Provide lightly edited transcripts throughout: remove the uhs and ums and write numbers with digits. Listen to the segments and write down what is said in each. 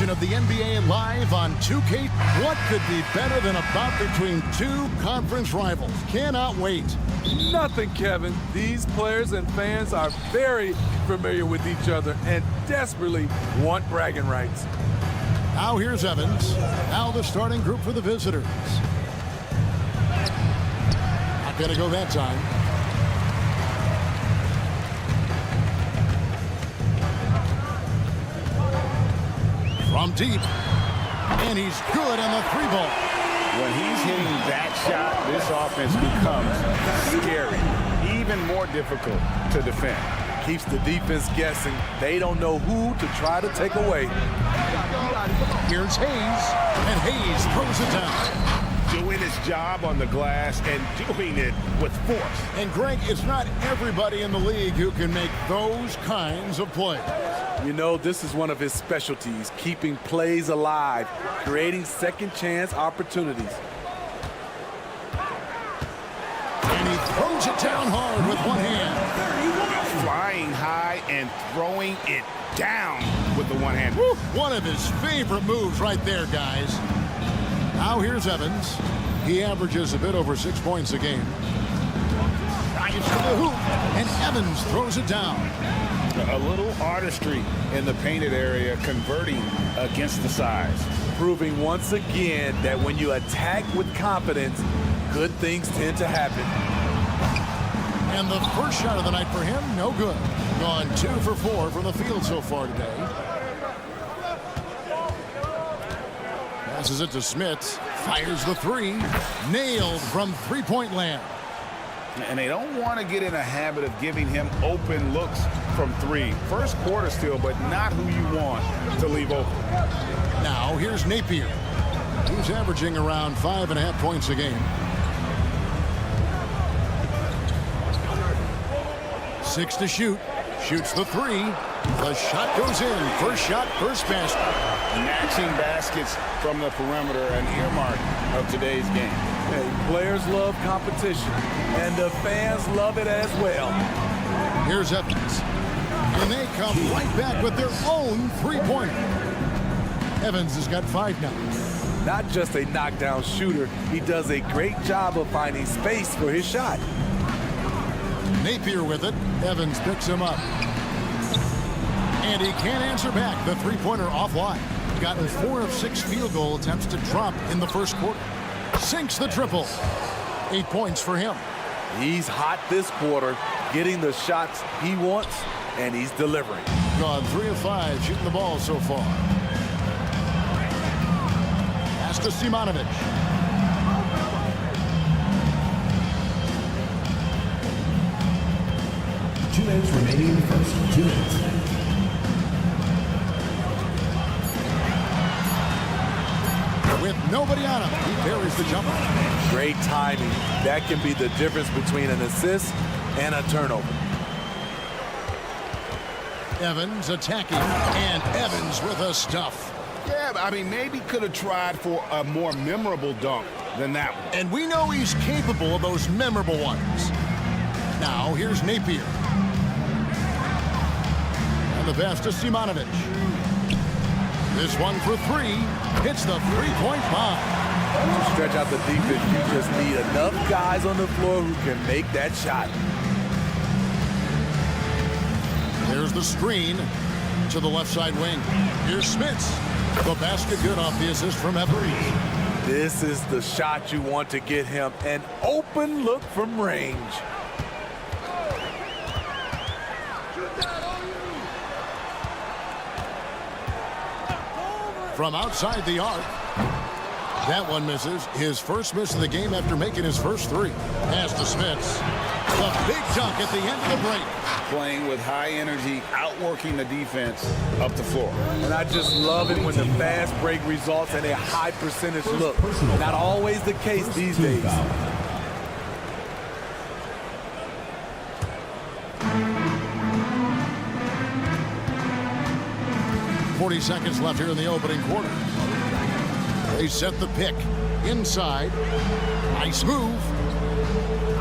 edition of the NBA Live on 2K. What could be better than a bout between two conference rivals? Cannot wait. Nothing, Kevin. These players and fans are very familiar with each other and desperately want bragging rights. Now here's Evans. Now the starting group for the visitors. Not going to go that time. From deep, and he's good on the three ball. When he's hitting that shot, this offense becomes scary, even more difficult to defend. Keeps the defense guessing. They don't know who to try to take away. Here's Hayes, and Hayes throws it down. Doing his job on the glass and doing it with force. And Greg, it's not everybody in the league who can make those kinds of plays. You know, this is one of his specialties, keeping plays alive, creating second chance opportunities. And he throws it down hard with one hand. Flying high and throwing it down with the one hand. Woo, one of his favorite moves right there, guys. Now here's Evans. He averages a bit over 6 points a game. Drives to the hoop, and Evans throws it down. A little artistry in the painted area, converting against the size. Proving once again that when you attack with confidence, good things tend to happen. And the first shot of the night for him, no good. Gone 2 for 4 from the field so far today. Passes it to Smits. Fires the three. Nailed from three-point land. And they don't want to get in a habit of giving him open looks from three. First quarter still, but not who you want to leave open. Now here's Napier. He's averaging around 5.5 points a game. 6 to shoot. Shoots the three. The shot goes in. First shot, first basket. Matching baskets from the perimeter, an earmark of today's game. Hey, players love competition, and the fans love it as well. Here's Evans. And they come right back with their own three-pointer. Evans has got 5 now. Not just a knockdown shooter, he does a great job of finding space for his shot. Napier with it. Evans picks him up. And he can't answer back. The three-pointer offline. Gotten 4 of 6 field goal attempts to drop in the first quarter. Sinks the triple. 8 points for him. He's hot this quarter, getting the shots he wants, and he's delivering. Gone 3 of 5 shooting the ball so far. Pass to Simonovic. Two minutes remaining in the first. 2 minutes. With nobody on him, he buries the jumper. Great timing. That can be the difference between an assist and a turnover. Evans attacking, and Evans with a stuff. Yeah, I mean, maybe could have tried for a more memorable dunk than that one. And we know he's capable of those memorable ones. Now, here's Napier. And the pass to Simonovic. This one for 3. Hits the three-point bomb. To stretch out the defense, you just need enough guys on the floor who can make that shot. There's the screen to the left side wing. Here's Smits. The basket good off the assist from Evans. This is the shot you want to get him. An open look from range. From outside the arc. That one misses. His first miss of the game after making his first 3. Pass to Smits. The big dunk at the end of the break. Playing with high energy, outworking the defense up the floor. And I just love it when the fast break results in a high percentage look. Not always the case these days. 40 seconds left here in the opening quarter. They set the pick. Inside. Nice move.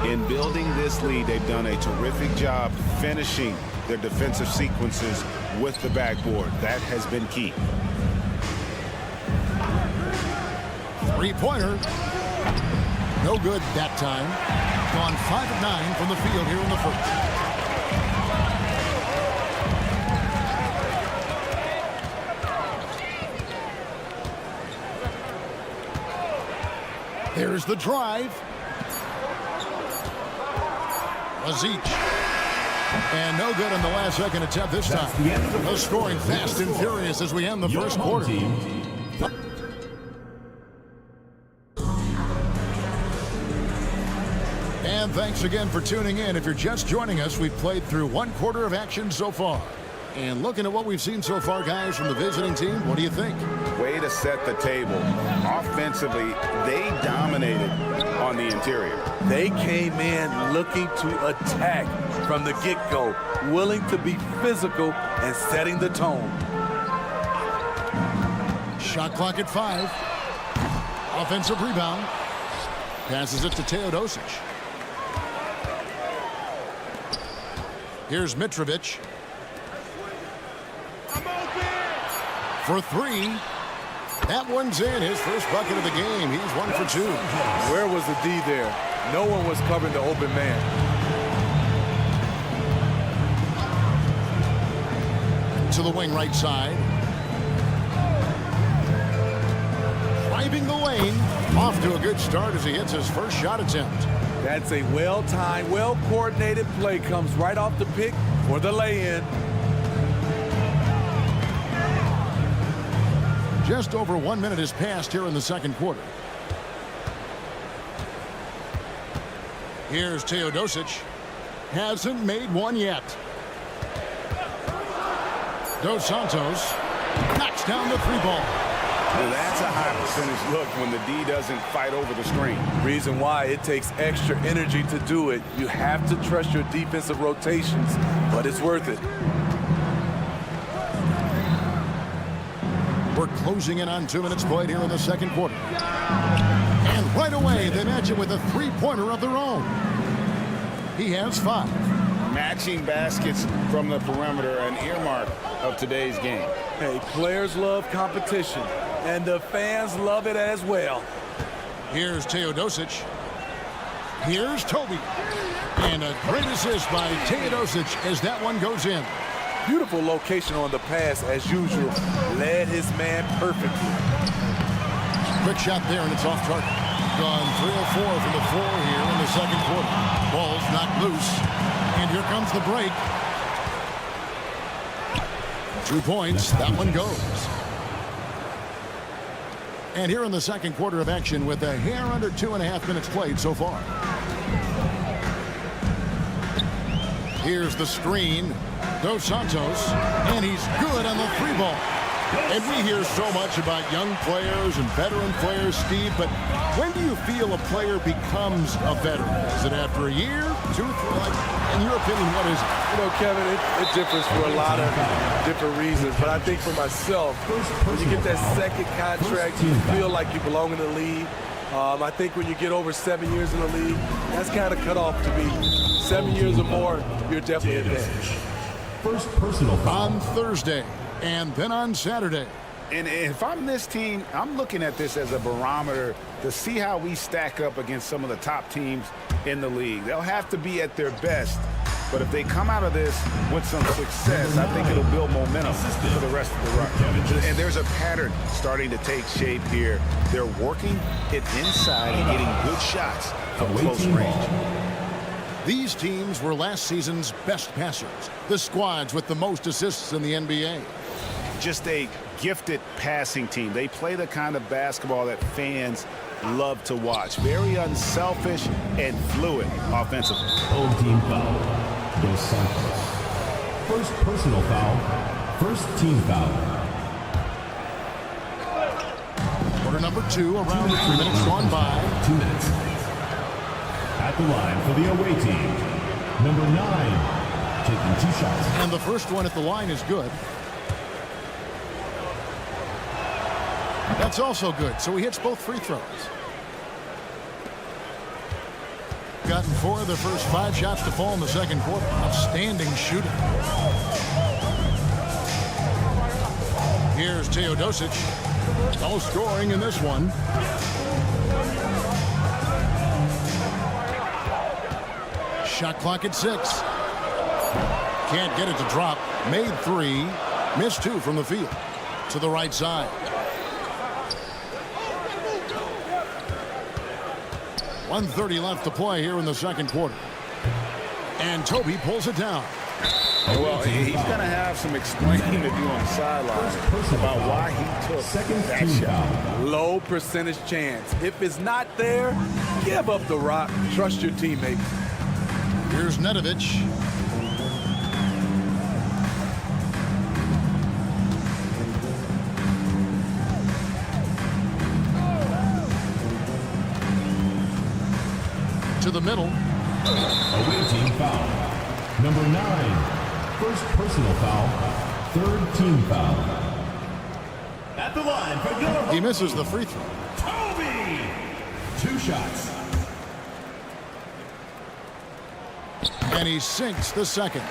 In building this lead, they've done a terrific job finishing their defensive sequences with the backboard. That has been key. Three-pointer. No good that time. Gone 5 of 9 from the field here in the first. There's the drive. Azic. And no good on the last second attempt this time. The scoring fast and furious as we end the first quarter. And thanks again for tuning in. If you're just joining us, we've played through 1 quarter of action so far. And looking at what we've seen so far, guys, from the visiting team, what do you think? Way to set the table. Offensively, they dominated on the interior. They came in looking to attack from the get-go, willing to be physical and setting the tone. Shot clock at 5. Offensive rebound. Passes it to Teodosic. Here's Mitrovic. For 3. That one's in. His first bucket of the game. He's 1 for 2. Where was the D there? No one was covering the open man. To the wing right side. Driving the lane. Off to a good start as he hits his first shot attempt. That's a well-timed, well-coordinated play. Comes right off the pick for the lay-in. Just over 1 minute has passed here in the second quarter. Here's Teodosic. Hasn't made one yet. Dos Santos knocks down the 3-ball. Well, that's a high percentage look when the D doesn't fight over the screen. Reason why it takes extra energy to do it. You have to trust your defensive rotations, but it's worth it. We're closing in on 2 minutes played here in the second quarter. And right away, they match it with a 3-pointer of their own. He has 5. Matching baskets from the perimeter, an earmark of today's game. Hey, players love competition, and the fans love it as well. Here's Teodosic. Here's Toby. And a great assist by Teodosic as that one goes in. Beautiful location on the pass as usual. Led his man perfectly. Quick shot there, and it's off target. Gone 3 of 4 from the floor here in the second quarter. Ball's knocked loose. And here comes the break. 2 points. That one goes. And here in the second quarter of action with a hair under 2.5 minutes played so far. Here's the screen. Dos Santos. And he's good on the 3-ball. And we hear so much about young players and veteran players, Steve, but when do you feel a player becomes a veteran? Is it after a year, 2, 3? In your opinion, what is it? You know, Kevin, it differs for a lot of different reasons, but I think for myself, when you get that second contract, you feel like you belong in the league. I think when you get over 7 years in the league, that's kind of cut off to me. 7 years or more, you're definitely a vet. First personal foul. On Thursday. And then on Saturday. And if I'm this team, I'm looking at this as a barometer to see how we stack up against some of the top teams in the league. They'll have to be at their best, but if they come out of this with some success, I think it'll build momentum for the rest of the run. And there's a pattern starting to take shape here. They're working it inside and getting good shots from close range. These teams were last season's best passers. The squads with the most assists in the NBA. Just a gifted passing team. They play the kind of basketball that fans love to watch. Very unselfish and fluid offensively. Home team foul. Dos Santos. First personal foul. First team foul. Quarter number 2, around 3 minutes gone by. 2 minutes. At the line for the away team, number 9, taking 2 shots. And the first one at the line is good. That's also good, so he hits both free throws. Gotten 4 of the first 5 shots to fall in the second quarter. Outstanding shooting. Here's Teodosic. No scoring in this one. Shot clock at 6. Can't get it to drop. Made 3. Missed 2 from the field. To the right side. 1:30 left to play here in the second quarter. And Toby pulls it down. Well, he's going to have some explaining to do on the sideline about why he took that shot. Low percentage chance. If it's not there, give up the rock. Trust your teammates. Here's Nedovic. To the middle. Away team foul. Number 9. First personal foul. Third team foul. At the line for Euroleague. He misses the free throw. Toby! 2 shots. And he sinks the second.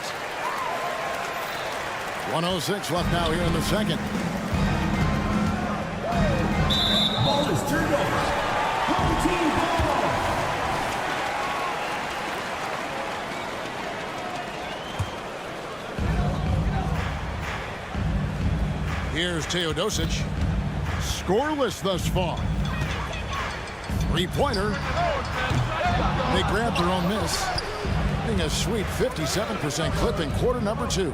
1:06 left now here in the second. Ball is turned over. Home team ball. Here's Teodosic. Scoreless thus far. Three-pointer. They grabbed their own miss. Getting a sweet 57% clip in quarter number 2.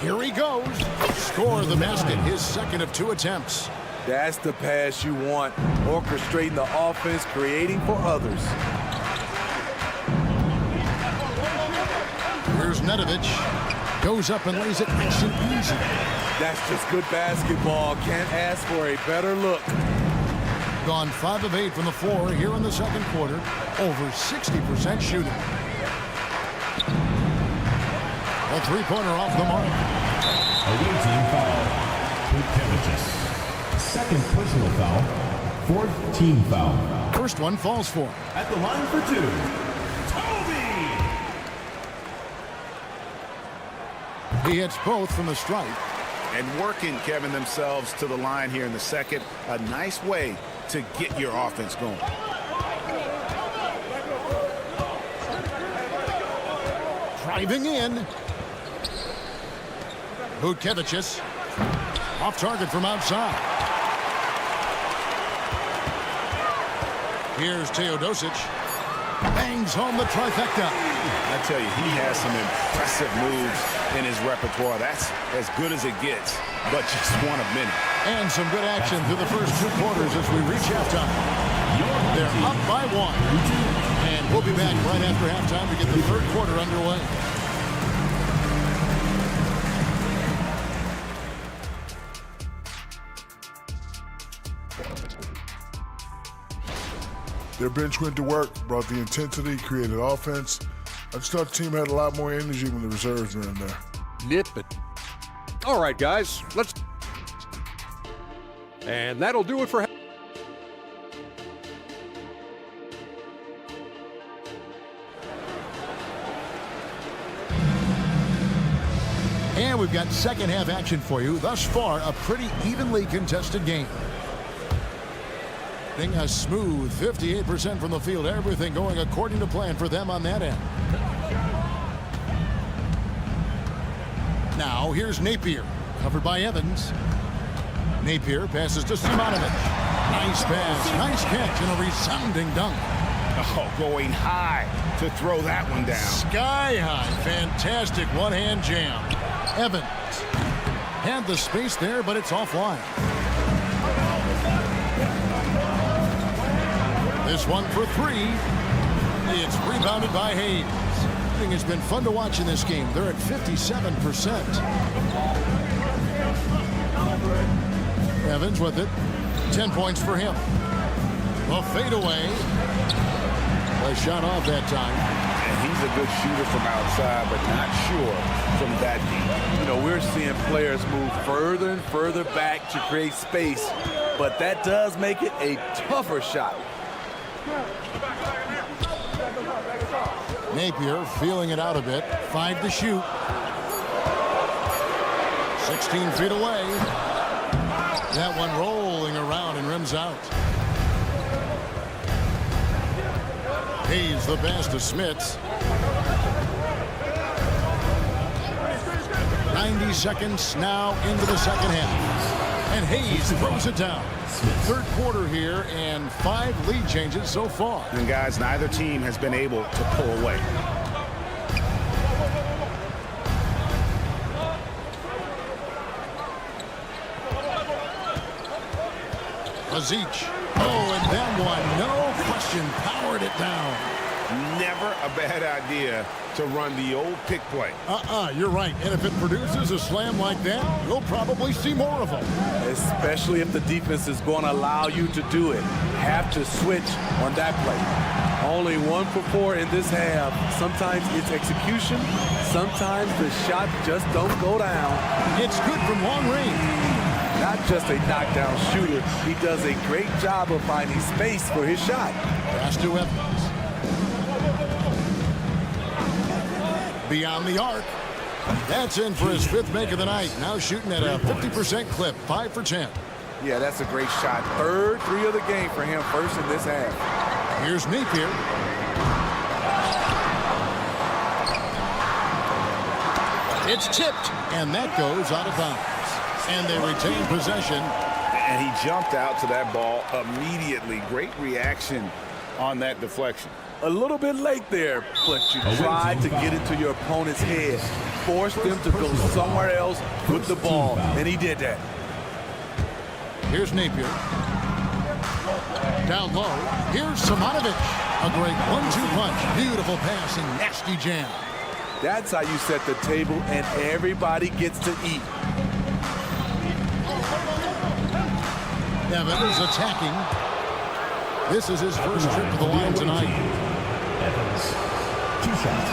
Here he goes. Score the basket, his second of 2 attempts. That's the pass you want. Orchestrating the offense, creating for others. Here's Nedovic. Goes up and lays it nice and easy. That's just good basketball. Can't ask for a better look. Gone 5 of 8 from the floor here in the second quarter. Over 60% shooting. A three-pointer off the mark. Away team foul. Bukevichus. Second personal foul. Fourth team foul. First one falls for him. At the line for 2. Toby! He hits both from the stripe. And working, Kevin, themselves to the line here in the second. A nice way to get your offense going. Driving in. Bukevichus. Off target from outside. Here's Teodosic. Bangs home the trifecta. I tell you, he has some impressive moves in his repertoire. That's as good as it gets, but just one of many. And some good action through the first 2 quarters as we reach halftime. They're up by 1. And we'll be back right after halftime to get the third quarter underway. Their bench went to work, brought the intensity, created offense. I just thought the team had a lot more energy when the reserves were in there. Nip it. All right, guys, let's. And that'll do it for. And we've got second half action for you. Thus far, a pretty evenly contested game. A smooth 58% from the field. Everything going according to plan for them on that end. Now here's Napier, covered by Evans. Napier passes to Simonovic. Nice pass, nice catch, and a resounding dunk. Oh, going high to throw that one down. Sky high, fantastic one-hand jam. Evans had the space there, but it's offline. This one for 3. It's rebounded by Hayes. I think it's been fun to watch in this game. They're at 57%. Evans with it. 10 points for him. A fadeaway. A shot off that time. And he's a good shooter from outside, but not sure from that deep. You know, we're seeing players move further and further back to create space, but that does make it a tougher shot. Napier feeling it out a bit. 5 to shoot. 16 feet away. That one rolling around and rims out. Hayes the pass to Smits. 90 seconds now into the second half. And Hayes throws it down. Third quarter here and 5 lead changes so far. And guys, neither team has been able to pull away. Azic. Oh, and that one, no question, powered it down. Never a bad idea to run the old pick play. You're right. And if it produces a slam like that, you'll probably see more of them. Especially if the defense is going to allow you to do it. Have to switch on that play. Only 1 for 4 in this half. Sometimes it's execution. Sometimes the shots just don't go down. It's good from long range. Not just a knockdown shooter. He does a great job of finding space for his shot. Pass to Evans. Beyond the arc. That's in for his 5th make of the night. Now shooting at a 50% clip, 5 for 10. Yeah, that's a great shot. Third 3 of the game for him, first in this half. Here's Napier. It's tipped, and that goes out of bounds. And they retain possession. And he jumped out to that ball immediately. Great reaction on that deflection. A little bit late there, but you tried to get into your opponent's head. Force them to go somewhere else with the ball, and he did that. Here's Napier. Down low. Here's Simonovic. A great 1-2 punch. Beautiful pass and nasty jam. That's how you set the table, and everybody gets to eat. Evans attacking. This is his first trip to the line tonight. Evans, 2 shots.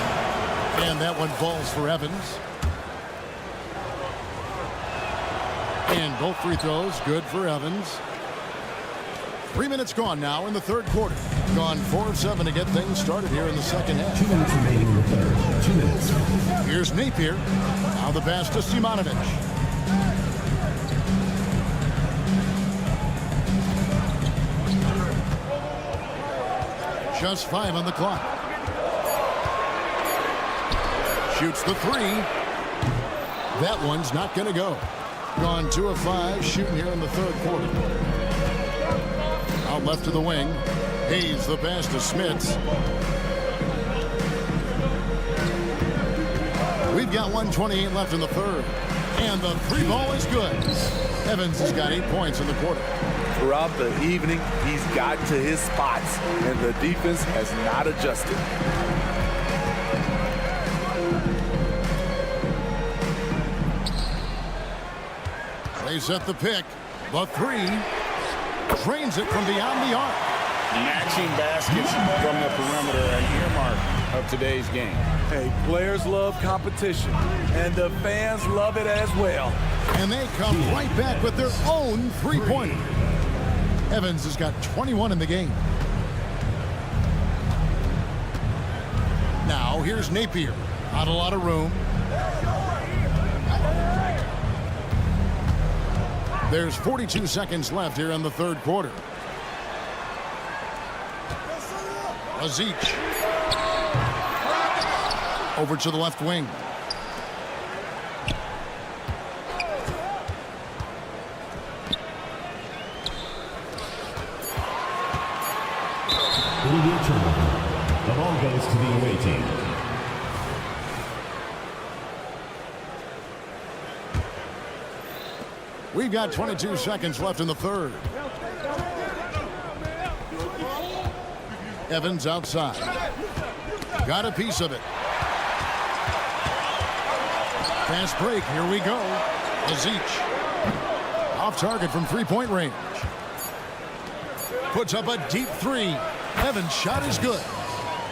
And that one falls for Evans. And both free throws good for Evans. 3 minutes gone now in the third quarter. Gone 4 of 7 to get things started here in the second half. 2 minutes remaining in the third. 2 minutes. Here's Napier. Now the pass to Simonovic. Just 5 on the clock. Shoots the 3. That one's not going to go. Gone 2 of 5 shooting here in the third quarter. Out left to the wing. Hayes the pass to Smits. We've got 1:28 left in the third. And the 3 ball is good. Evans has got 8 points in the quarter. Throughout the evening, he's gotten to his spots, and the defense has not adjusted. They set the pick. The 3. Drains it from beyond the arc. Matching baskets from the perimeter, an earmark of today's game. Hey, players love competition, and the fans love it as well. And they come right back with their own 3-pointer. Evans has got 21 in the game. Now here's Napier. Not a lot of room. There's 42 seconds left here in the third quarter. Azic. Over to the left wing. It'll be a turnover. The ball goes to the away team. We've got 22 seconds left in the third. Evans outside. Got a piece of it. Fast break. Here we go. Azic. Off target from 3-point range. Puts up a deep 3. Evans' shot is good.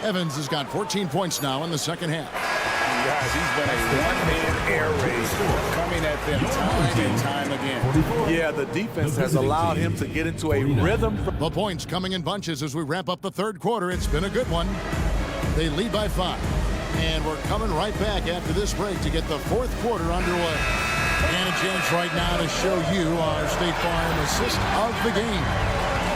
Evans has got 14 points now in the second half. Guys, he's been a one-man air raid coming at them time and time again. Yeah, the defense has allowed him to get into a rhythm. The points coming in bunches as we wrap up the third quarter. It's been a good one. They lead by 5. And we're coming right back after this break to get the fourth quarter underway. And a chance right now to show you our State Farm assist of the game.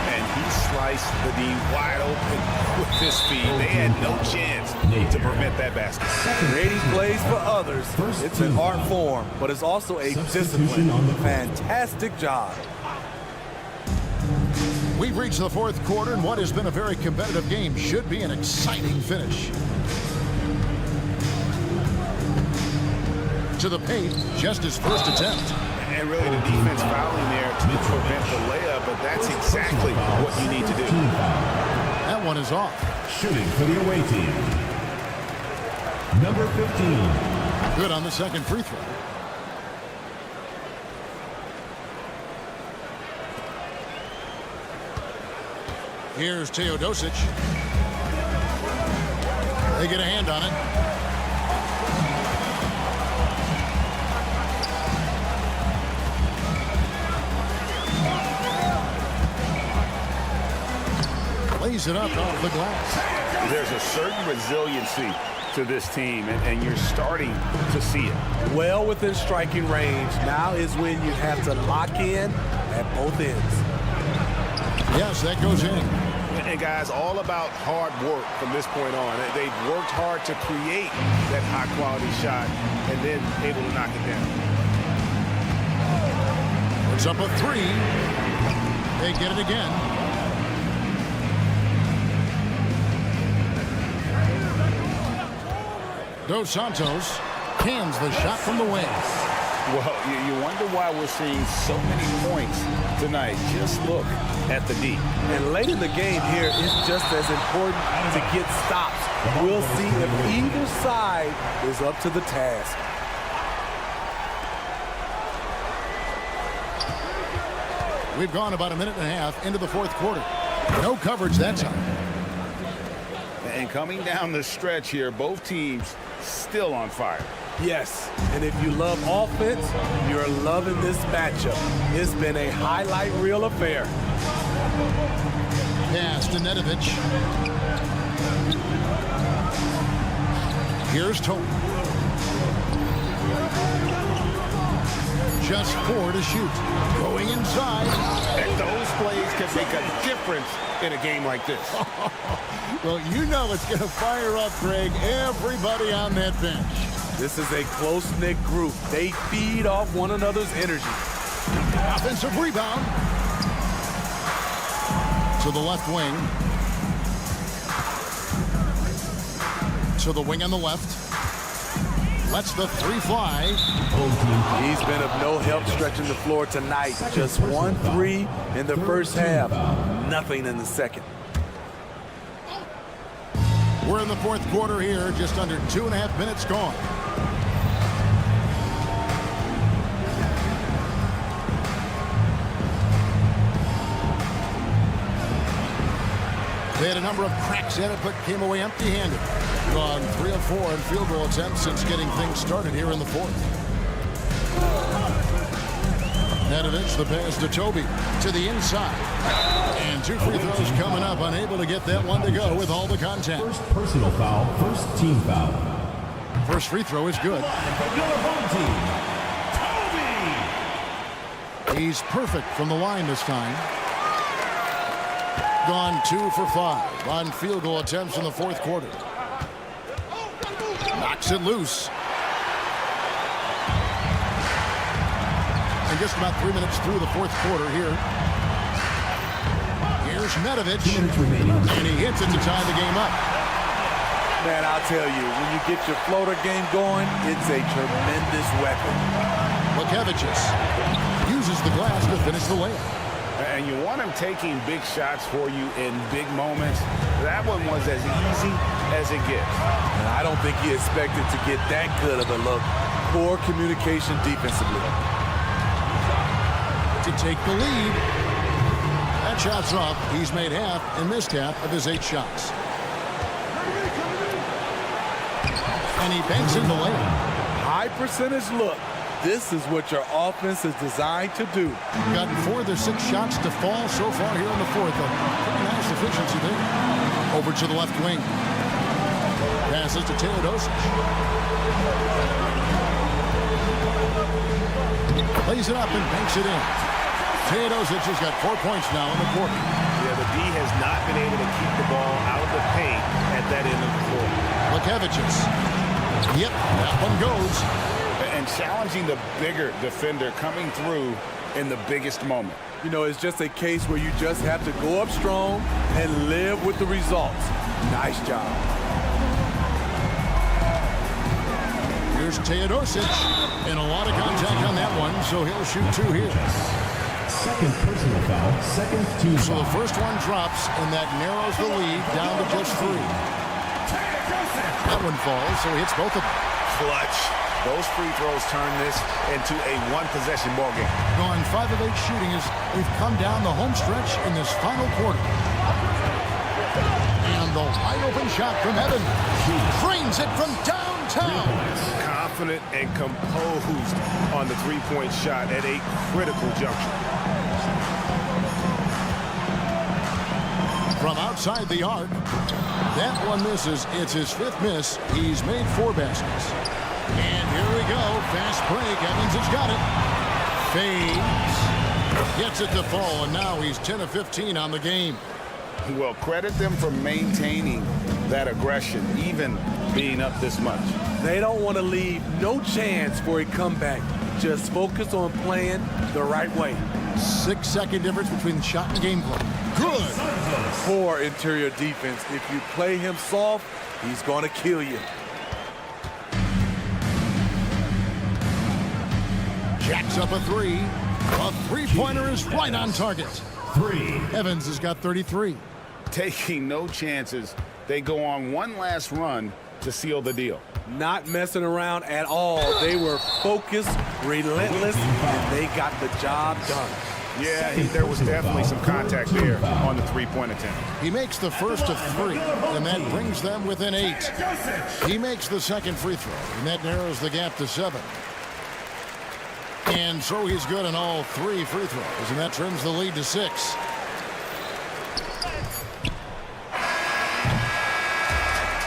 And he sliced the D wide open with this speed. They had no chance to prevent that basket. Creating plays for others, it's an art form, but it's also a discipline. Fantastic job. We've reached the fourth quarter, and what has been a very competitive game should be an exciting finish. To the paint, just his first attempt. And really the defense fouling there to prevent the layup, but that's exactly what you need to do. That one is off. Shooting for the away team. Number 15. Good on the second free throw. Here's Teodosic. They get a hand on it. Lays it up off the glass. There's a certain resiliency to this team, and you're starting to see it. Well within striking range. Now is when you have to lock in at both ends. Yes, that goes in. And guys, all about hard work from this point on. They've worked hard to create that high-quality shot and then able to knock it down. It's up a three. They get it again. Dos Santos cans the shot from the wing. Well, you wonder why we're seeing so many points tonight. Just look at the D. And late in the game here, it's just as important to get stops. We'll see if either side is up to the task. We've gone about a minute and a half into the fourth quarter. No coverage that time. And coming down the stretch here, both teams still on fire. Yes, and if you love offense, you're loving this matchup. It's been a highlight reel affair. Pass to Nedovic. Here's Tony. Just 4 to shoot. Going inside. And those plays can make a difference in a game like this. Well, you know it's going to fire up, Greg, everybody on that bench. This is a close-knit group. They feed off one another's energy. Offensive rebound. To the left wing. To the wing on the left. Lets the three fly. He's been of no help stretching the floor tonight. Just 1-3 in the first half. Nothing in the second. We're in the fourth quarter here. Just under 2.5 minutes gone. They had a number of cracks at it, but came away empty-handed. Gone 3 of 4 in field goal attempts since getting things started here in the fourth. Nedovic, the pass to Toby, to the inside. And 2 free throws coming up, unable to get that one to go with all the contact. First personal foul, first team foul. First free throw is good. He's perfect from the line this time. Gone 2 for 5 on field goal attempts in the fourth quarter. Knocks it loose. And just about 3 minutes through the fourth quarter here. Here's Nedovic. And he hits it to tie the game up. Man, I'll tell you, when you get your floater game going, it's a tremendous weapon. Lukevicius uses the glass to finish the layup. And you want him taking big shots for you in big moments. That one was as easy as it gets. And I don't think he expected to get that good of a look. Poor communication defensively. To take the lead. That shot's off. He's made half and missed half of his 8 shots. And he banks in the layup. High percentage look. This is what your offense is designed to do. Gotten 4 of their 6 shots to fall so far here in the fourth. A pretty nice efficiency there. Over to the left wing. Passes to Teodosic. Lays it up and banks it in. Teodosic has got 4 points now in the quarter. Yeah, the has not been able to keep the ball out of the paint at that end of the floor. Lukevicius. Yep, that one goes. And challenging the bigger defender coming through in the biggest moment. You know, it's just a case where you just have to go up strong and live with the results. Nice job. Here's Teodosic, and a lot of contact on that one, so he'll shoot 2 here. Second personal foul, second team So foul. the first one drops, and that narrows the lead down to just 3. That one falls, so he hits both of them. Clutch. Those free throws turn this into a one-possession ball game. Gone 5 of 8 shooting as we've come down the home stretch in this final quarter. And the wide open shot from Evan. He drains it from downtown. Confident and composed on the three-point shot at a critical juncture. From outside the arc, that one misses. It's his 5th miss. He's made 4 baskets. And here we go. Fast break. Evans has got it. Fades. Gets it to fall, and now he's 10 of 15 on the game. Well, credit them for maintaining that aggression, even being up this much. They don't want to leave no chance for a comeback. Just focus on playing the right way. 6-second difference between the shot and game play. Good. Poor interior defense. If you play him soft, he's going to kill you. Jacks up a 3. A three-pointer is right on target. 3. Evans has got 33. Taking no chances. They go on one last run to seal the deal. Not messing around at all. They were focused, relentless, and they got the job done. Yeah, there was definitely some contact there on the three-point attempt. He makes the first of 3, and that brings them within 8. He makes the second free throw, and that narrows the gap to 7. And so he's good on all 3 free throws, and that trims the lead to 6.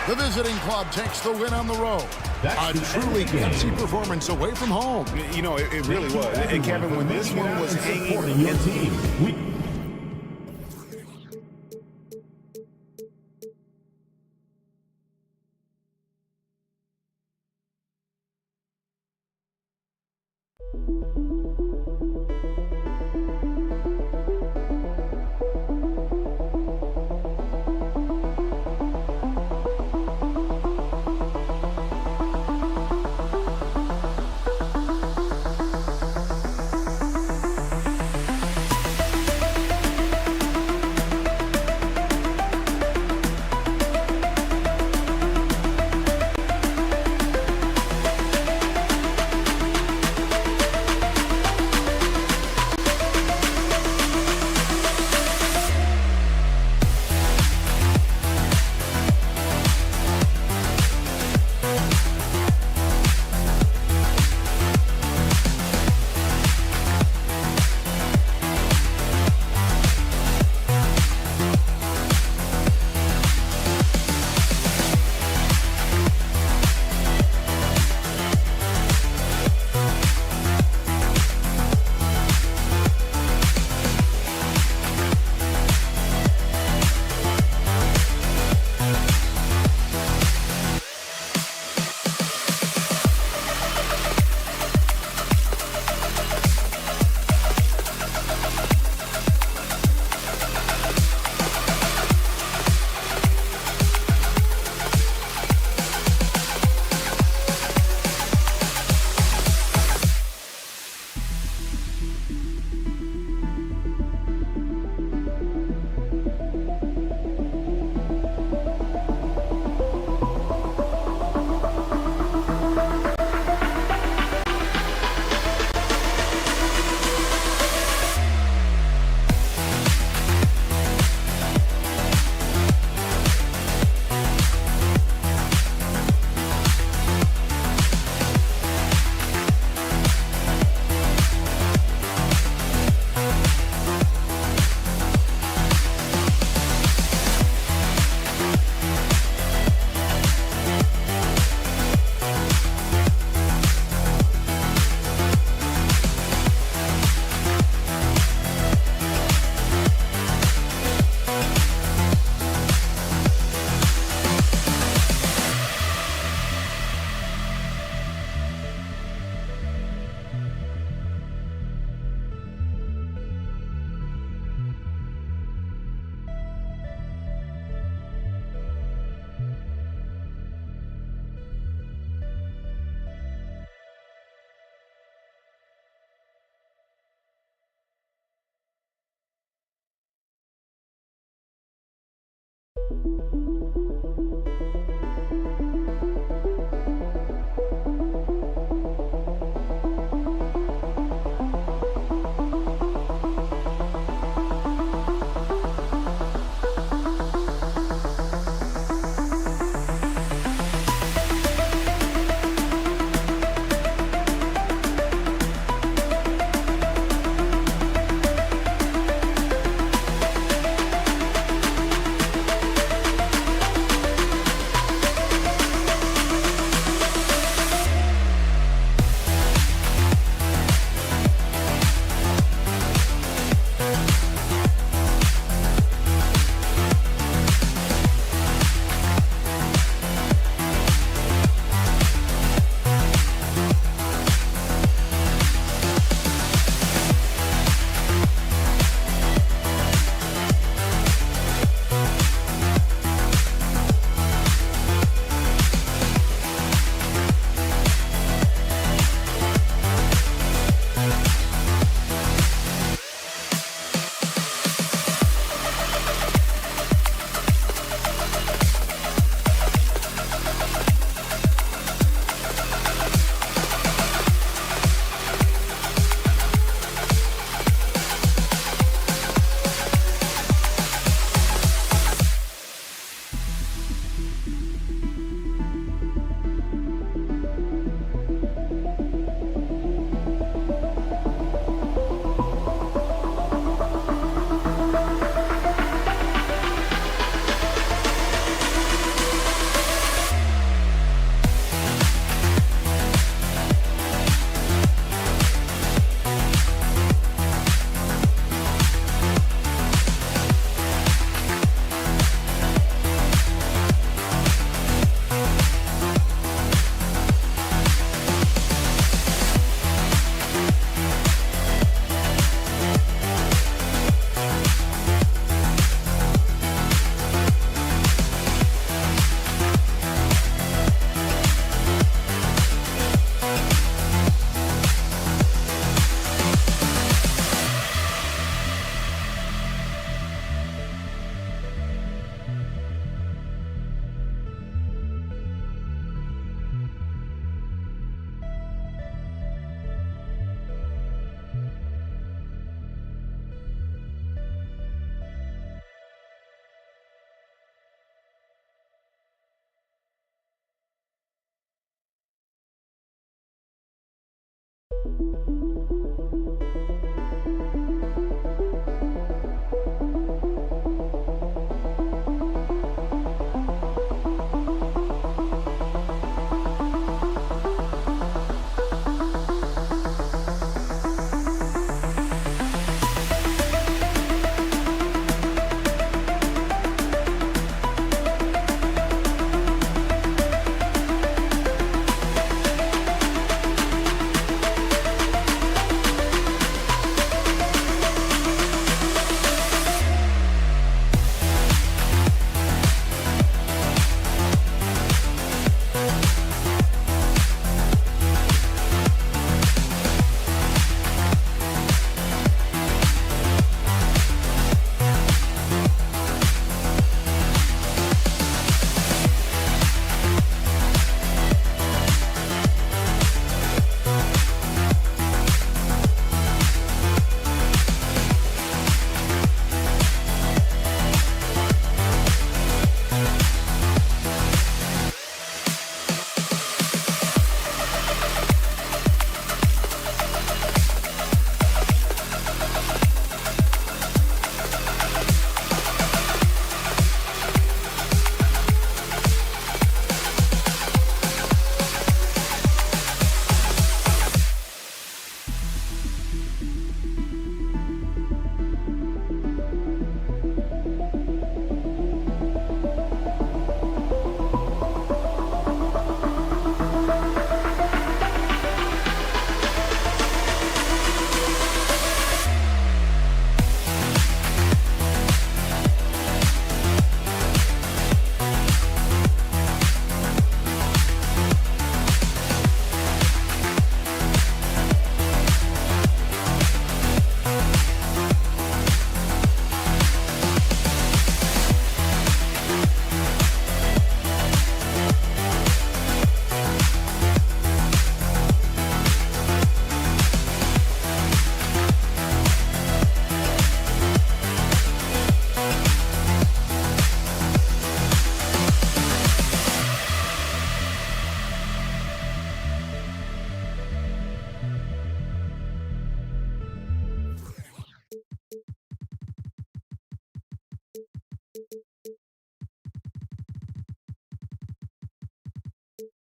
The visiting club takes the win on the road. A truly gutsy performance away from home. You know, it really was. And Kevin, when this one was hanging Your team.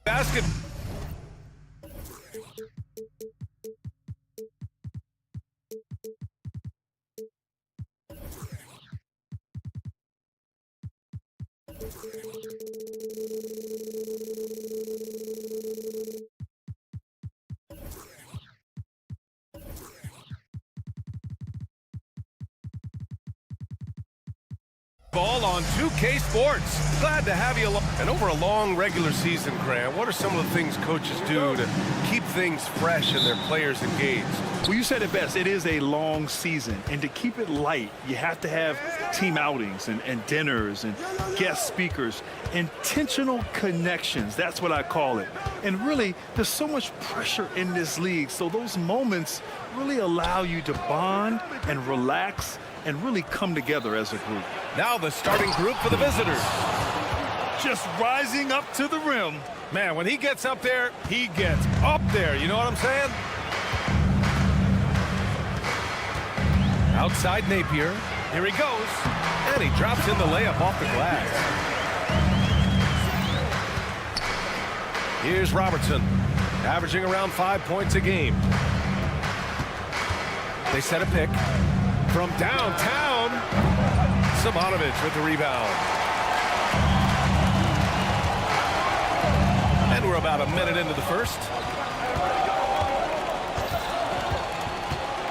Basket. Ball on 2K Sports. Glad to have you along. And over a long regular season, Graham, what are some of the things coaches do to keep things fresh and their players engaged? Well, you said it best. It is a long season. And to keep it light, you have to have team outings and dinners and guest speakers. Intentional connections. That's what I call it. And really, there's so much pressure in this league. So those moments really allow you to bond and relax and really come together as a group. Now the starting group for the visitors. Just rising up to the rim. Man, when he gets up there, he gets up there. You know what I'm saying? Outside Napier. Here he goes. And he drops in the layup off the glass. Here's Robertson, averaging around 5 points a game. They set a pick. From downtown, Simonovic with the rebound. And we're about a minute into the first.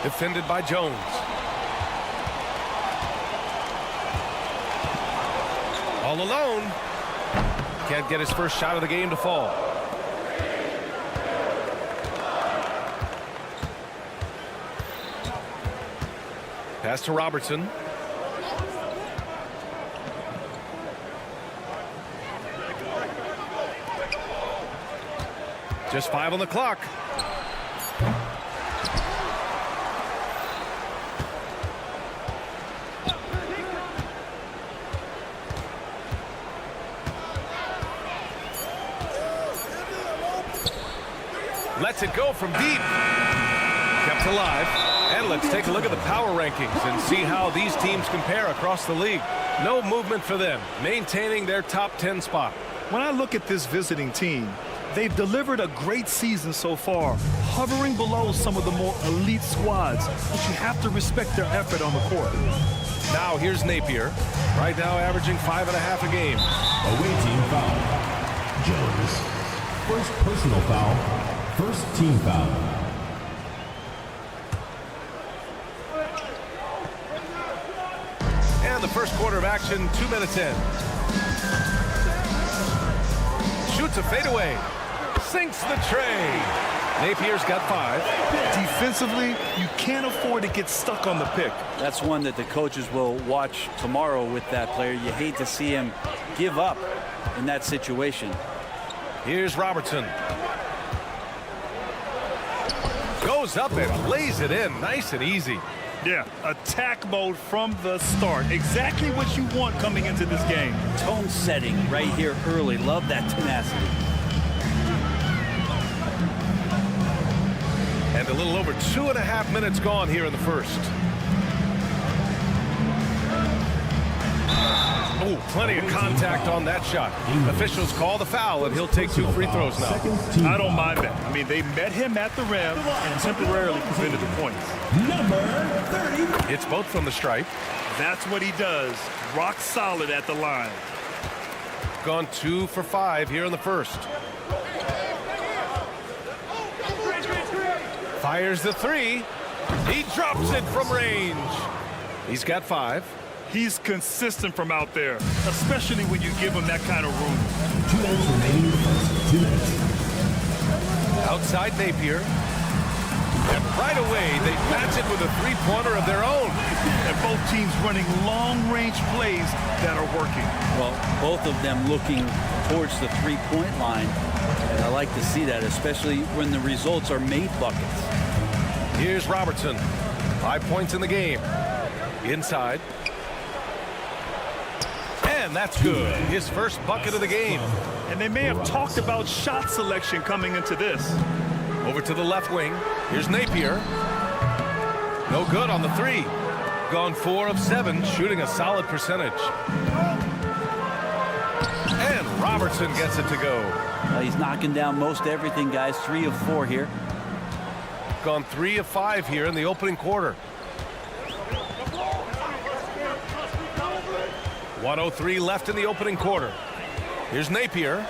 Defended by Jones. All alone. Can't get his first shot of the game to fall. Pass to Robertson. Just 5 on the clock. Lets it go from deep. Kept alive. And let's take a look at the power rankings and see how these teams compare across the league. No movement for them, maintaining their top 10 spot. When I look at this visiting team, they've delivered a great season so far, hovering below some of the more elite squads, but you have to respect their effort on the court. Now here's Napier, right now averaging 5.5 a game. Away team foul. Jones. First personal foul. First team foul. And the first quarter of action, 2 minutes in. Shoots a fadeaway. Sinks the tray. Napier's got 5. Defensively, you can't afford to get stuck on the pick. That's one that the coaches will watch tomorrow with that player. You hate to see him give up in that situation. Here's Robertson. Goes up and lays it in. Nice and easy. Yeah, attack mode from the start. Exactly what you want coming into this game. Tone setting right here early. Love that tenacity. And a little over 2.5 minutes gone here in the first. Oh, plenty of contact on that shot. Officials call the foul, and he'll take 2 free throws now. I don't mind that. I mean, they met him at the rim and temporarily prevented the points. Number 30. It's both from the stripe. That's what he does. Rock solid at the line. Gone 2 for 5 here in the first. Fires the 3. He drops it from range. He's got 5. He's consistent from out there, especially when you give him that kind of room. 2 minutes remaining in the first. 2 minutes. Outside Napier. And right away, they match it with a three-pointer of their own. And both teams running long-range plays that are working. Well, both of them looking towards the three-point line. And I like to see that, especially when the results are made buckets. Here's Robertson. 5 points in the game. Inside. And that's good. His first bucket of the game. And they may have talked about shot selection coming into this. Over to the left wing. Here's Napier. No good on the 3. Gone 4 of 7, shooting a solid percentage. And Robertson gets it to go. He's knocking down most everything, guys. 3 of 4 here. Gone 3 of 5 here in the opening quarter. 1:03 left in the opening quarter. Here's Napier.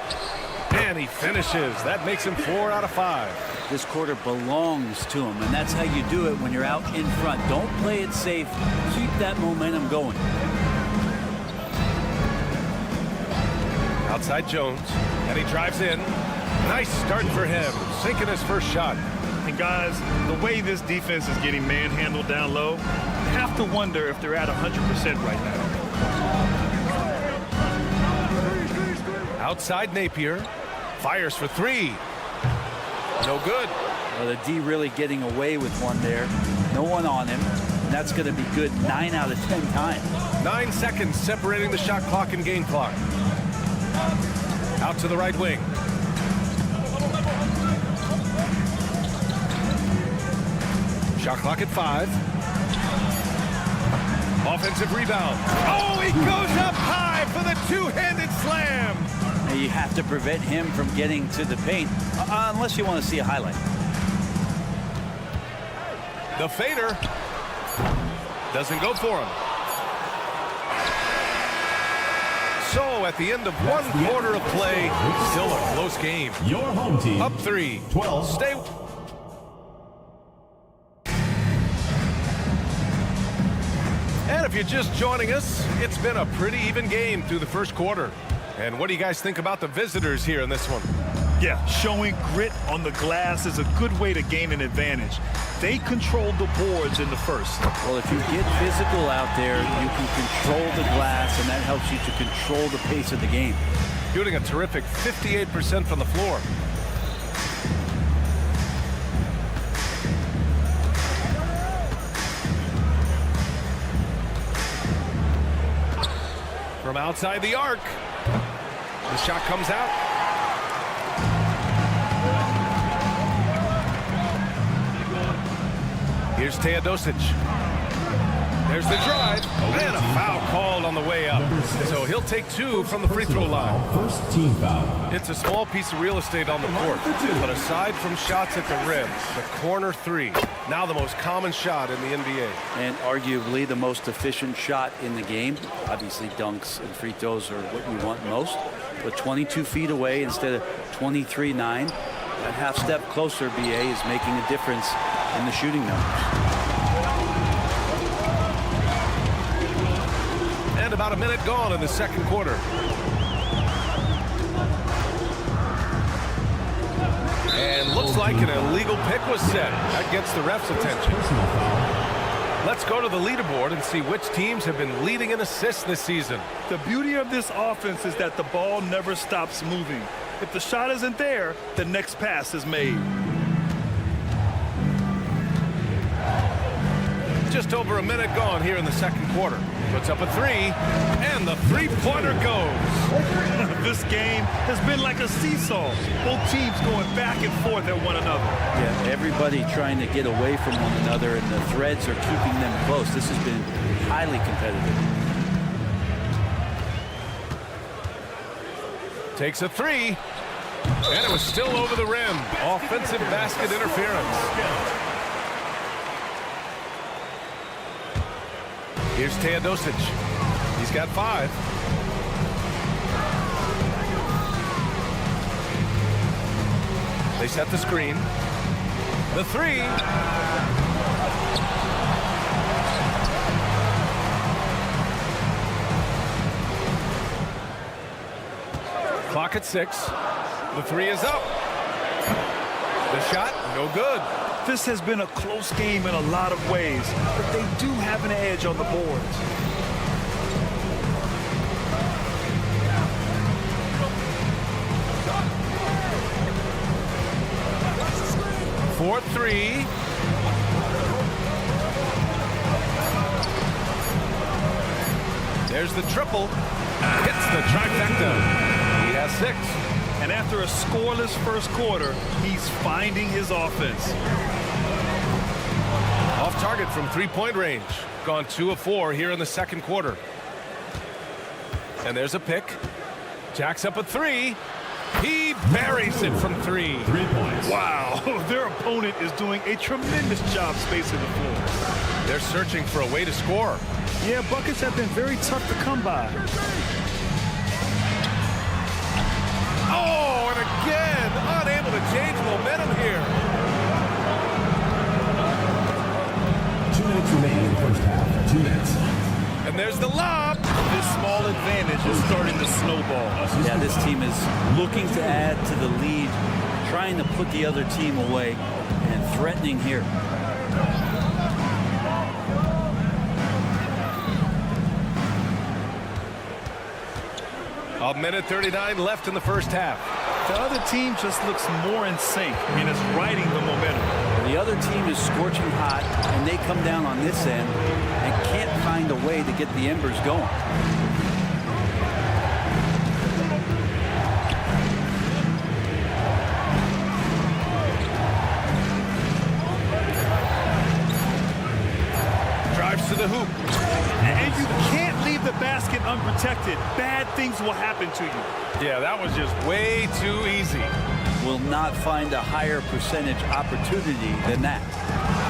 And he finishes. That makes him 4 out of 5. This quarter belongs to him, and that's how you do it when you're out in front. Don't play it safe. Keep that momentum going. Outside Jones, and he drives in. Nice start for him, sinking his first shot. And guys, the way this defense is getting manhandled down low, you have to wonder if they're at 100% right now. Outside Napier, fires for 3. No good. Well, the D really getting away with one there. No one on him. And that's going to be good 9 out of 10 times. 9 seconds separating the shot clock and game clock. Out to the right wing. Shot clock at 5. Offensive rebound. Oh, he goes up high for the two-handed slam. Now you have to prevent him from getting to the paint, unless you want to see a highlight. The fader doesn't go for him. So at the end of 1 quarter of play, still a close game. Your home team. Up 3. 12. Stay. And if you're just joining us, it's been a pretty even game through the first quarter. And what do you guys think about the visitors here in this one? Yeah, showing grit on the glass is a good way to gain an advantage. They controlled the boards in the first. Well, if you get physical out there, you can control the glass, and that helps you to control the pace of the game. Shooting a terrific 58% from the floor. From outside the arc, the shot comes out. Here's Teodosic. There's the drive, and a foul called on the way up. So he'll take 2 from the free throw line. First team foul. It's a small piece of real estate on the court, but aside from shots at the rim, the corner 3, now the most common shot in the NBA. And arguably the most efficient shot in the game. Obviously, dunks and free throws are what you want most. But 22 feet away instead of 23-9. That half step closer, BA, is making a difference in the shooting numbers. And about a minute gone in the second quarter. And looks like an illegal pick was set. That gets the ref's attention. Let's go to the leaderboard and see which teams have been leading in assists this season. The beauty of this offense is that the ball never stops moving. If the shot isn't there, the next pass is made. Just over a minute gone here in the second quarter. Puts up a 3, and the three-pointer goes. This game has been like a seesaw. Both teams going back and forth at one another. Yeah, everybody trying to get away from one another, and the threads are keeping them close. This has been highly competitive. Takes a 3, and it was still over the rim. Offensive basket interference. Here's Teodosic. He's got 5. They set the screen. The 3. Clock at 6. The 3 is up. The shot, no good. This has been a close game in a lot of ways, but they do have an edge on the boards. For 3. There's the triple. Hits the trifecta. He has 6. And after a scoreless first quarter, he's finding his offense. Off target from three-point range. Gone 2 of 4 here in the second quarter. And there's a pick. Jacks up a 3. He buries it from 3. 3 points. Wow, their opponent is doing a tremendous job spacing the floor. They're searching for a way to score. Yeah, buckets have been very tough to come by. Oh, and again, unable to change momentum here. 2 minutes remaining in the first half. 2 minutes. And there's the lob. This small advantage is starting to snowball. Yeah, this team is looking to add to the lead, trying to put the other team away, and threatening here. A minute 39 left in the first half. The other team just looks more in sync, and it's riding the momentum. The other team is scorching hot, and they come down on this end and can't find a way to get the embers going. Drives to the hoop. And you can't leave the basket unprotected. Bad things will happen to you. Yeah, that was just way too easy. Will not find a higher percentage opportunity than that.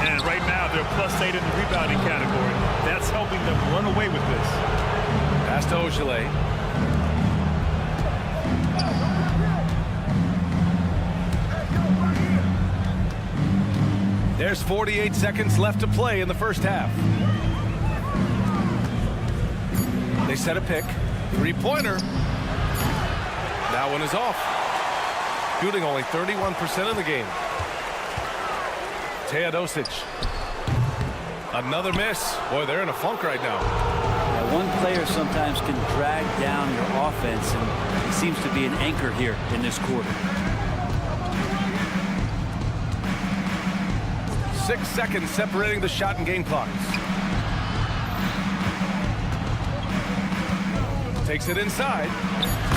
And right now, they're +8 in the rebounding category. That's helping them run away with this. Pass to Ogilvy. There's 48 seconds left to play in the first half. They set a pick. 3-pointer. That one is off. Shooting only 31% in the game. Teodosic. Another miss. Boy, they're in a funk right now. Now, one player sometimes can drag down your offense, and he seems to be an anchor here in this quarter. 6 seconds separating the shot and game clocks. Takes it inside.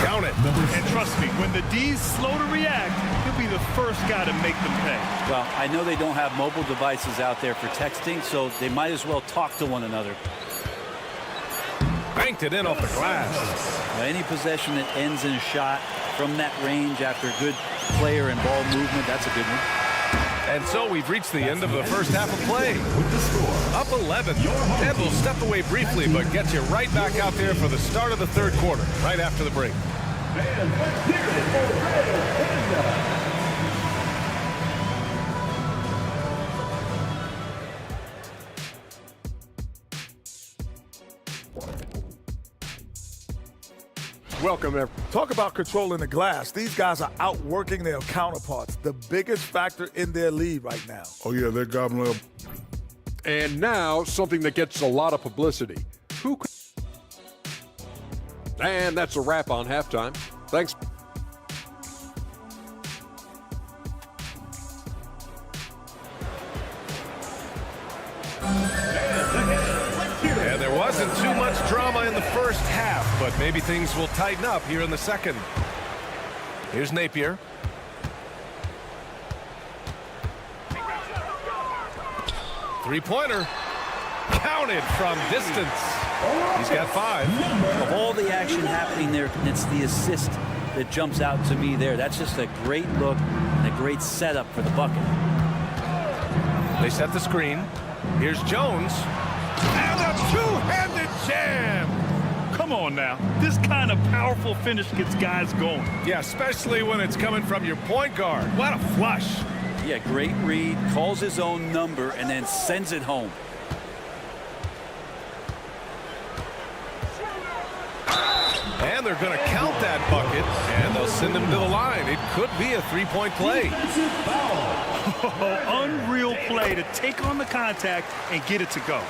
Count it. And trust me, when the D's slow to react, he'll be the first guy to make them pay. Well, I know they don't have mobile devices out there for texting, so they might as well talk to one another. Banked it in off the glass. Now, any possession that ends in a shot from that range after good player and ball movement, that's a good one. And so we've reached the end of the first half of play. With the score. Up 11. Ed will step away briefly, but gets you right back out there for the start of the third quarter, right after the break. Welcome, everyone. Talk about controlling the glass. These guys are outworking their counterparts, the biggest factor in their lead right now. Oh, yeah, they're gobbling up. And now something that gets a lot of publicity. Who could... And that's a wrap on halftime. Thanks. Yeah, there wasn't too much drama in the first half, but maybe things will tighten up here in the second. Here's Napier. Three-pointer. Counted from distance. He's got 5. Of all the action happening there, it's the assist that jumps out to me there. That's just a great look and a great setup for the bucket. They set the screen. Here's Jones. And a two-handed jam. Come on now. This kind of powerful finish gets guys going. Yeah, especially when it's coming from your point guard. What a flush. Yeah, great read, calls his own number, and then sends it home. And they're going to count that bucket, and they'll send him to the line. It could be a three-point play. Unreal play to take on the contact and get it to go.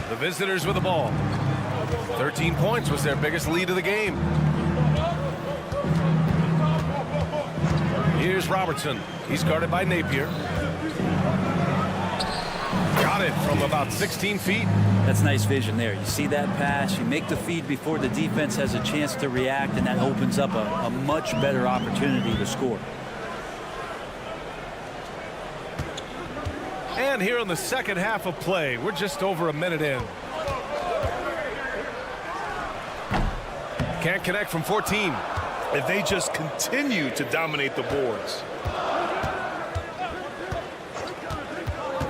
The visitors with the ball. 13 points was their biggest lead of the game. Here's Robertson. He's guarded by Napier. Got it from about 16 feet. That's nice vision there. You see that pass, you make the feed before the defense has a chance to react, and that opens up a much better opportunity to score. And here in the second half of play, we're just over a minute in. Can't connect from 14. if they just continue to dominate the boards.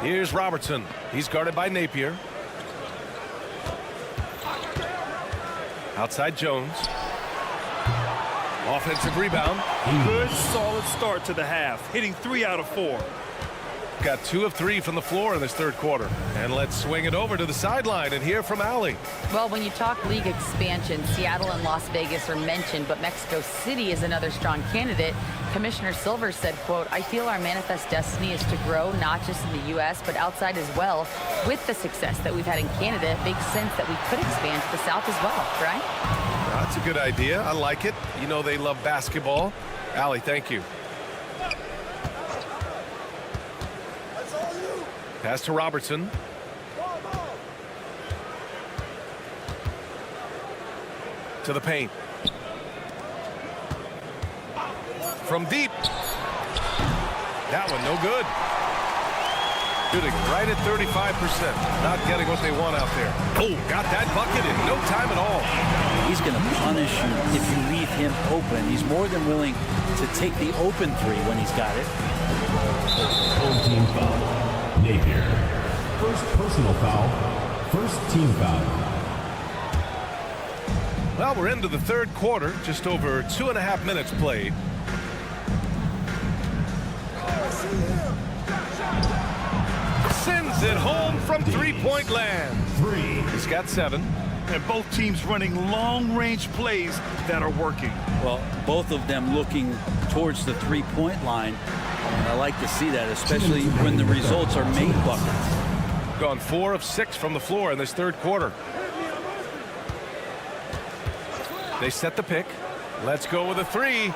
Here's Robertson. He's guarded by Napier. Outside Jones. Offensive rebound. Good, solid start to the half, hitting 3 out of 4. Got 2 of 3 from the floor in this third quarter. And let's swing it over to the sideline and hear from Allie. Well, when you talk league expansion, Seattle and Las Vegas are mentioned, but Mexico City is another strong candidate. Commissioner Silver said, quote, "I feel our manifest destiny is to grow not just in the U.S., but outside as well. With the success that we've had in Canada, it makes sense that we could expand to the South as well," right? That's a good idea. I like it. You know they love basketball. Allie, thank you. Pass to Robertson. To the paint. From deep. That one no good. Shooting right at 35%. Not getting what they want out there. Oh, got that bucket in no time at all. He's going to punish you if you leave him open. He's more than willing to take the open three when he's got it. Home team foul. Napier. First personal foul. First team foul. Well, we're into the third quarter. Just over 2.5 minutes played. Sends it home from three-point land. He's got 7. And both teams running long-range plays that are working. Well, both of them looking towards the three-point line. And I like to see that, especially when the results are made buckets. Gone 4 of 6 from the floor in this third quarter. They set the pick. Let's go with a 3.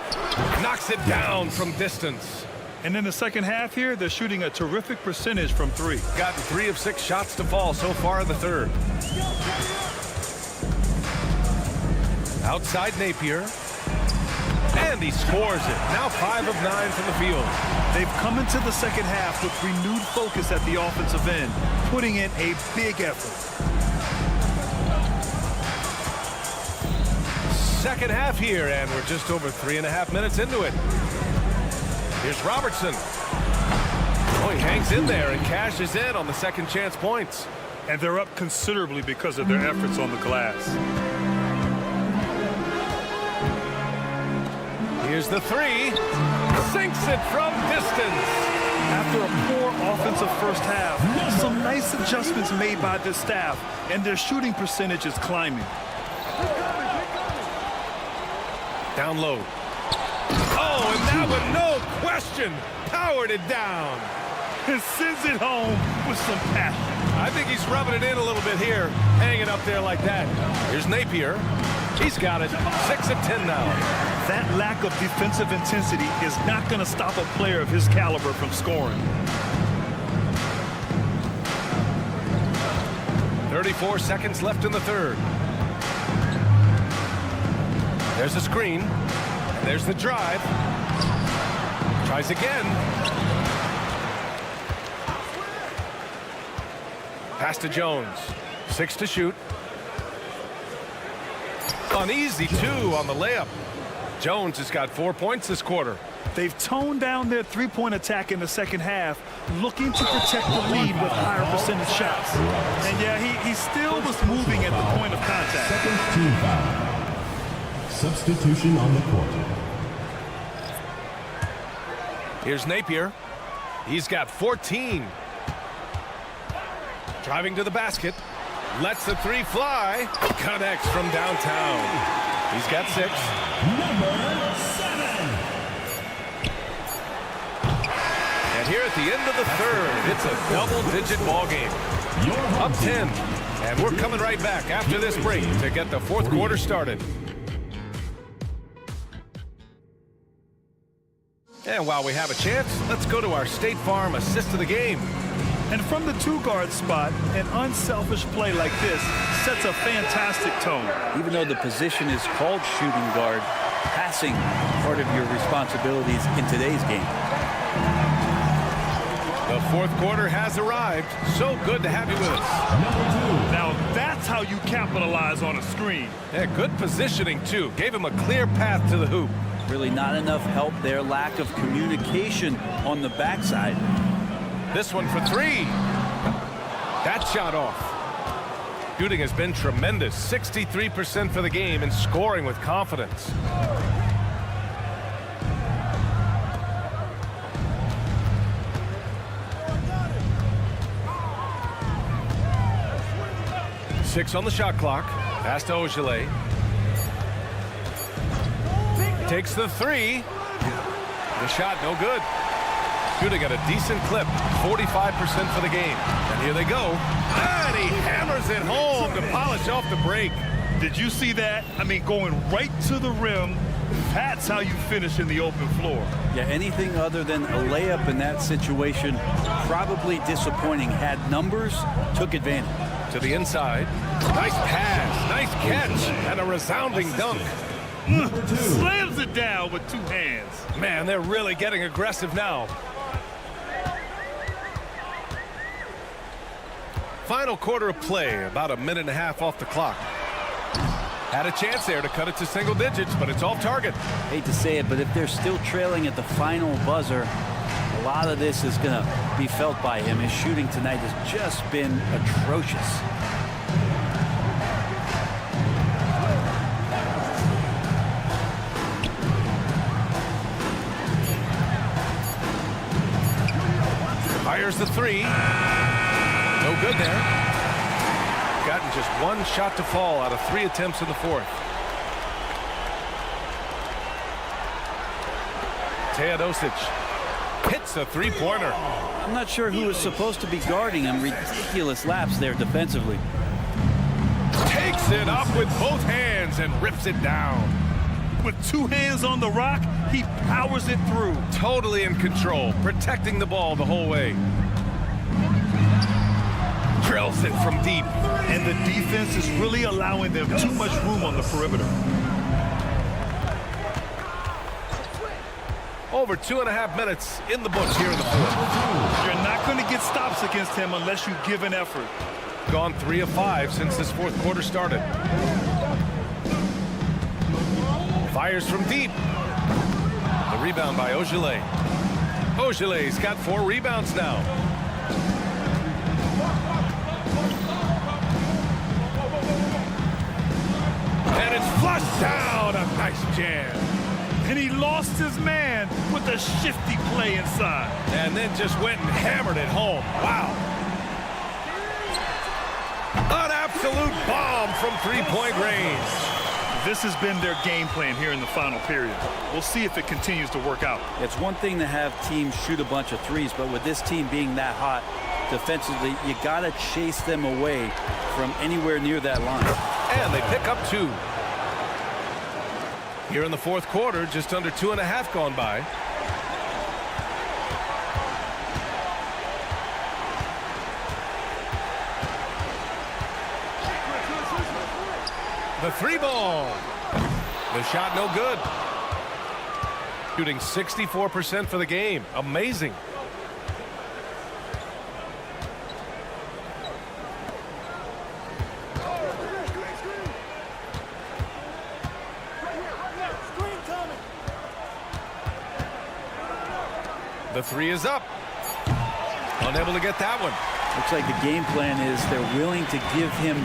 Knocks it down from distance. And in the second half here, they're shooting a terrific percentage from 3. Gotten 3 of 6 shots to fall so far in the third. Outside Napier. And he scores it. Now 5 of 9 from the field. They've come into the second half with renewed focus at the offensive end, putting in a big effort. Second half here, and we're just over 3.5 minutes into it. Here's Robertson. Oh, he hangs in there and cashes in on the second chance points. And they're up considerably because of their efforts on the glass. Here's the 3. Sinks it from distance. After a poor offensive first half, some nice adjustments made by this staff, and their shooting percentage is climbing. Down low. Oh, and that one, no question, powered it down. And sends it home with some passion. I think he's rubbing it in a little bit here, hanging up there like that. Here's Napier. He's got it. 6 of 10 now. That lack of defensive intensity is not going to stop a player of his caliber from scoring. 34 seconds left in the third. There's the screen. And there's the drive. Tries again. Pass to Jones. 6 to shoot. Uneasy 2 on the layup. Jones has got 4 points this quarter. They've toned down their three-point attack in the second half, looking to protect the lead with higher percentage shots. And yeah, he still was moving at the point of contact. Second team foul. Substitution on the court. Here's Napier. He's got 14. Driving to the basket. Lets the 3 fly. Connects from downtown. He's got 6. Number 7. And here at the end of the third, it's a double-digit ball game. Up 10. And we're coming right back after this break to get the fourth quarter started. And while we have a chance, let's go to our State Farm assist of the game. And from the 2-guard spot, an unselfish play like this sets a fantastic tone. Even though the position is called shooting guard, passing part of your responsibilities in today's game. The fourth quarter has arrived. So good to have you with us. Now that's how you capitalize on a screen. Yeah, good positioning, too. Gave him a clear path to the hoop. Really not enough help there. Lack of communication on the backside. This one for three. That shot off. Shooting has been tremendous. 63% for the game and scoring with confidence. Six on the shot clock. Pass to Ogilvy. Takes the three. The shot no good. Shooting at a decent clip. 45% for the game. And here they go. And he hammers it home to polish off the break. Did you see that? I mean, going right to the rim. That's how you finish in the open floor. Yeah, anything other than a layup in that situation, probably disappointing. Had numbers, took advantage. To the inside. Nice pass, nice catch, and a resounding dunk. Slams it down with two hands. Man, they're really getting aggressive now. Final quarter of play, about a minute and a half off the clock. Had a chance there to cut it to single digits, but it's off target. Hate to say it, but if they're still trailing at the final buzzer, a lot of this is going to be felt by him. His shooting tonight has just been atrocious. Fires the three. No good there. Gotten just one shot to fall out of 3 attempts in the fourth. Teodosic hits a three-pointer. I'm not sure who was supposed to be guarding him. Ridiculous lapse there defensively. Takes it up with both hands and rips it down. With two hands on the rock, he powers it through. Totally in control, protecting the ball the whole way. Drills it from deep. And the defense is really allowing them too much room on the perimeter. Over 2.5 minutes in the books here in the fourth. You're not going to get stops against him unless you give an effort. Gone 3 of 5 since this fourth quarter started. Fires from deep. The rebound by Ogilvy. Ogilvy's got 4 rebounds now. And it's flushed down. A nice jam. And he lost his man with a shifty play inside. And then just went and hammered it home. Wow. An absolute bomb from three-point range. This has been their game plan here in the final period. We'll see if it continues to work out. It's one thing to have teams shoot a bunch of threes, but with this team being that hot defensively, you got to chase them away from anywhere near that line. And they pick up 2. Here in the fourth quarter, just under 2.5 gone by. The 3 ball. The shot no good. Shooting 64% for the game. Amazing. The 3 is up. Unable to get that one. Looks like the game plan is they're willing to give him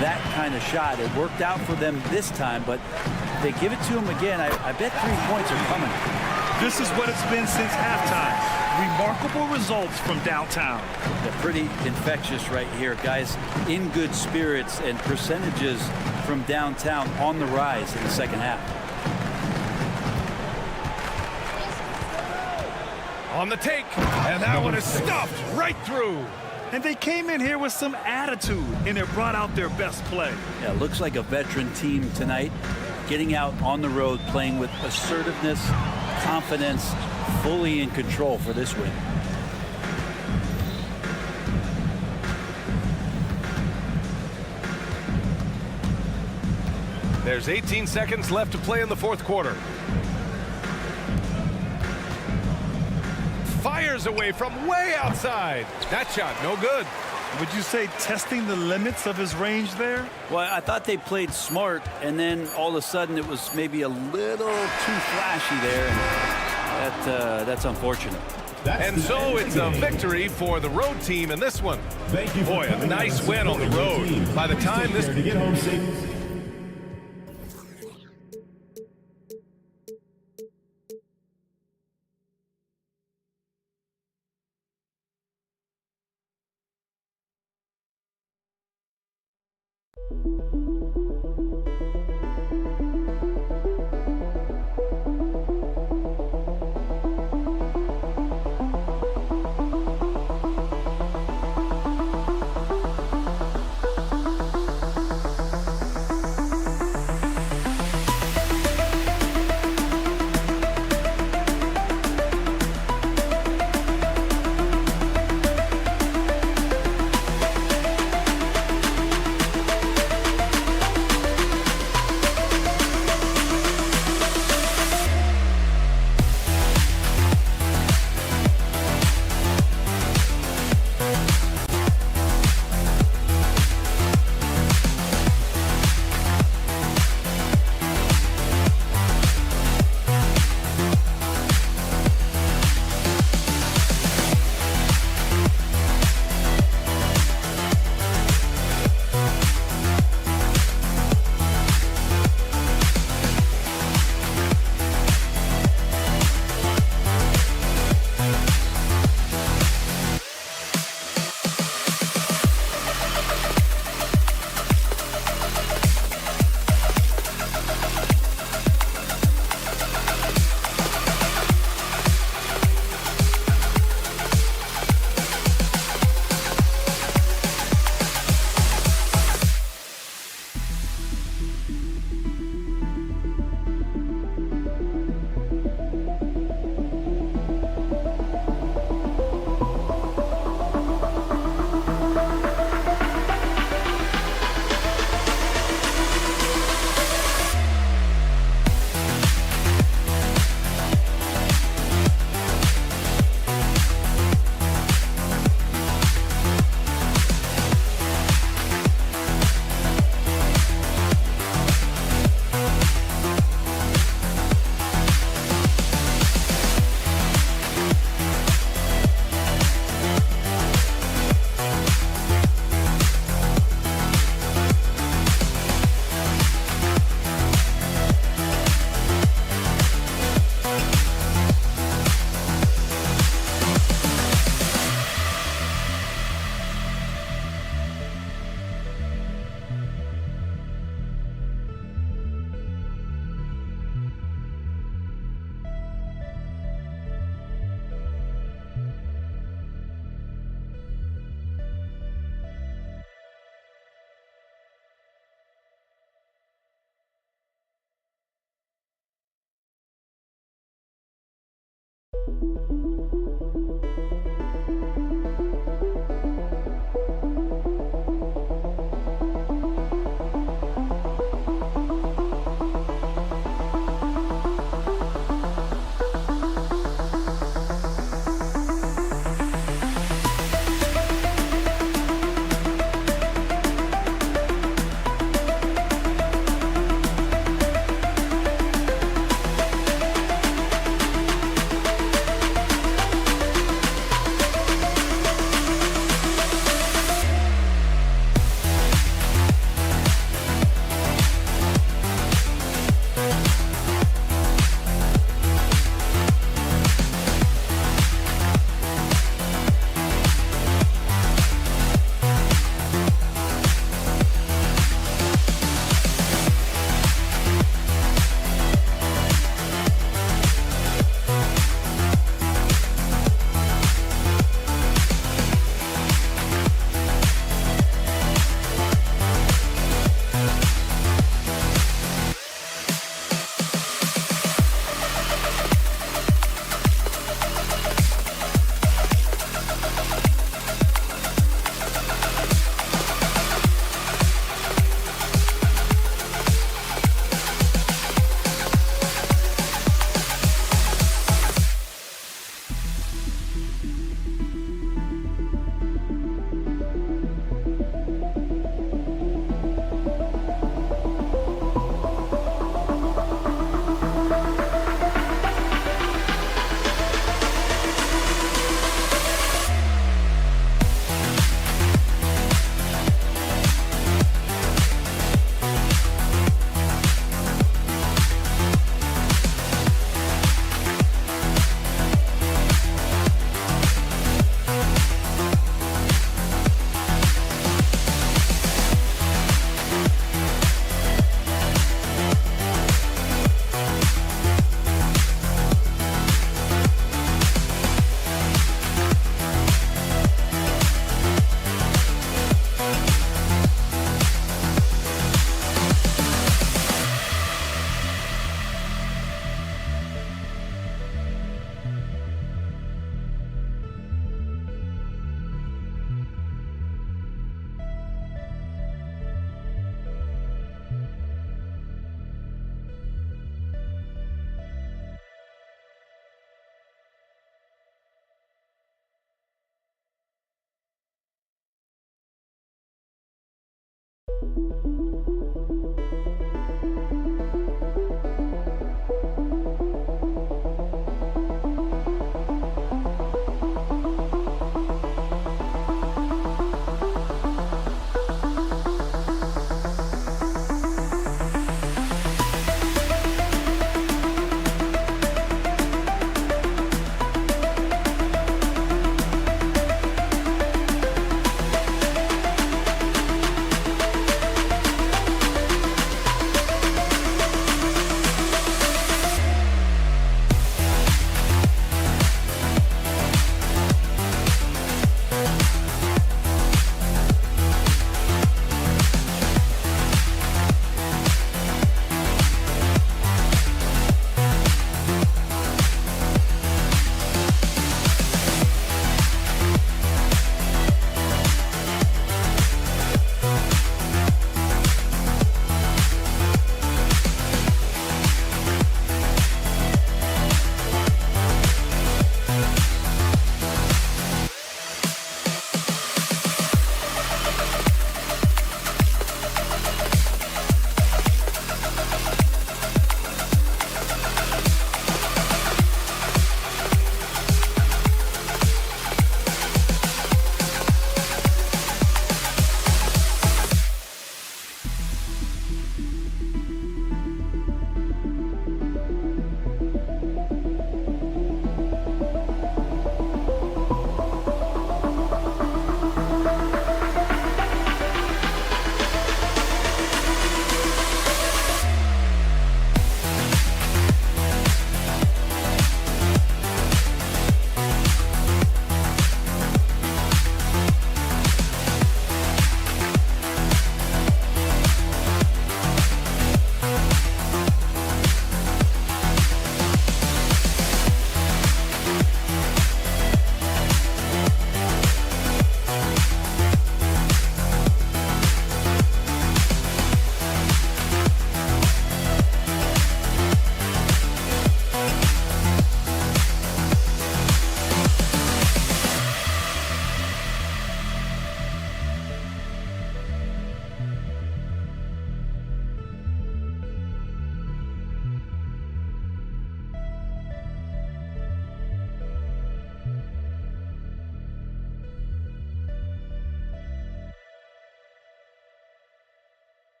that kind of shot. It worked out for them this time, but if they give it to him again, I bet 3 points are coming. This is what it's been since halftime. Remarkable results from downtown. They're pretty infectious right here. Guys in good spirits, and percentages from downtown on the rise in the second half. On the take, and that one is stuffed right through. And they came in here with some attitude, and it brought out their best play. Yeah, looks like a veteran team tonight, getting out on the road, playing with assertiveness, confidence, fully in control for this win. There's 18 seconds left to play in the fourth quarter. Fires fires away from way outside. That shot, no good. Would you say testing the limits of his range there? Well, I thought they played smart, and then all of a sudden it was maybe a little too flashy there. And that's unfortunate. And so it's a victory for the road team in this one. Thank you. Boy, a nice win on the road. By the time this... To get home safe.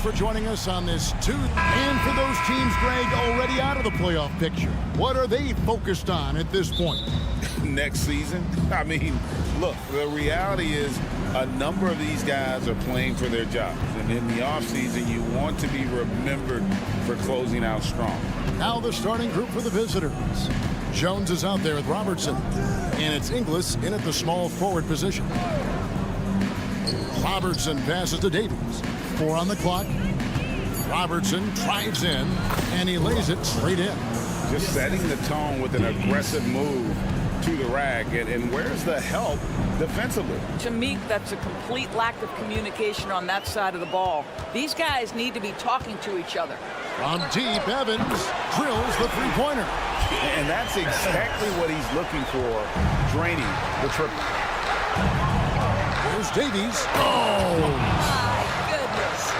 for joining us on this Tuesday. And for those teams, Greg, already out of the playoff picture, what are they focused on at this point? next season. I mean, look, the reality is a number of these guys are playing for their jobs. And in the offseason, you want to be remembered for closing out strong. Now the starting group for the visitors. Jones is out there with Robertson. And it's Inglis in at the small forward position. Robertson passes to Davies. 4 on the clock. Robertson drives in, and he lays it straight in. Just setting the tone with an aggressive move to the rack. And where's the help defensively? To me, that's a complete lack of communication on that side of the ball. These guys need to be talking to each other. From deep, Evans drills the three-pointer. And that's exactly what he's looking for, draining the triple. Here's Davies. Oh, my goodness.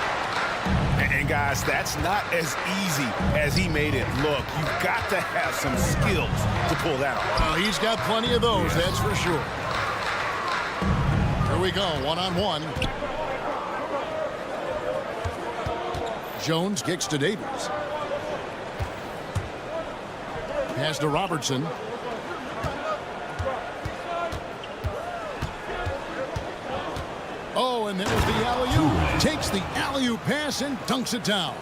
And guys, that's not as easy as he made it look. You've got to have some skills to pull that off. Well, he's got plenty of those, that's for sure. Here we go, one-on-one. Jones kicks to Davies. Pass to Robertson. Oh, and there's the alley-oop. Takes the alley-oop pass and dunks it down.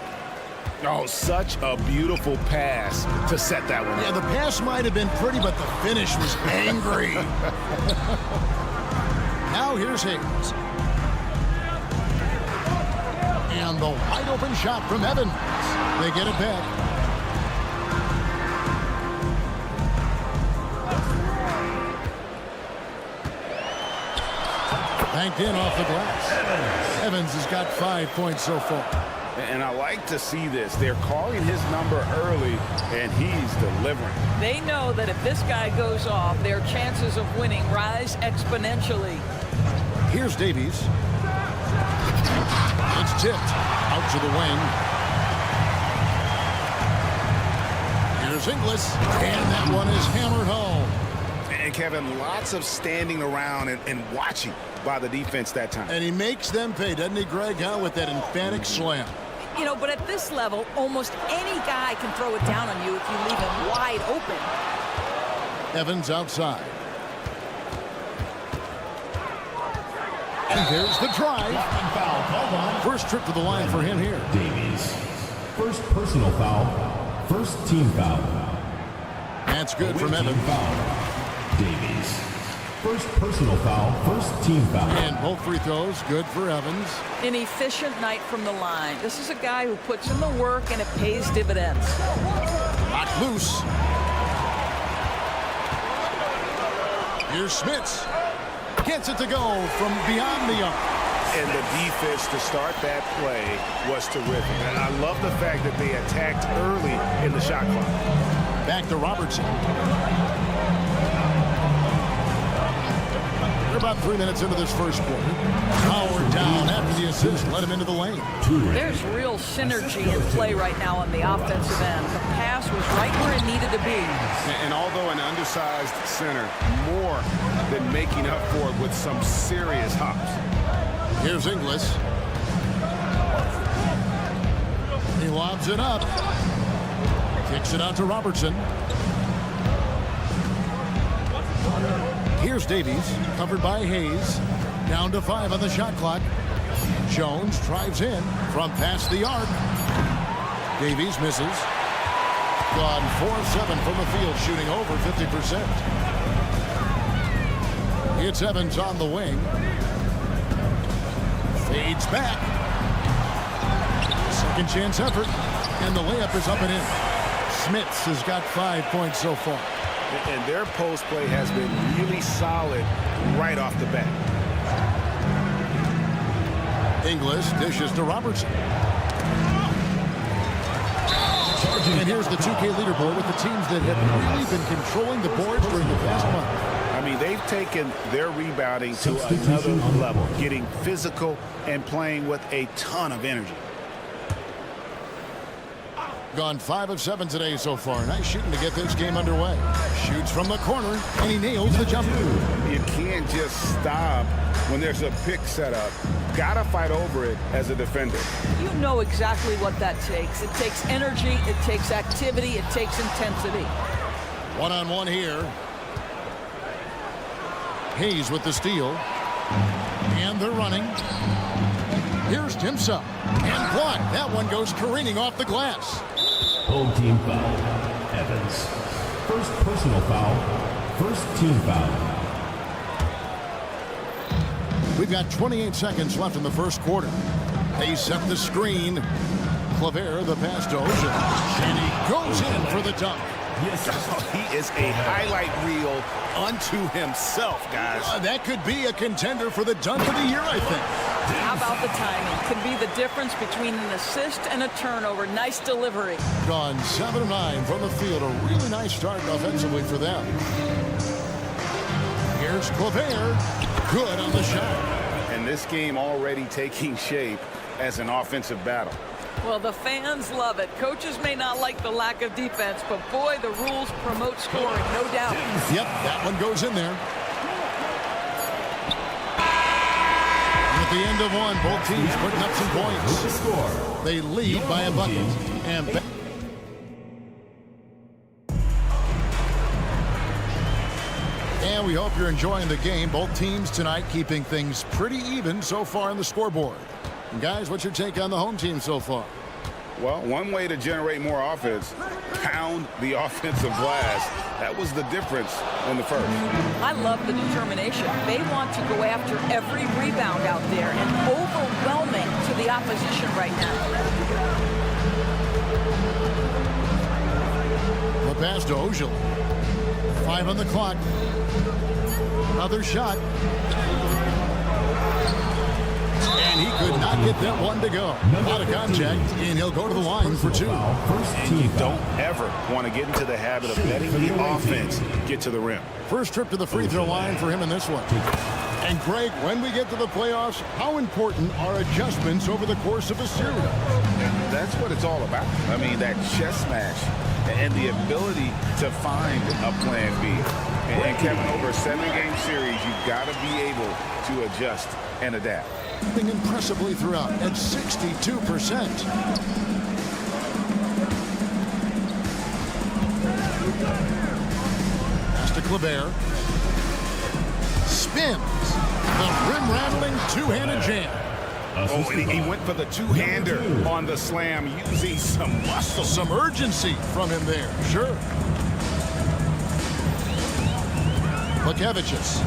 Oh, such a beautiful pass to set that one. Yeah, the pass might have been pretty, but the finish was angry. Now here's Hayes. And the wide open shot from Evans. They get it back. Banked in off the glass. Evans has got 5 points so far. And I like to see this. They're calling his number early, and he's delivering. They know that if this guy goes off, their chances of winning rise exponentially. Here's Davies. It's tipped out to the wing. Here's Inglis, and that one is hammered home. And Kevin, lots of standing around and watching by the defense that time. And he makes them pay, doesn't he, Greg, with that emphatic slam. You know, but at this level, almost any guy can throw it down on you if you leave him wide open. Evans outside. And there's the drive. First trip to the line for him here. Davies. First personal foul. First team foul. That's good from Evans. Davies. First personal foul. First team foul. And both free throws good for Evans. An efficient night from the line. This is a guy who puts in the work and it pays dividends. Knocked loose. Here's Smits. Gets it to go from beyond the arc. And the defense to start that play was terrific. And I love the fact that they attacked early in the shot clock. Back to Robertson. We're about 3 minutes into this first quarter. Howard down after the assist. Let him into the lane. There's real synergy in play right now on the offensive end. The pass was right where it needed to be. And although an undersized center, more than making up for it with some serious hops. Here's Inglis. He lobs it up. Kicks it out to Robertson. Here's Davies, covered by Hayes. Down to 5 on the shot clock. Jones drives in from past the arc. Davies misses. Gone 4-7 from the field, shooting over 50%. It's Evans on the wing. Fades back. Second chance effort. And the layup is up and in. Smits has got 5 points so far. And their post play has been really solid right off the bat. Inglis dishes to Robertson. And here's the 2K leaderboard with the teams that have really been controlling the boards during the past month. I mean, they've taken their rebounding to another level, getting physical and playing with a ton of energy. Gone 5 of 7 today so far. Nice shooting to get this game underway. Shoots from the corner, and he nails the jumper. You can't just stop when there's a pick set up. Gotta fight over it as a defender. You know exactly what that takes. It takes energy, it takes activity, it takes intensity. One-on-one here. Hayes with the steal. And they're running. Here's Timsa. And blocked. That one goes careening off the glass. Home team foul. Evans. First personal foul. First team foul. We've got 28 seconds left in the first quarter. They set the screen. Claver, the pass to Ozil. And he goes in for the dunk. Yes, he is a highlight reel unto himself, guys. That could be a contender for the dunk of the year, I think. How about the timing? Could be the difference between an assist and a turnover. Nice delivery. Gone 7 of 9 from the field. A really nice start offensively for them. Here's Claver. Good on the shot. And this game already taking shape as an offensive battle. Well, the fans love it. Coaches may not like the lack of defense, but boy, the rules promote scoring, no doubt. Yep, that one goes in there. At the end of one, both teams putting up some points. They lead by a bucket. And we hope you're enjoying the game. Both teams tonight keeping things pretty even so far on the scoreboard. And guys, what's your take on the home team so far? Well, one way to generate more offense, pound the offensive glass. That was the difference in the first. I love the determination. They want to go after every rebound out there and overwhelming to the opposition right now. The pass to Ozil. 5 on the clock. Another shot. And he could not get that one to go. A lot of contact, and he'll go to the line for 2. And you don't ever want to get into the habit of letting the offense get to the rim. First trip to the free throw line for him in this one. And Greg, when we get to the playoffs, how important are adjustments over the course of a series? That's what it's all about. I mean, that chess smash and the ability to find a plan B. And Kevin, over a 7-game series, you've got to be able to adjust and adapt. Impressively throughout at 62%. Pass to Claver. Spins. The rim-rattling two-handed jam. Oh, and he went for the two-hander on the slam, using some muscle. Some urgency from him there, sure. Lukevicius.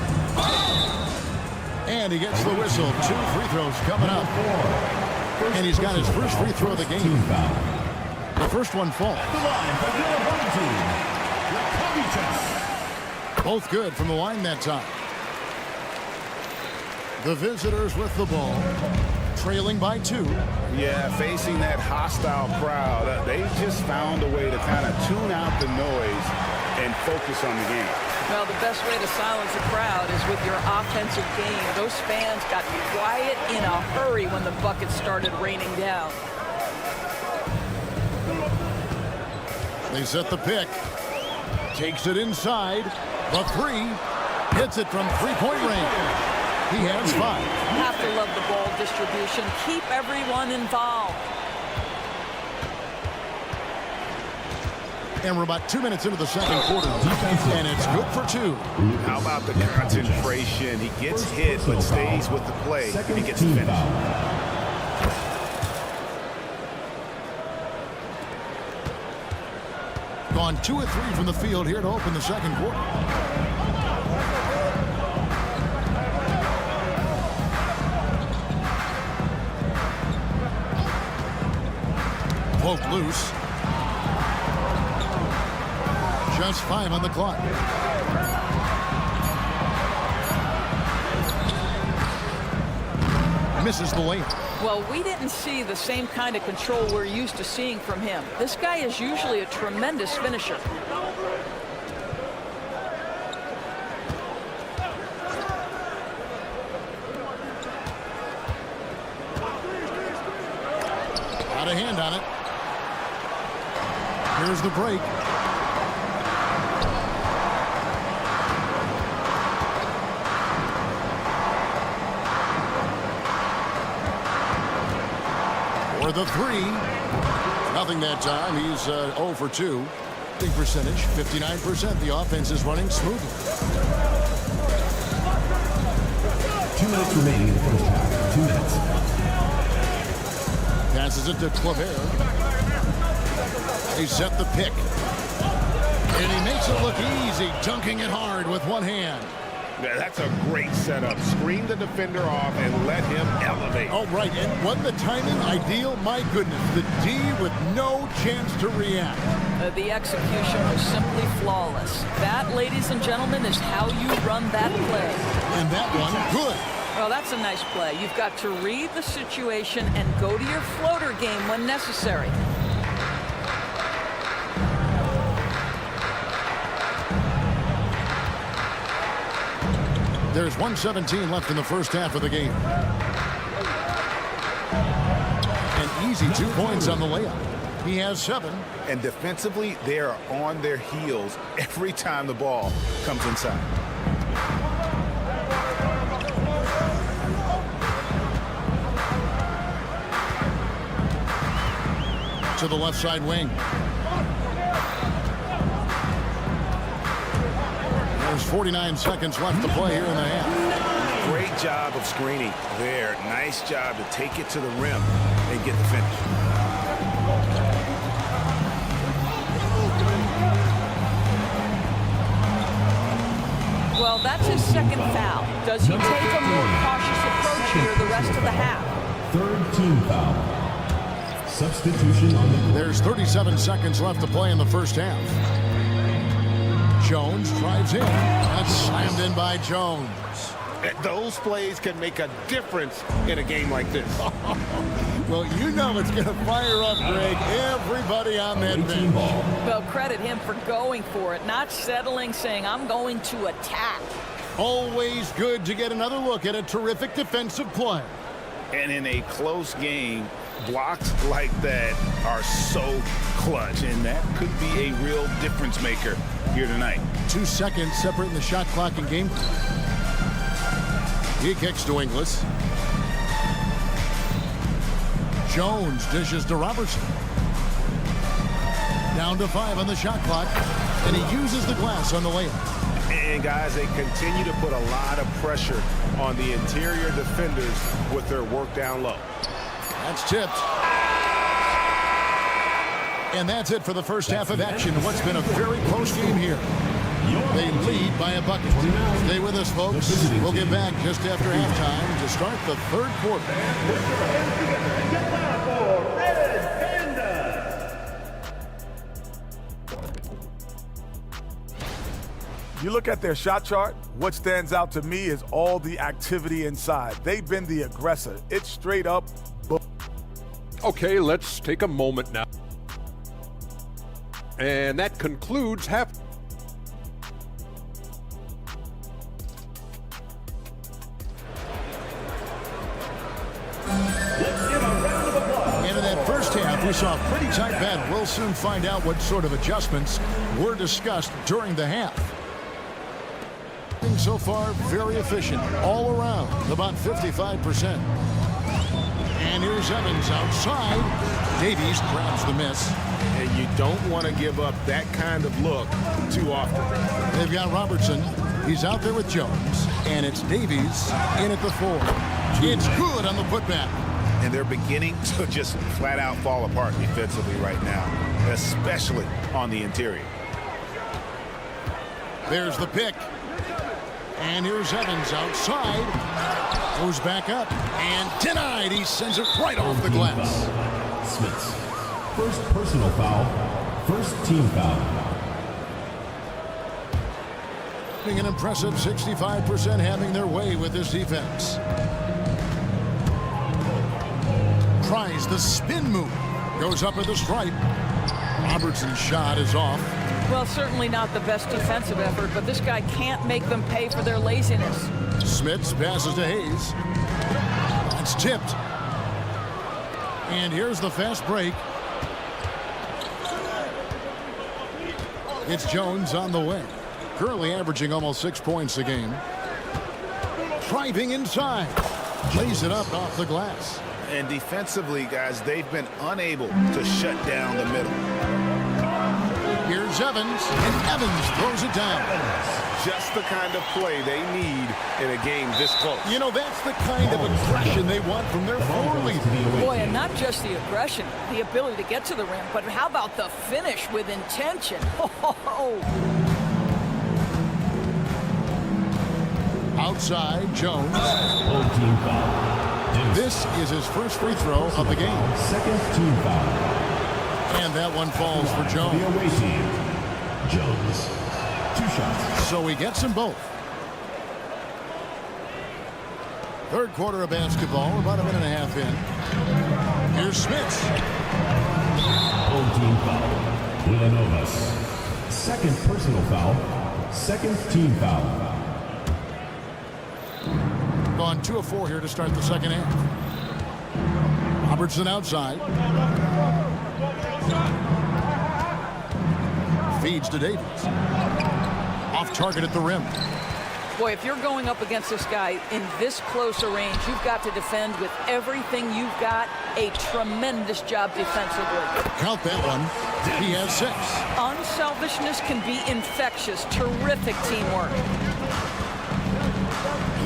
And he gets the whistle. 2 free throws coming up. And he's got his first free throw of the game. The first one falls. Both good from the line that time. The visitors with the ball. Trailing by 2. Yeah, facing that hostile crowd. They just found a way to kind of tune out the noise and focus on the game. Well, the best way to silence a crowd is with your offensive game. Those fans got quiet in a hurry when the buckets started raining down. They set the pick. Takes it inside. The 3. Hits it from three-point range. He has 5. Have to love the ball distribution. Keep everyone involved. And we're about 2 minutes into the second quarter. And it's good for 2. How about the concentration? He gets hit but stays with the play. He gets the finish. Gone 2 of 3 from the field here to open the second quarter. Poked loose. Just 5 on the clock. Misses the layup. Well, we didn't see the same kind of control we're used to seeing from him. This guy is usually a tremendous finisher. Out of hand on it. Here's the break. For the 3. Nothing that time. He's 0 for 2. Big percentage, 59%. The offense is running smoothly. 2 minutes remaining in the first half. 2 minutes. Passes it to Claver. He set the pick. And he makes it look easy, dunking it hard with one hand. Yeah, that's a great setup. Screen the defender off and let him elevate. Oh, right. And wasn't the timing ideal? My goodness. The D with no chance to react. The execution was simply flawless. That, ladies and gentlemen, is how you run that play. And that one, good. Well, that's a nice play. You've got to read the situation and go to your floater game when necessary. There's 1:17 left in the first half of the game. An easy 2 points on the layup. He has 7. And defensively, they are on their heels every time the ball comes inside. To the left side wing. There's 49 seconds left to play here in the half. Great job of screening there. Nice job to take it to the rim and get the finish. Well, that's his second foul. Does he take a more cautious approach here the rest of the half? Third team foul. Substitution on the court. There's 37 seconds left to play in the first half. Jones drives in. That's slammed in by Jones. Those plays can make a difference in a game like this. Well, you know it's going to fire up, Greg. Everybody on that bench. Well, credit him for going for it, not settling, saying, I'm going to attack. Always good to get another look at a terrific defensive play. And in a close game, blocks like that are so clutch, and that could be a real difference maker here tonight. 2 seconds separating the shot clock and game. He kicks to Inglis. Jones dishes to Robertson. Down to 5 on the shot clock, and he uses the glass on the layup. And guys, they continue to put a lot of pressure on the interior defenders with their work down low. That's tipped. And that's it for the first half of action. What's been a very close game here. They lead by a bucket. Stay with us, folks. We'll get back just after halftime to start the third quarter. You look at their shot chart, what stands out to me is all the activity inside. They've been the aggressor. It's straight up. Okay, let's take a moment now. And that concludes half. And in that first half, we saw a pretty tight battle. We'll soon find out what sort of adjustments were discussed during the half. So far, very efficient all around, about 55%. And here's Evans outside. Davies grabs the miss. And you don't want to give up that kind of look too often. They've got Robertson. He's out there with Jones. And it's Davies in at the 4. It's good on the putback. And they're beginning to just flat out fall apart defensively right now, especially on the interior. There's the pick. And here's Evans outside. Goes back up and denied. He sends it right off the glass. Smiths. First personal foul. First team foul. Being an impressive 65% having their way with this defense. Tries the spin move. Goes up at the stripe. Robertson's shot is off. Well, certainly not the best defensive effort, but this guy can't make them pay for their laziness. Smits passes to Hayes. That's tipped. And here's the fast break. It's Jones on the way. Currently averaging almost 6 points a game. Driving inside. Lays it up off the glass. And defensively, guys, they've been unable to shut down the middle. Here's Evans, and Evans throws it down. just the kind of play they need in a game this close. You know, that's the kind of aggression they want from their floor leader. Boy, and not just the aggression, the ability to get to the rim, but how about the finish with intention? Outside, Jones. Old team foul. This is his first free throw of the game. Second team foul. And that one falls for The Jones. away team. Jones. 2 shots. So he gets them both. Third quarter of basketball, about a minute and a half in. Here's Smith. Old team foul. Villanovas. Second personal foul. Second team foul. Gone 2 of 4 here to start the second half. Robertson outside. Feeds to Davies. Off target at the rim. Boy, if you're going up against this guy in this close a range, you've got to defend with everything you've got. A tremendous job defensively. Count that one. He has 6. Unselfishness can be infectious. Terrific teamwork.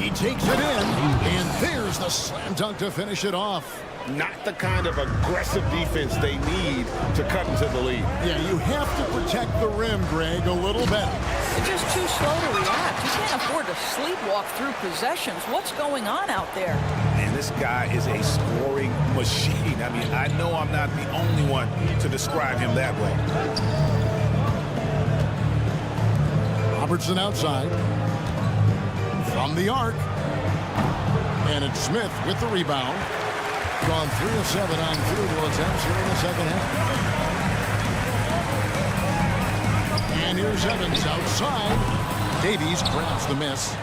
He takes it in, and there's the slam dunk to finish it off. Not the kind of aggressive defense they need to cut into the lead. Yeah, you have to protect the rim, Greg, a little better. They're just too slow to react. You can't afford to sleepwalk through possessions. What's going on out there? Man, this guy is a scoring machine. I mean, I know I'm not the only one to describe him that way. Robertson outside. From the arc. And it's Smith with the rebound. Gone 3 of 7 on field goal attempts here in the second half. And here's Evans outside. Davies grabs the miss.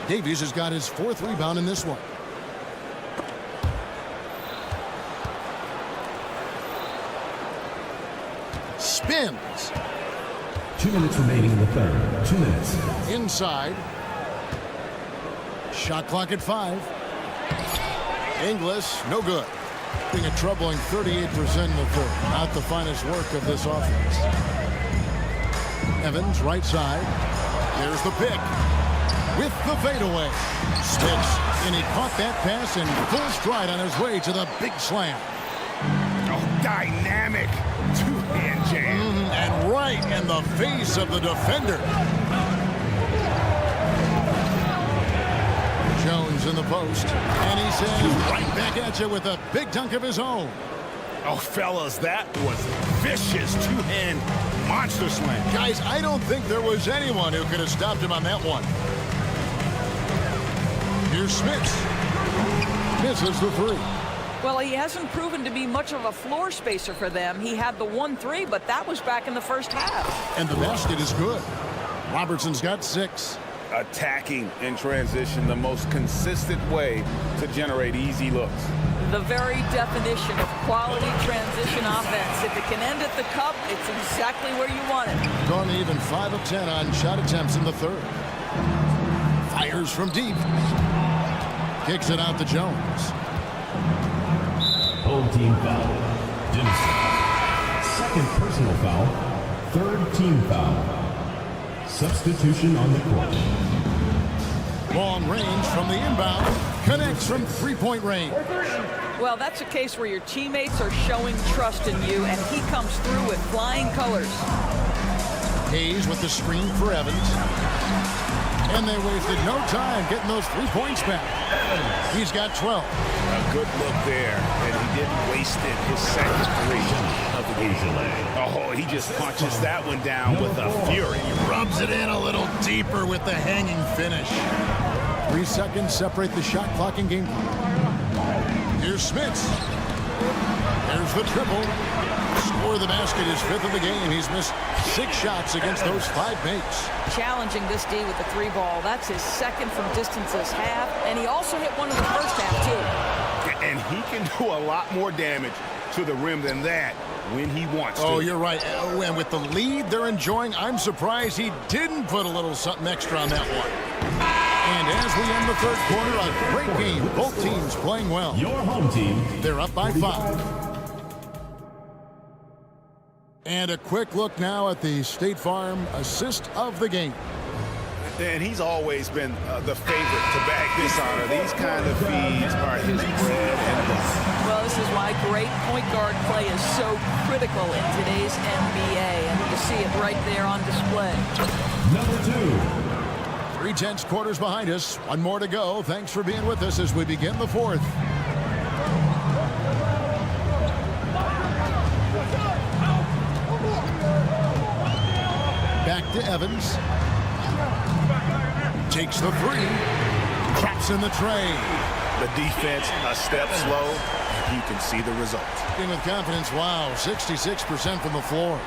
Davies has got his 4th rebound in this one. Spins. 2 minutes remaining in the third. 2 minutes. Inside. Shot clock at 5. Inglis, no good. Being a troubling 38% in the third. Not the finest work of this offense. Evans, right side. There's the pick. With the fadeaway. Smith, and he caught that pass in full stride on his way to the big slam. Oh, dynamic two-hand jam. And right in the face of the defender. Jones in the post, and he says right back at you with a big dunk of his own. Oh, fellas, that was vicious two-hand monster slam. Guys, I don't think there was anyone who could have stopped him on that one. Here's Smith. Misses the 3. Well, he hasn't proven to be much of a floor spacer for them. He had the 1-3, but that was back in the first half. And the basket is good. Robertson's got 6. Attacking in transition, the most consistent way to generate easy looks. The very definition of quality transition offense. If it can end at the cup, it's exactly where you want it. Gone even 5 of 10 on shot attempts in the third. Fires from deep. Kicks it out to Jones. Home team foul. Dempsey. Second personal foul. Third team foul. Substitution on the court. Long range from the inbound. Connects from 3-point range. Well, that's a case where your teammates are showing trust in you, and he comes through with flying colors. Hayes with the screen for Evans. And they wasted no time getting those 3 points back. He's got 12. A good look there, and he didn't waste it. His second 3 of the game. Oh, he just punches that one down with a fury. Rubs it in a little deeper with the hanging finish. 3 seconds separate the shot clock and game clock. Here's Smith. There's the triple. Score the basket, his 5th of the game. He's missed 6 shots against those 5 mates. Challenging this D with the 3 ball. That's his second from distance this half, and he also hit one in the first half, too. And he can do a lot more damage to the rim than that when he wants to. Oh, you're right. And with the lead they're enjoying, I'm surprised he didn't put a little something extra on that one. And as we end the third quarter, a great game. Both teams playing well. Your home team. They're up by 5. And a quick look now at the State Farm assist of the game. And he's always been the favorite to bag this honor. These kind of feeds are his bread and butter. Well, this is why great point guard play is so critical in today's NBA, and you see it right there on display. Number 2. 3/10 quarters behind us. One more to go. Thanks for being with us as we begin the fourth. Back to Evans. Takes the three. Traps in the tray. The defense a step slow. You can see the result. With confidence, wow, 66% from the floor.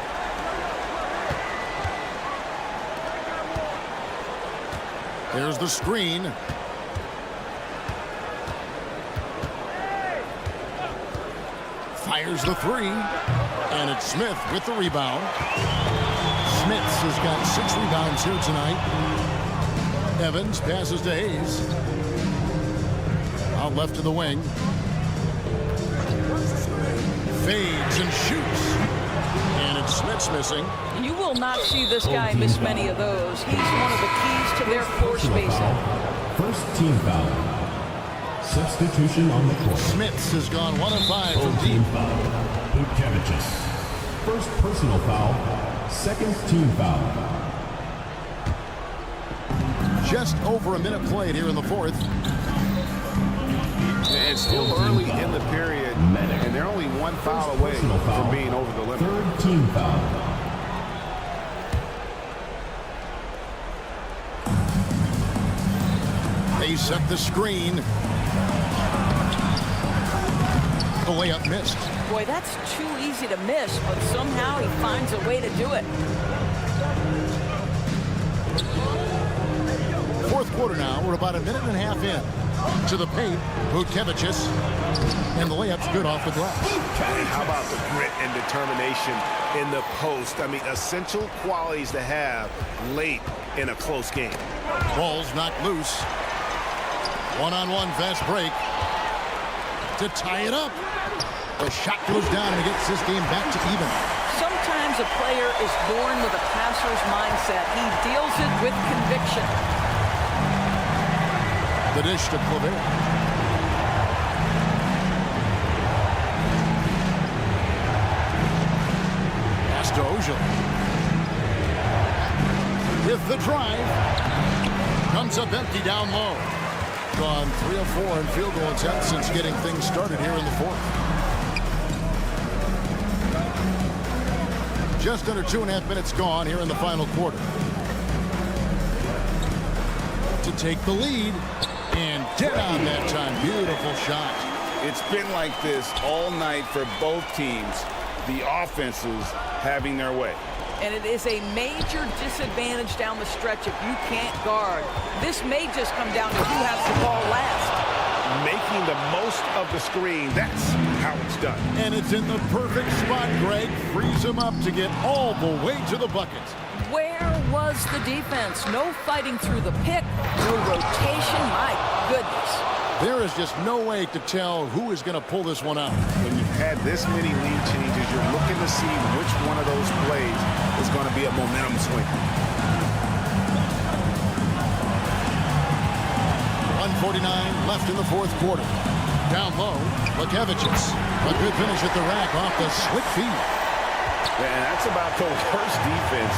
There's the screen. Fires the three. And it's Smith with the rebound. Smith has got 6 rebounds here tonight. Evans passes to Hayes. Out left to the wing. Fades and shoots. And it's Smith's missing. You will not see this guy miss many of those. He's one of the keys to their floor spacing. First team foul. Substitution on the court. Smiths has gone 1 of 5 from Full deep. team foul. Bukevicius. First personal foul. Second team foul. Just over a minute played here in the fourth. And still early in the period, and they're only 1 foul away from being over the limit. Third team foul. They set the screen. The layup missed. Boy, that's too easy to miss, but somehow he finds a way to do it. Fourth quarter now. We're about a minute and a half in. To the paint, Bukevicius. And the layup's good off the glass. How about the grit and determination in the post? I mean, essential qualities to have late in a close game. Ball's knocked loose. One-on-one fast break. To tie it up. The shot goes down and gets this game back to even. Sometimes a player is born with a passer's mindset. He deals it with conviction. The dish to Claver. Pass to Ojal. With the drive. Comes up empty down low. Gone 3 of 4 in field goal attempts since getting things started here in the fourth. Just under 2.5 minutes gone here in the final quarter. To take the lead. And dead on that time. Beautiful shot. It's been like this all night for both teams. The offenses having their way. And it is a major disadvantage down the stretch if you can't guard. This may just come down to who has the ball last. Making the most of the screen. That's how it's done. And it's in the perfect spot, Greg. Frees him up to get all the way to the bucket. Where was the defense? No fighting through the pick, no rotation. My goodness. There is just no way to tell who is going to pull this one out. When you've had this many lead changes, you're looking to see which one of those plays is going to be a momentum swing. 1:49 left in the fourth quarter. Down low, Bukevicius. A good finish at the rack off the slick feed. And that's about the worst defense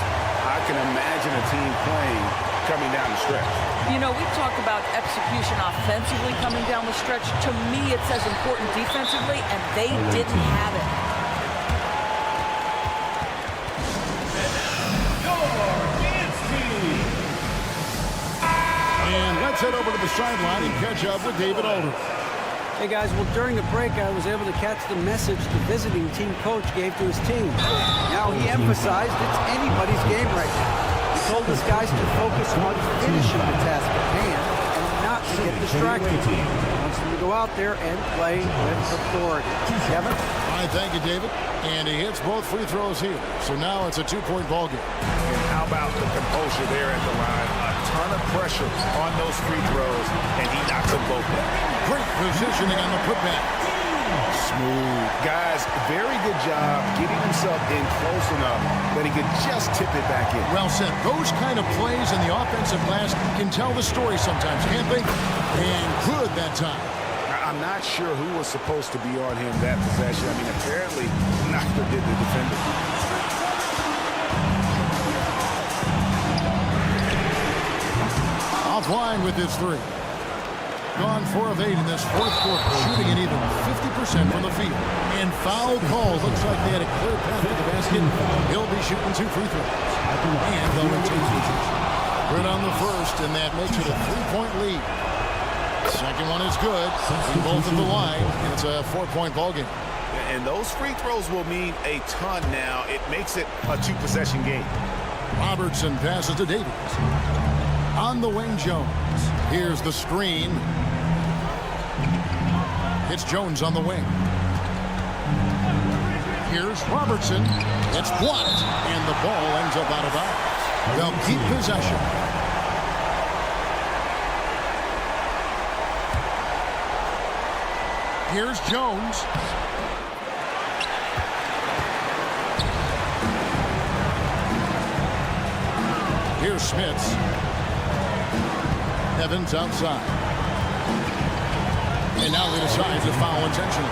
I can imagine a team playing coming down the stretch. You know, we talk about execution offensively coming down the stretch. To me, it's as important defensively, and they didn't have it. And let's head over to the sideline and catch up with David Alder. Hey guys, well during the break I was able to catch the message the visiting team coach gave to his team. Now he emphasized it's anybody's game right now. He told his guys to focus on finishing the task at hand and not to get distracted. He wants them to go out there and play with authority. Kevin? All right, thank you, David. And he hits both free throws here. So now it's a 2-point ball game. And how about the composure there at the line? A ton of pressure on those free throws, and he knocks them both down. Great positioning on the putback. Smooth. Guys, very good job getting himself in close enough that he could just tip it back in. Well said. Those kind of plays in the offensive glass can tell the story sometimes, can't they? And good that time. I'm not sure who was supposed to be on him that possession. I mean, apparently, neither did the defender. Offline with his three. Gone 4 of 8 in this fourth quarter, shooting an even 50% from the field. And foul call. Looks like they had a clear path to the basket. He'll be shooting 2 free throws. And they'll retain position. Good on the first, and that makes it a 3-point lead. Second one is good. Both at the line, and it's a 4-point ball game. And those free throws will mean a ton now. It makes it a 2-possession game. Robertson passes to Davies. On the wing, Jones. Here's the screen. It's Jones on the wing. Here's Robertson. It's blocked, and the ball ends up out of bounds. They'll keep possession. Here's Jones. Here's Smits. Evans outside. And now they decide to foul intentionally.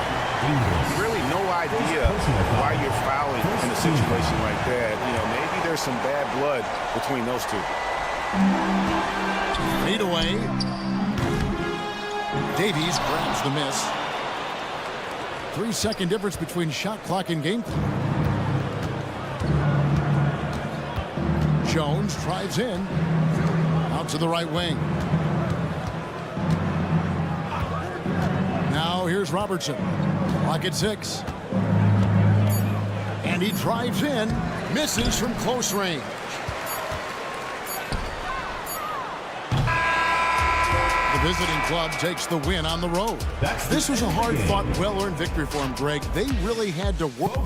Really no idea why you're fouling in a situation like that. You know, maybe there's some bad blood between those two. Lead away. Davies grabs the miss. 3-second difference between shot clock and game clock. Jones drives in. Out to the right wing. Now here's Robertson. Clock at 6. And he drives in. Misses from close range. The visiting club takes the win on the road. This was a hard-fought, well-earned victory for him, Greg. They really had to work.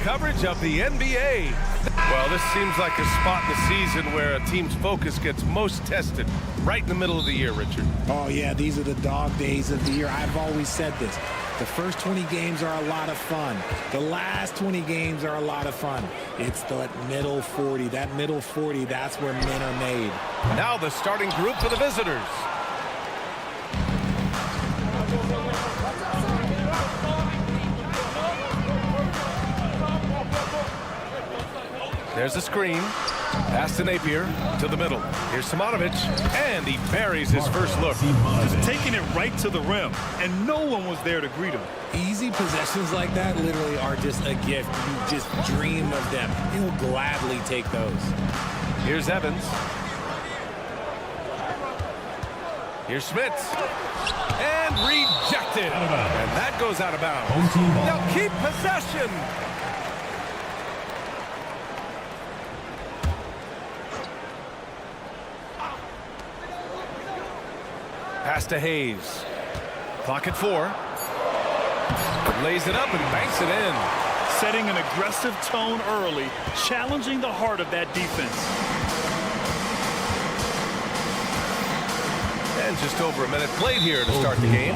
coverage of the NBA. Well, this seems like a spot in the season where a team's focus gets most tested, right in the middle of the year, Richard. Oh, yeah, these are the dog days of the year. I've always said this. The first 20 games are a lot of fun. The last 20 games are a lot of fun. It's the middle 40. That middle 40, that's where men are made. Now the starting group for the visitors. There's a screen. Pass to Napier to the middle. Here's Simonovic, and he buries his first look. Just taking it right to the rim, and no one was there to greet him. Easy possessions like that literally are just a gift. You just dream of them. He'll gladly take those. Here's Evans. Here's Schmitz. And rejected. And that goes out of bounds. They'll keep possession. Pass to Hayes. Clock at 4. Lays it up and banks it in. Setting an aggressive tone early, challenging the heart of that defense. And just over a minute played here to start the game.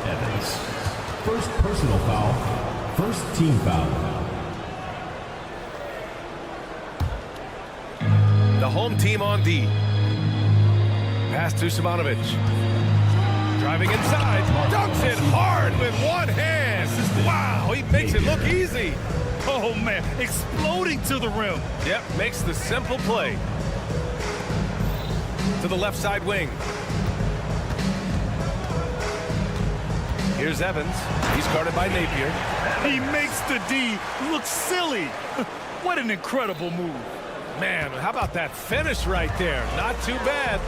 Evans. First personal foul. First team foul. The home team on D. Pass to Simonovic. Driving inside. Dunks it hard with one hand. Wow, he makes it look easy. Oh, man, exploding to the rim. Yep, makes the simple play. To the left side wing. Here's Evans. He's guarded by Napier. He makes the D look silly. What an incredible move. Man, how about that finish right there? Not too bad.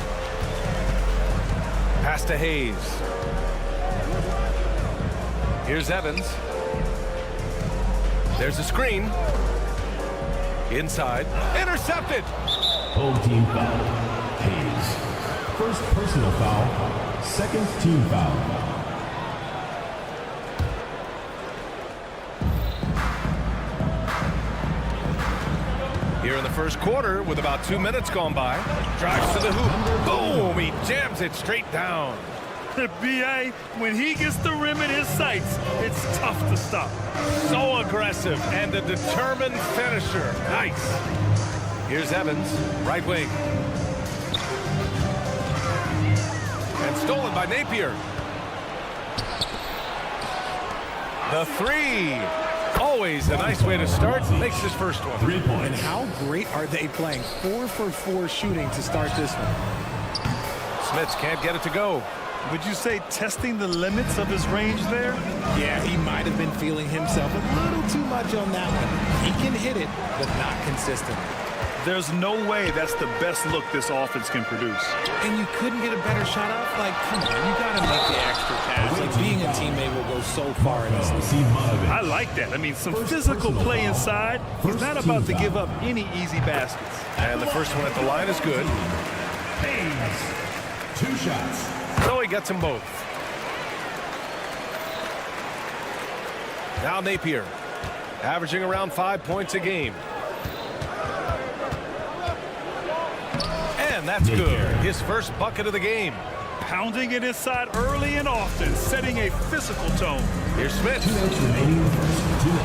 Pass to Hayes. Here's Evans. There's a screen. Inside. Intercepted. Home team foul. Hayes. First personal foul. Second team foul. Here in the first quarter with about 2 minutes gone by. Drives to the hoop. Boom! He jams it straight down. B.A., when he gets the rim in his sights, it's tough to stop. So aggressive and a determined finisher. Nice. Here's Evans, right wing. And stolen by Napier. The three. Always a nice way to start. Makes his first one. 3 points. And how great are they playing? 4 for 4 shooting to start this one. Smits can't get it to go. Would you say testing the limits of his range there? Yeah, he might have been feeling himself a little too much on that one. He can hit it, but not consistent. There's no way that's the best look this offense can produce. And you couldn't get a better shot off? Like, come on, you got to make the extra pass. Like, being a teammate will go so far in this league. I like that. I mean, some physical play inside. He's not about to give up any easy baskets. And the first one at the line is good. Hayes. 2 shots. So he gets them both. Now Napier, averaging around 5 points a game. And that's good. His first bucket of the game. Pounding it inside early and often, setting a physical tone. Here's Smith.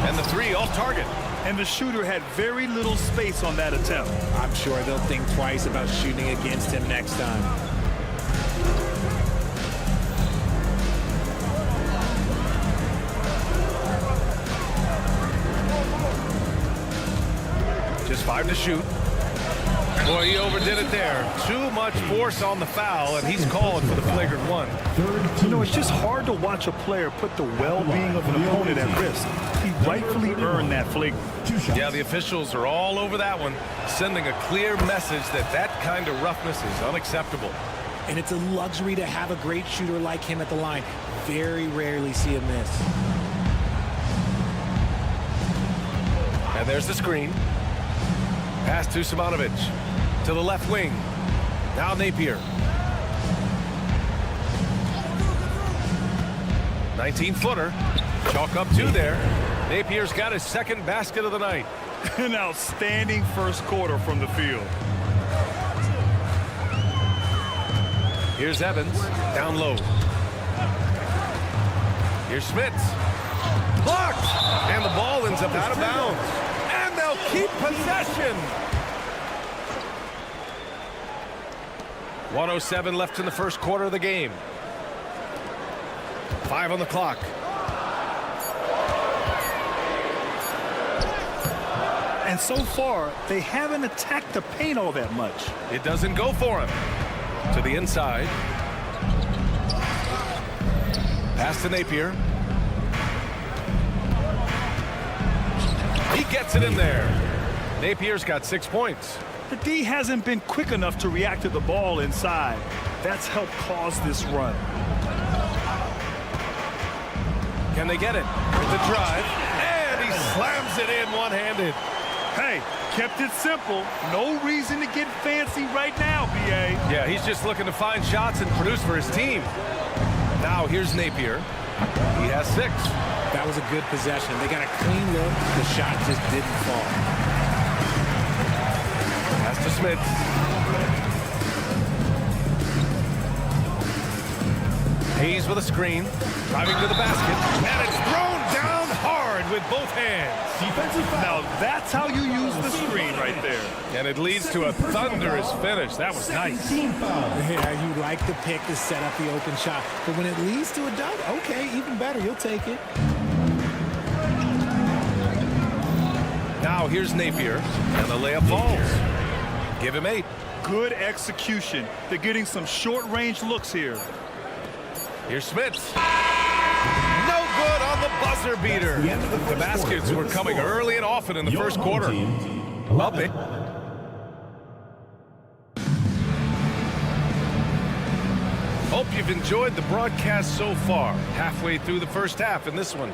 And the three off target. And the shooter had very little space on that attempt. I'm sure they'll think twice about shooting against him next time. Just 5 to shoot. Boy, he overdid it there. Too much force on the foul, and he's called for the flagrant one. You know, it's just hard to watch a player put the well-being of an opponent at risk. He rightfully earned that flagrant. Yeah, the officials are all over that one, sending a clear message that that kind of roughness is unacceptable. And it's a luxury to have a great shooter like him at the line. Very rarely see him miss. And there's the screen. Pass to Simonovic. To the left wing. Now Napier. 19-footer. Chalk up 2 there. Napier's got his second basket of the night. An outstanding first quarter from the field. Here's Evans, down low. Here's Smits. Blocked! And the ball ends up out of bounds. And they'll keep possession. 1:07 left in the first quarter of the game. 5 on the clock. And so far, they haven't attacked the paint all that much. It doesn't go for him. To the inside. Pass to Napier. He gets it in there. Napier's got 6 points. The D hasn't been quick enough to react to the ball inside. That's helped cause this run. Can they get it? With the drive. And he slams it in one-handed. Hey, kept it simple. No reason to get fancy right now, B.A. Yeah, he's just looking to find shots and produce for his team. Now here's Napier. He has 6. That was a good possession. They got a clean look. The shot just didn't fall. Pass to Smith. Hayes with a screen. Driving to the basket. And it's thrown down hard with both hands. Defensive foul. Now that's how you use the screen right there. And it leads to a thunderous finish. That was nice. Yeah, you like the pick to set up the open shot. But when it leads to a dunk, okay, even better. You'll take it. Now here's Napier. And the layup falls. Give him 8. Good execution. They're getting some short-range looks here. Here's Smits. No good on the buzzer beater. The baskets were coming early and often in the first quarter. Love it. Hope you've enjoyed the broadcast so far. Halfway through the first half in this one.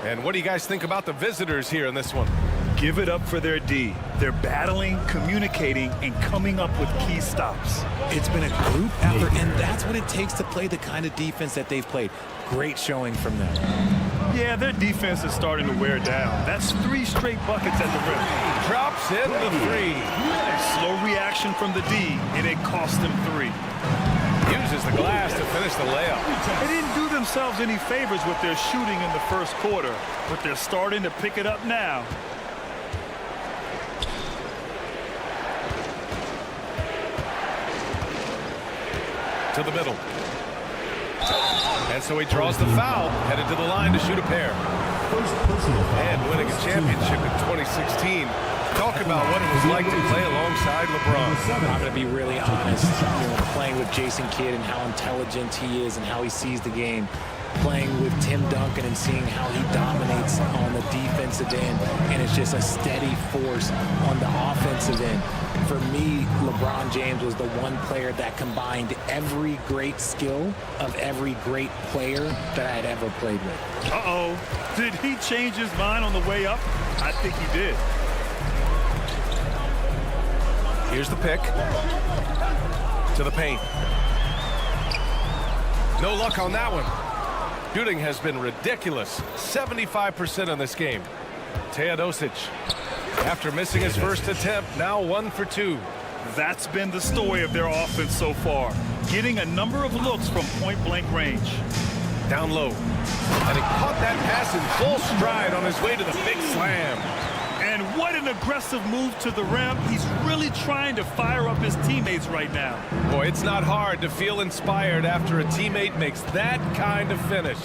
And what do you guys think about the visitors here in this one? Give it up for their D. They're battling, communicating, and coming up with key stops. It's been a group effort, and that's what it takes to play the kind of defense that they've played. Great showing from them. Yeah, their defense is starting to wear down. That's 3 straight buckets at the rim. Drops in the 3. Slow reaction from the D, and it cost them 3. Uses the glass to finish the layup. They didn't do themselves any favors with their shooting in the first quarter, but they're starting to pick it up now. To the middle. And so he draws the foul, headed to the line to shoot a pair. And winning a championship in 2016. Talk about what it was like to play alongside LeBron. I'm going to be really honest. Playing with Jason Kidd and how intelligent he is and how he sees the game. Playing with Tim Duncan and seeing how he dominates on the defensive end, and it's just a steady force on the offensive end. For me, LeBron James was the one player that combined every great skill of every great player that I had ever played with. Uh-oh. Did he change his mind on the way up? I think he did. Here's the pick. To the paint. No luck on that one. Shooting has been ridiculous. 75% in this game. Teodosic, after missing his first attempt, now 1 for 2. That's been the story of their offense so far. Getting a number of looks from point-blank range. Down low. And he caught that pass in full stride on his way to the big slam. And what an aggressive move to the rim. He's really trying to fire up his teammates right now. Boy, it's not hard to feel inspired after a teammate makes that kind of finish.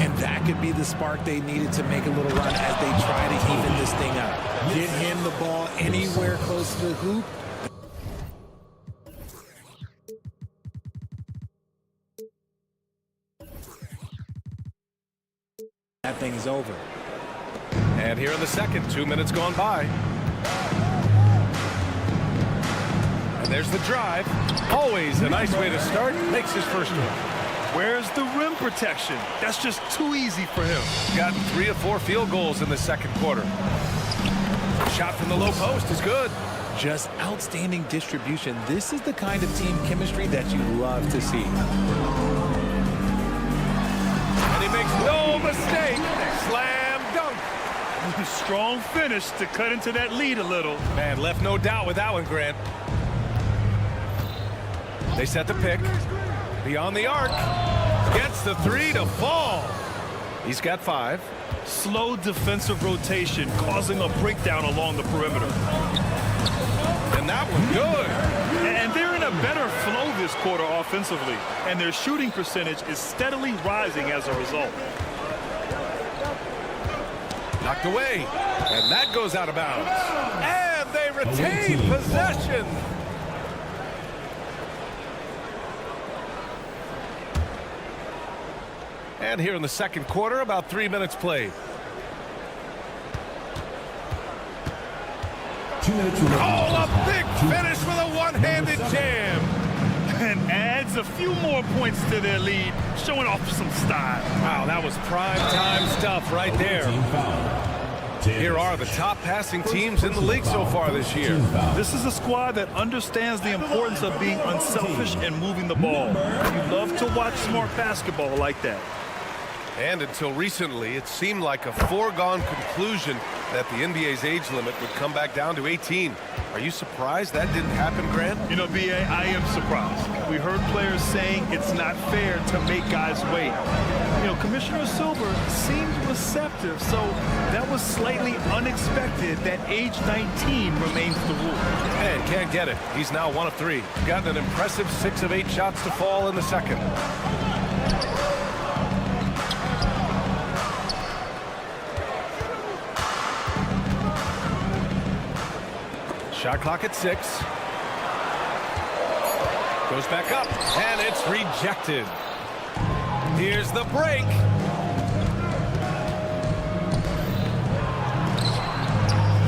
And that could be the spark they needed to make a little run as they try to even this thing up. Get him the ball anywhere close to the hoop. That thing is over. And here in the second, 2 minutes gone by. And there's the drive. Always a nice way to start. Makes his first one. Where's the rim protection? That's just too easy for him. Got 3 or 4 field goals in the second quarter. Shot from the low post is good. Just outstanding distribution. This is the kind of team chemistry that you love to see. And he makes no mistake. Slam dunk. Strong finish to cut into that lead a little. Man, left no doubt with that one, Grant. They set the pick. Beyond the arc. Gets the three to fall. He's got 5. Slow defensive rotation causing a breakdown along the perimeter. And that one good. And they're in a better flow this quarter offensively. And their shooting percentage is steadily rising as a result. Knocked away. And that goes out of bounds. And they retain possession. And here in the second quarter, about 3 minutes played. 2 minutes. Oh, a big finish with a one-handed jam. And adds a few more points to their lead, showing off some style. Wow, that was prime time stuff right there. Here are the top passing teams in the league so far this year. This is a squad that understands the importance of being unselfish and moving the ball. You love to watch smart basketball like that. And until recently, it seemed like a foregone conclusion that the NBA's age limit would come back down to 18. Are you surprised that didn't happen, Grant? You know, B.A., I am surprised. We heard players saying it's not fair to make guys wait. You know, Commissioner Silver seemed receptive, so that was slightly unexpected that age 19 remains the rule. And can't get it. He's now 1 of 3. Gotten an impressive 6 of 8 shots to fall in the second. Shot clock at 6. Goes back up, and it's rejected. Here's the break.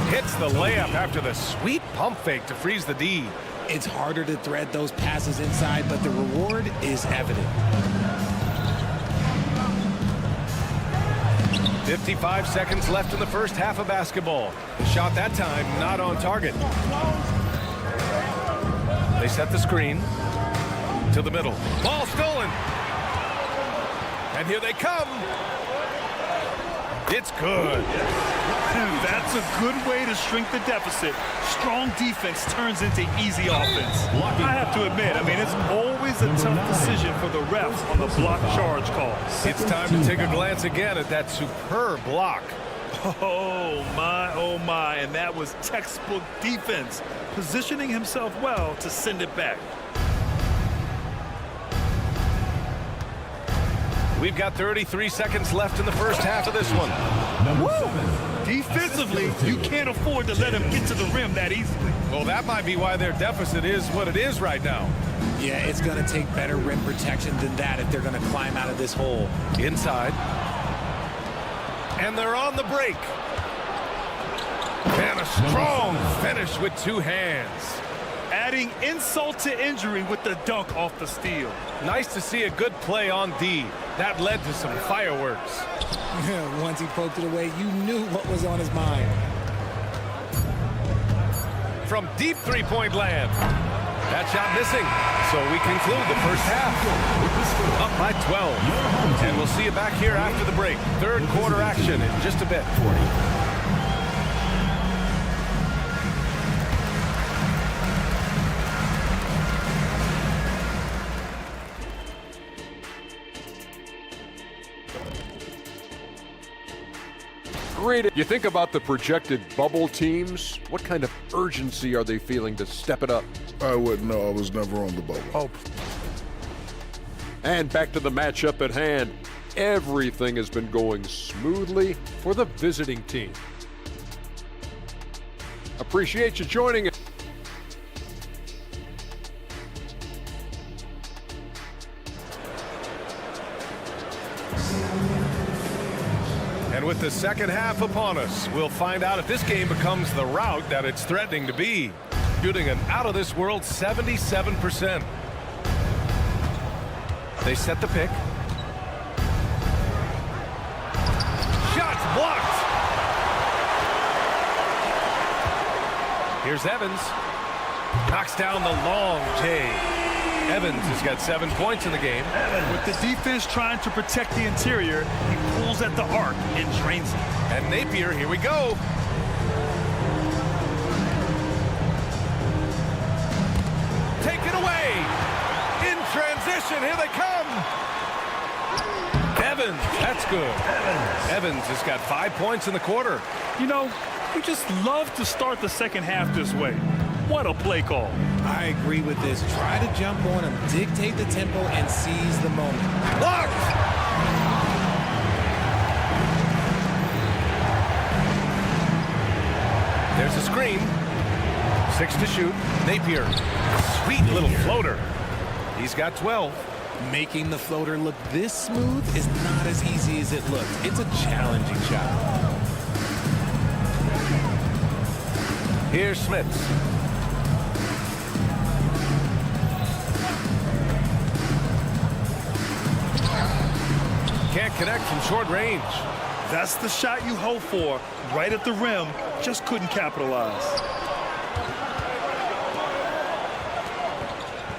Hits the layup after the sweet pump fake to freeze the D. It's harder to thread those passes inside, but the reward is evident. 55 seconds left in the first half of basketball. The shot that time not on target. They set the screen to the middle. Ball stolen. And here they come. It's good. That's a good way to shrink the deficit. Strong defense turns into easy offense. I have to admit, I mean, it's always a tough decision for the refs on the block charge call. It's time to take a glance again at that superb block. Oh my, and that was textbook defense, positioning himself well to send it back. We've got 33 seconds left in the first half of this one. Defensively, you can't afford to let him get to the rim that easily. Well, that might be why their deficit is what it is right now. Yeah, it's going to take better rim protection than that if they're going to climb out of this hole. Inside. And they're on the break. And a strong finish with 2 hands. Adding insult to injury with the dunk off the steal. Nice to see a good play on D. That led to some fireworks. Once he poked it away, you knew what was on his mind. From deep three-point land. That shot missing. So we conclude the first half. Up by 12. And we'll see you back here after the break. Third quarter action in just a bit. You think about the projected bubble teams, what kind of urgency are they feeling to step it up? I wouldn't know. I was never on the bubble. Oh. And back to the matchup at hand. Everything has been going smoothly for the visiting team. Appreciate you joining us. And with the second half upon us, we'll find out if this game becomes the rout that it's threatening to be. Shooting an out-of-this-world 77%. They set the pick. Shots blocked. Here's Evans. Knocks down the long J. Evans has got 7 points in the game. With the defense trying to protect the interior, he pulls at the arc and drains it. And Napier, here we go. Taken away. In transition, here they come. Evans, that's good. Evans has got 5 points in the quarter. You know, you just love to start the second half this way. What a play call. I agree with this. Try to jump on him, dictate the tempo, and seize the moment. Blocked! There's a screen. 6 to shoot. Napier. Sweet little floater. He's got 12. Making the floater look this smooth is not as easy as it looks. It's a challenging shot. Here's Smits. Can't connect from short range. That's the shot you hope for. Right at the rim. Just couldn't capitalize.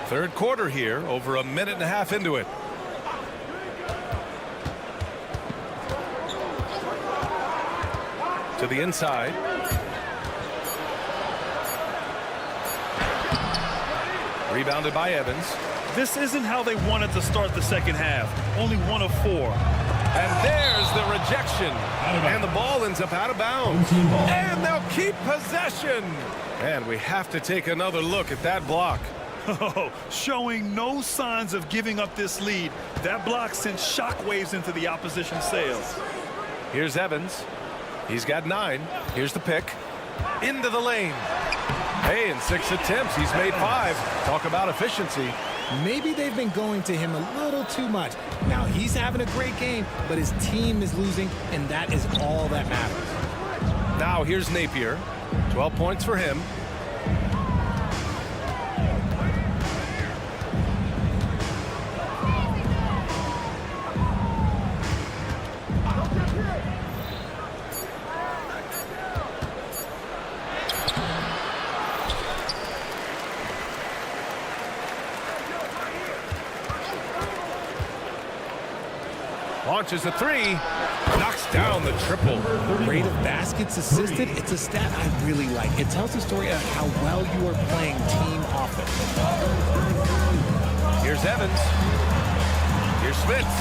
Third quarter here, over a minute and a half into it. To the inside. Rebounded by Evans. This isn't how they wanted to start the second half. Only 1 of 4. And there's the rejection. And the ball ends up out of bounds. And they'll keep possession. And we have to take another look at that block. Showing no signs of giving up this lead. That block sent shockwaves into the opposition's sails. Here's Evans. He's got 9. Here's the pick. Into the lane. Hey, in 6 attempts, he's made 5. Talk about efficiency. Maybe they've been going to him a little too much. Now, he's having a great game, but his team is losing, and that is all that matters. Now, here's Napier. 12 points for him. Launches a 3, knocks down the triple. Rate of baskets assisted, it's a stat I really like. It tells the story of how well you are playing team offense. Here's Evans. Here's Smits.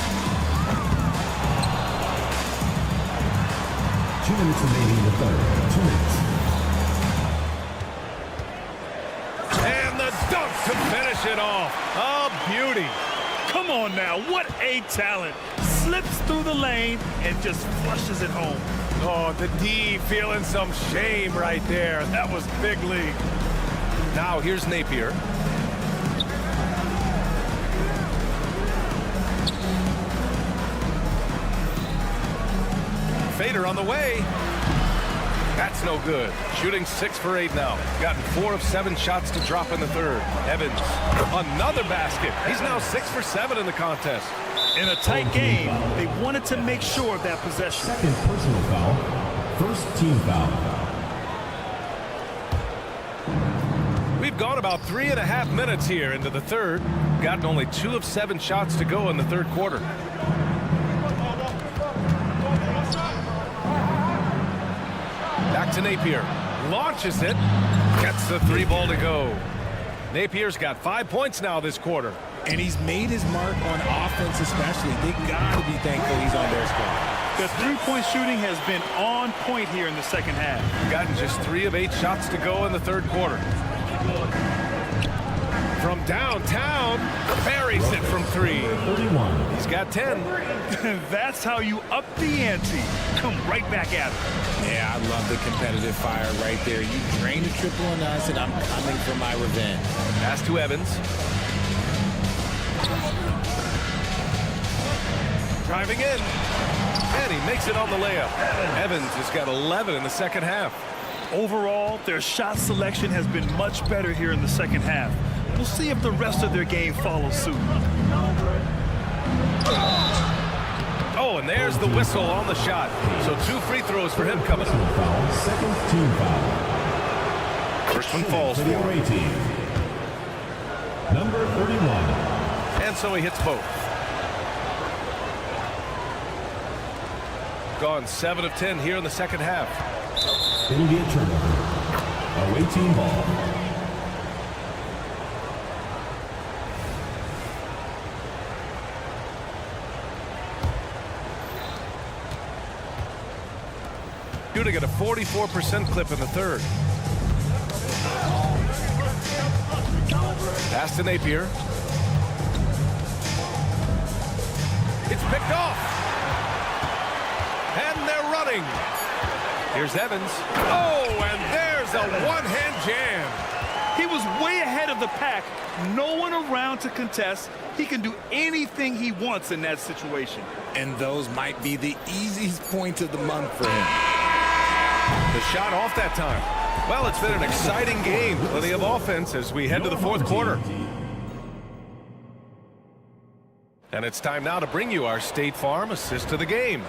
2 minutes remaining in the third. 2 minutes. And the dunk to finish it off. A beauty. Come on now, what a talent. Slips through the lane and just flushes it home. Oh, the D feeling some shame right there. That was big league. Now here's Napier. Fader on the way. That's no good. Shooting 6 for 8 now. Gotten 4 of 7 shots to drop in the third. Evans, another basket. He's now 6 for 7 in the contest. In a tight game, they wanted to make sure of that possession. Second personal foul. First team foul. We've gone about 3.5 minutes here into the third. Gotten only 2 of 7 shots to go in the third quarter. Back to Napier. Launches it. Gets the 3 ball to go. Napier's got 5 points now this quarter. And he's made his mark on offense especially. They got to be thankful he's on their squad. The three-point shooting has been on point here in the second half. Gotten just 3 of 8 shots to go in the third quarter. From downtown, buries it from 3. 31. He's got 10. That's how you up the ante. Come right back at it. Yeah, I love the competitive fire right there. You drain the triple on us, and I'm coming for my revenge. Pass to Evans. Driving in. And he makes it on the layup. Evans has got 11 in the second half. Overall, their shot selection has been much better here in the second half. We'll see if the rest of their game follows suit. Oh, and there's the whistle on the shot. So 2 free throws for him coming up. Second team foul. First one falls for him. Number 31. And so he hits both. Gone 7 of 10 here in the second half. It'll be a turnover. Away team ball. Shooting at a 44% clip in the third. Pass to Napier. It's picked off. And they're running. Here's Evans. Oh, and there's a one-hand jam. He was way ahead of the pack. No one around to contest. He can do anything he wants in that situation. And those might be the easiest points of the month for him. The shot off that time. Well, it's been an exciting game. Plenty of offense as we head to the fourth quarter. And it's time now to bring you our State Farm assist of the game.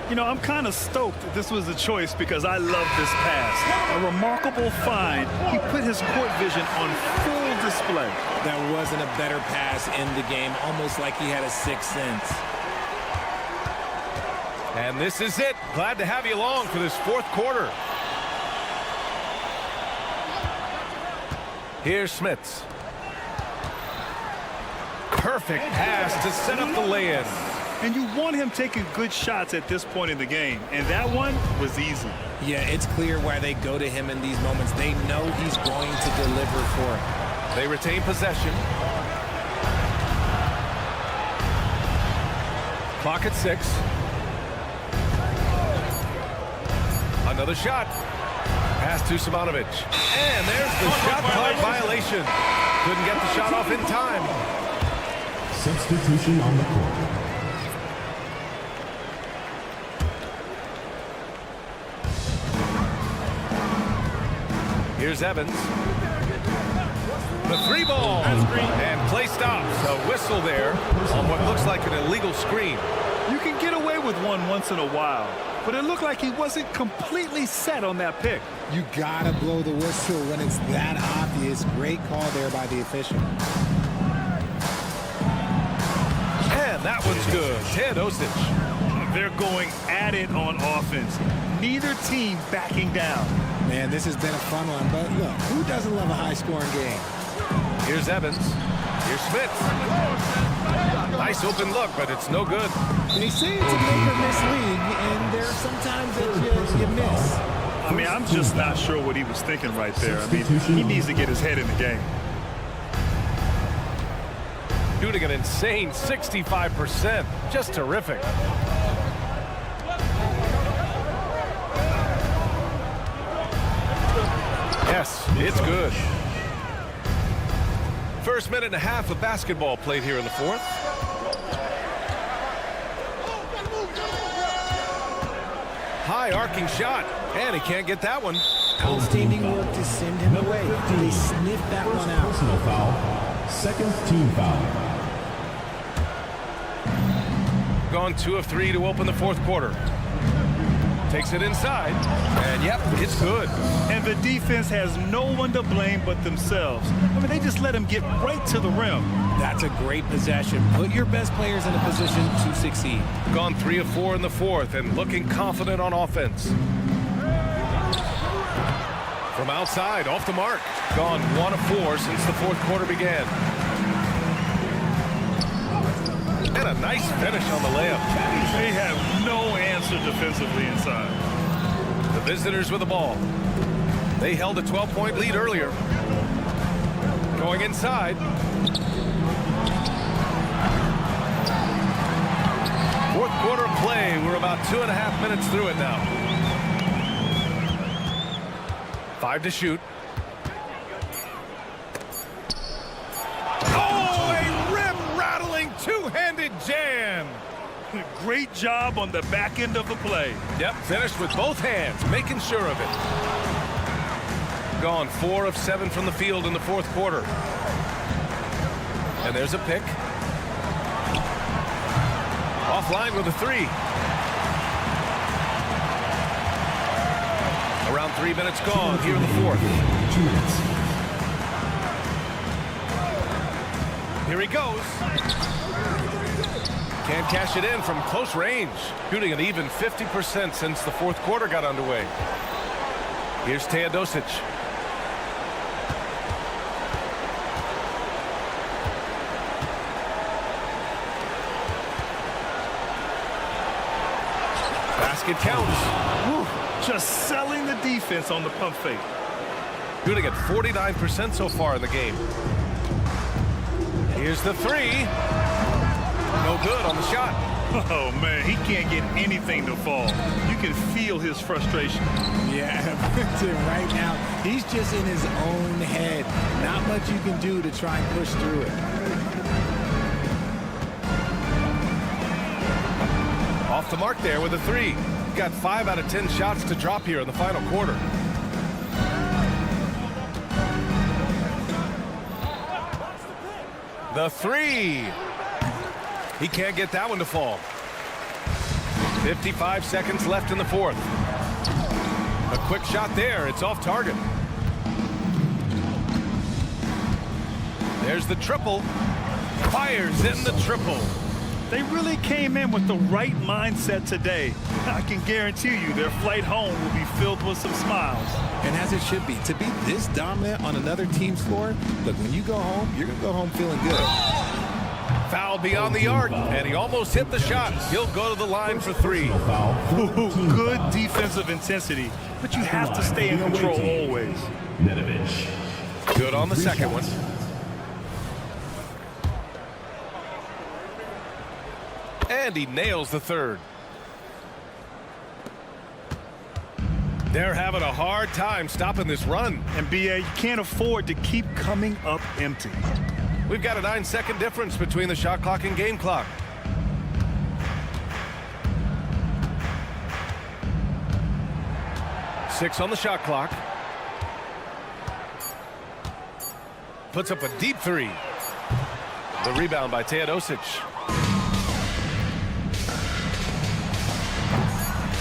You know, I'm kind of stoked that this was a choice because I love this pass. A remarkable find. He put his court vision on full display. There wasn't a better pass in the game, almost like he had a sixth sense. And this is it. Glad to have you along for this fourth quarter. Here's Smits. Perfect pass to set up the lay-in. And you want him taking good shots at this point in the game. And that one was easy. Yeah, it's clear why they go to him in these moments. They know he's going to deliver for it. They retain possession. Clock at 6. Another shot. Pass to Simonovic. And there's the shot clock violation. Couldn't get the shot off in time. Substitution on the court. Here's Evans. The three ball. And play stops. A whistle there on what looks like an illegal screen. You can get away with one once in a while, but it looked like he wasn't completely set on that pick. You gotta blow the whistle when it's that obvious. Great call there by the official. And that one's good. Ted Osich. They're going at it on offense. Neither team backing down. Man, this has been a fun one, but look, who doesn't love a high-scoring game? Here's Evans. Here's Smits. Nice open look, but it's no good. They say it's a make-or-miss league, and there are sometimes that you miss. I mean, I'm just not sure what he was thinking right there. I mean, he needs to get his head in the game. Shooting an insane 65%. Just terrific. Yes, it's good. First minute and a half of basketball played here in the fourth. High arcing shot, and he can't get that one. Outstanding work to send him away. They sniffed that one out. Personal foul. Second team foul. Gone 2 of 3 to open the fourth quarter. Takes it inside, and yep, it's good. And the defense has no one to blame but themselves. I mean, they just let him get right to the rim. That's a great possession. Put your best players in a position to succeed. Gone 3 of 4 in the fourth and looking confident on offense. From outside, off the mark. Gone 1 of 4 since the fourth quarter began. And a nice finish on the layup. They have no answer defensively inside. The visitors with the ball. They held a 12-point lead earlier. Going inside. Fourth quarter of play. We're about 2.5 minutes through it now. 5 to shoot. Oh, a rim-rattling two-handed jam. Great job on the back end of the play. Yep, finished with both hands, making sure of it. Gone 4 of 7 from the field in the fourth quarter. And there's a pick. Offline with a 3. Around 3 minutes gone here in the fourth. 2 minutes. Here he goes. Can't cash it in from close range. Shooting an even 50% since the fourth quarter got underway. Here's Teodosic. Basket counts. Whew. Just selling the defense on the pump fake. Shooting at 49% so far in the game. Here's the three. No good on the shot. Oh, man, he can't get anything to fall. You can feel his frustration. Yeah, right now, he's just in his own head. Not much you can do to try and push through it. Off the mark there with a three. Got 5 out of 10 shots to drop here in the final quarter. The three. He can't get that one to fall. 55 seconds left in the fourth. A quick shot there. It's off target. There's the triple. Fires in the triple. They really came in with the right mindset today. I can guarantee you their flight home will be filled with some smiles. And as it should be. To be this dominant on another team's floor, look, when you go home, you're going to go home feeling good. Foul beyond the arc, and he almost hit the shot. He'll go to the line for three. Good defensive intensity, but you have to stay in control always. Good on the second one. And he nails the third. They're having a hard time stopping this run. And BA, you can't afford to keep coming up empty. We've got a 9-second difference between the shot clock and game clock. Six on the shot clock. Puts up a deep three. The rebound by Teodosic.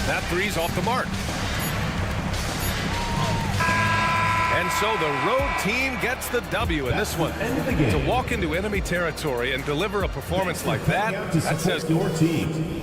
That three's off the mark. And so the road team gets the W in this one. To walk into enemy territory and deliver a performance like that, that says your team.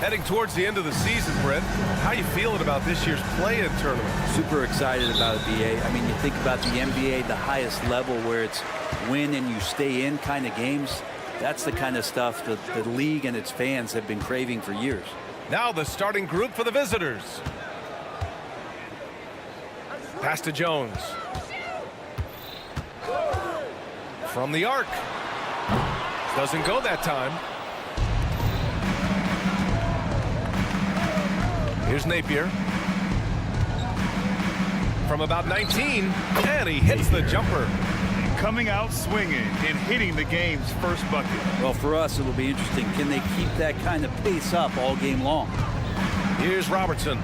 Heading towards the end of the season, Brent, how you feeling about this year's play-in tournament? Super excited about it, BA. I mean, you think about the NBA, the highest level where it's win and you stay in kind of games. That's the kind of stuff that the league and its fans have been craving for years. Now the starting group for the visitors. Pass to Jones. From the arc. Doesn't go that time. Here's Napier. From about 19, and he hits the jumper. Coming out swinging and hitting the game's first bucket. Well, for us, it'll be interesting. Can they keep that kind of pace up all game long? Here's Robertson.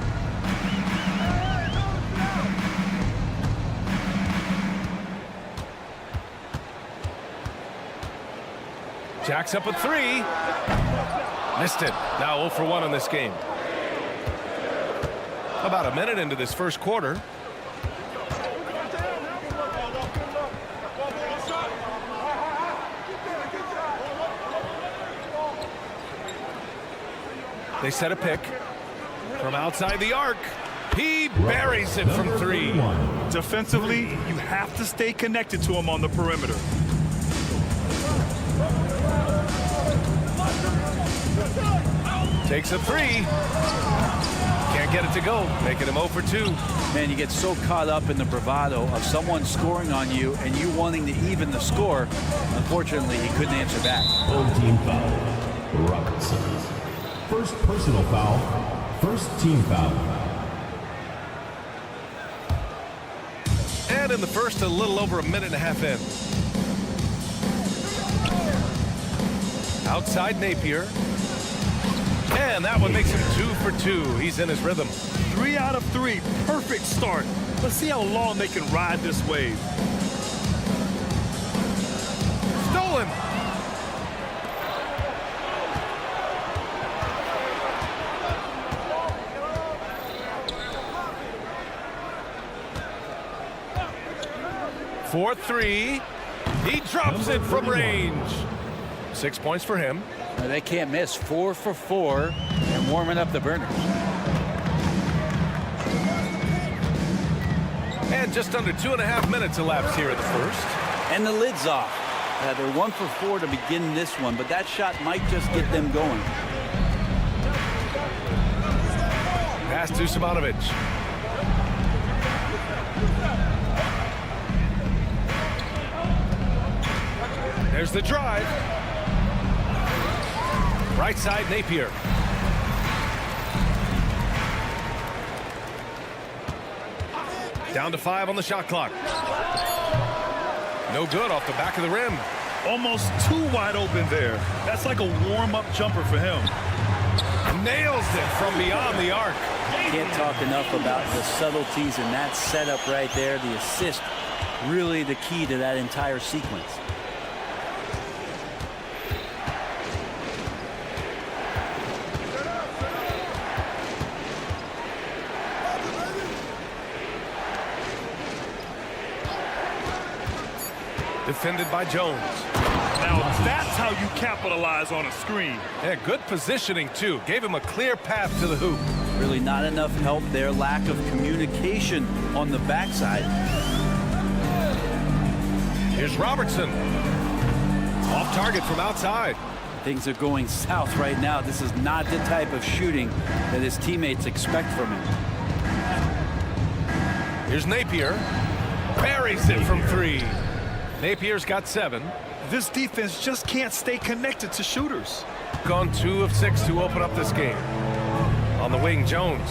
Jacks up a three. Missed it. Now 0 for 1 on this game. About a minute into this first quarter. They set a pick from outside the arc. He buries it from 3. Defensively, you have to stay connected to him on the perimeter. Takes a 3. Can't get it to go, making him 0 for 2. Man, you get so caught up in the bravado of someone scoring on you and you wanting to even the score. Unfortunately, he couldn't answer back. Full team foul. Robertson. First personal foul. First team foul. And in the first, a little over a minute and a half in. Outside Napier. And that one makes him 2 for 2. He's in his rhythm. 3 out of 3. Perfect start. Let's see how long they can ride this wave. Stolen. for three. He drops it from range. 6 points for him. They can't miss. 4 for 4 and warming up the burners. And just under 2.5 minutes elapsed here in the first. And the lid's off. They're 1 for 4 to begin this one, but that shot might just get them going. Pass to Simanovic. There's the drive. Right side, Napier. Down to 5 on the shot clock. No good off the back of the rim. Almost too wide open there. That's like a warm-up jumper for him. Nails it from beyond the arc. Can't talk enough about the subtleties in that setup right there. The assist, really the key to that entire sequence. Defended by Jones. Now that's how you capitalize on a screen. Yeah, good positioning too. Gave him a clear path to the hoop. Really not enough help there. Lack of communication on the backside. Here's Robertson. Off target from outside. Things are going south right now. This is not the type of shooting that his teammates expect from him. Here's Napier. Buries it from 3. Napier's got 7. This defense just can't stay connected to shooters. Gone 2 of 6 to open up this game. On the wing, Jones.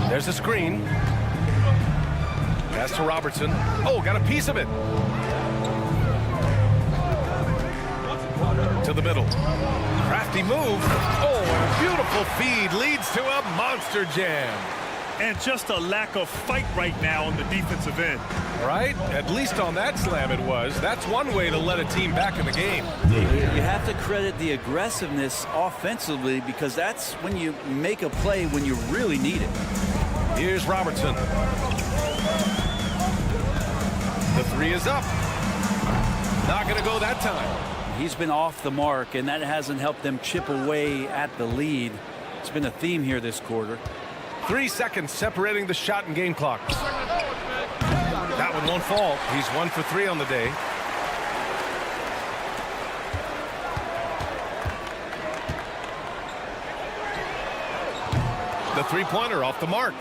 There's a screen. Pass to Robertson. Oh, got a piece of it. To the middle. Crafty move. Oh, and a beautiful feed leads to a monster jam. And just a lack of fight right now on the defensive end. Right? At least on that slam it was. That's one way to let a team back in the game. You have to credit the aggressiveness offensively, because that's when you make a play when you really need it. Here's Robertson. The 3 is up. Not going to go that time. He's been off the mark, and that hasn't helped them chip away at the lead. It's been a theme here this quarter. 3 seconds separating the shot and game clock. That one won't fall. He's 1 for 3 on the day. The 3-pointer off the mark.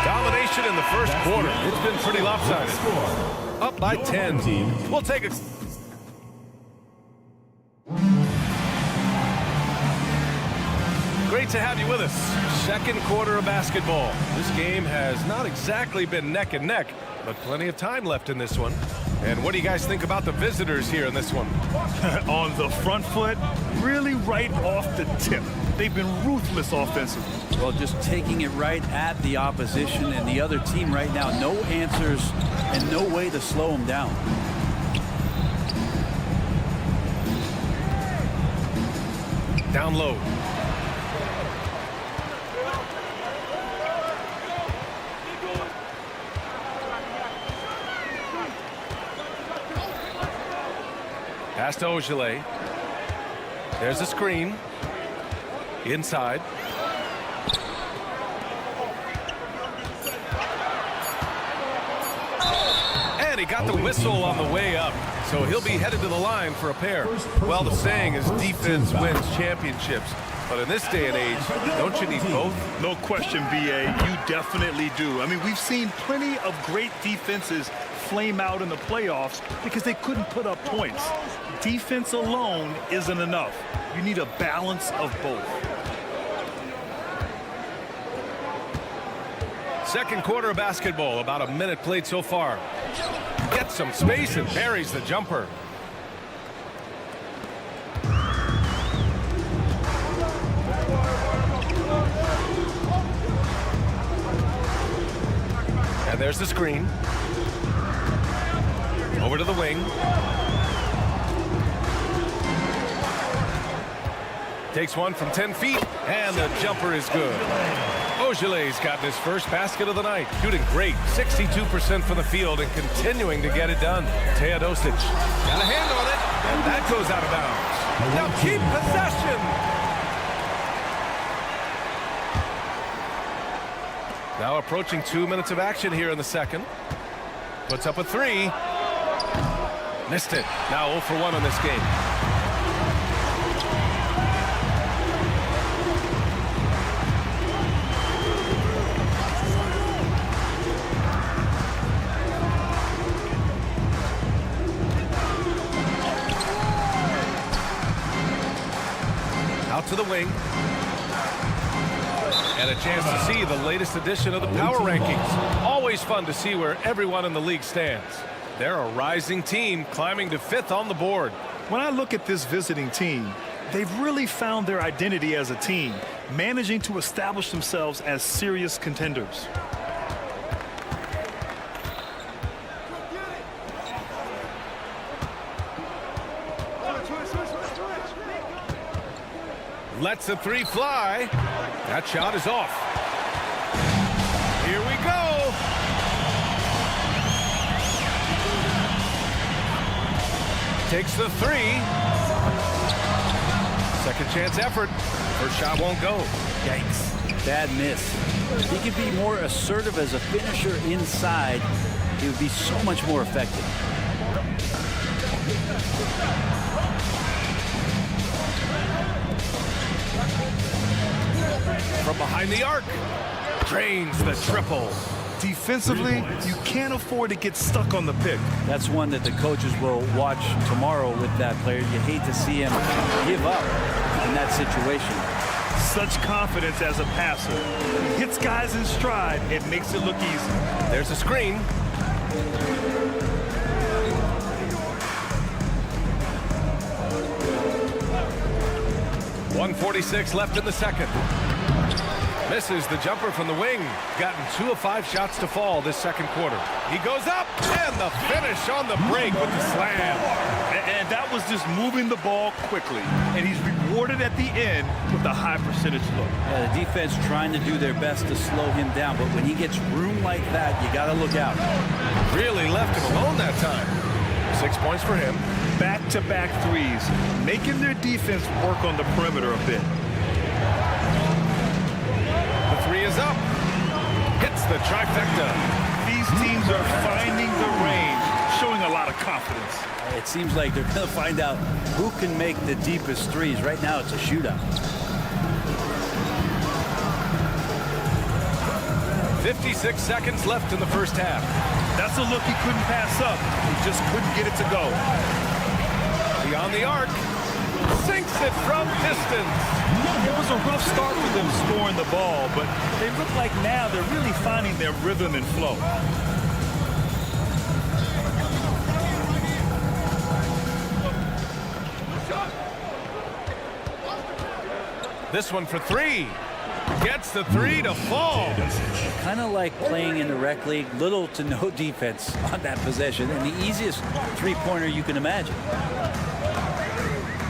Domination in the first quarter. It's been pretty lopsided. Up by 10. We'll take a... Great to have you with us. Second quarter of basketball. This game has not exactly been neck and neck, but plenty of time left in this one. And what do you guys think about the visitors here in this one? On the front foot, really right off the tip. They've been ruthless offensively. Well, just taking it right at the opposition and the other team right now. No answers and no way to slow them down. Down low. Pass to Ogilvy. There's a screen. Inside. And he got the whistle on the way up. So he'll be headed to the line for a pair. Well, the saying is defense wins championships. But in this day and age, don't you need both? No question, B.A. You definitely do. I mean, we've seen plenty of great defenses flame out in the playoffs because they couldn't put up points. Defense alone isn't enough. You need a balance of both. Second quarter of basketball, about a minute played so far. Gets some space and buries the jumper. And there's the screen. Over to the wing. Takes one from 10 feet, and the jumper is good. Ogile's gotten his first basket of the night. Shooting great, 62% from the field and continuing to get it done. Teodosic got a hand on it, and that goes out of bounds. Now keep possession. Now approaching 2 minutes of action here in the second. Puts up a three. Missed it. Now 0 for 1 on this game. Out to the wing. And a chance to see the latest edition of the power rankings. Always fun to see where everyone in the league stands. They're a rising team climbing to 5th on the board. When I look at this visiting team, they've really found their identity as a team, managing to establish themselves as serious contenders. Lets the three fly. That shot is off. Here we go. Takes the three. Second chance effort. First shot won't go. Yikes. Bad miss. If he could be more assertive as a finisher inside, he would be so much more effective. From behind the arc. Drains the triple. Defensively, you can't afford to get stuck on the pick. That's one that the coaches will watch tomorrow with that player. You hate to see him give up in that situation. Such confidence as a passer. He hits guys in stride. It makes it look easy. There's a screen. .146 left in the second. Misses the jumper from the wing. Gotten 2 of 5 shots to fall this second quarter. He goes up, and the finish on the break with the slam. And that was just moving the ball quickly. And he's rewarded at the end with a high percentage look. Yeah, the defense trying to do their best to slow him down, but when he gets room like that, you got to look out. Really left him alone that time. 6 points for him. Back-to-back threes, making their defense work on the perimeter a bit. The three is up. Hits the trifecta. These teams are finding the range, showing a lot of confidence. It seems like they're going to find out who can make the deepest threes. Right now, it's a shootout. 56 seconds left in the first half. That's a look he couldn't pass up. He just couldn't get it to go. Beyond the arc. Sinks it from distance. It was a rough start for them scoring the ball, but they look like now they're really finding their rhythm and flow. This one for three. Gets the three to fall. Kind of like playing in the rec league, little to no defense on that possession, and the easiest three-pointer you can imagine.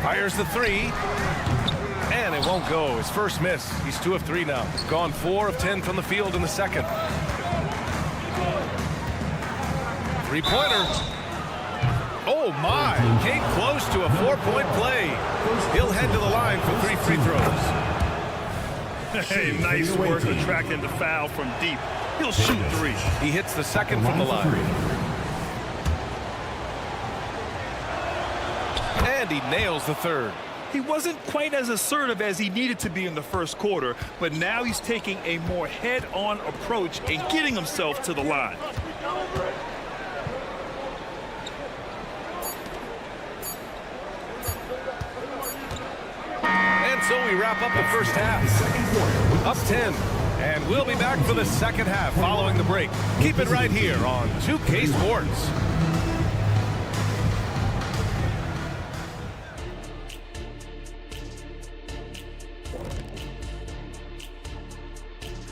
Fires the three, and it won't go. His first miss. He's 2 of 3 now. Gone 4 of 10 from the field in the second. Three-pointer. Oh my! Came close to a 4-point play. He'll head to the line for 3 free throws. Hey, nice work attracting the foul from deep. He'll shoot 3. He hits the second from the line. And he nails the third. He wasn't quite as assertive as he needed to be in the first quarter, but now he's taking a more head-on approach and getting himself to the line. And so we wrap up the first half. Up 10. And we'll be back for the second half following the break. Keep it right here on 2K Sports.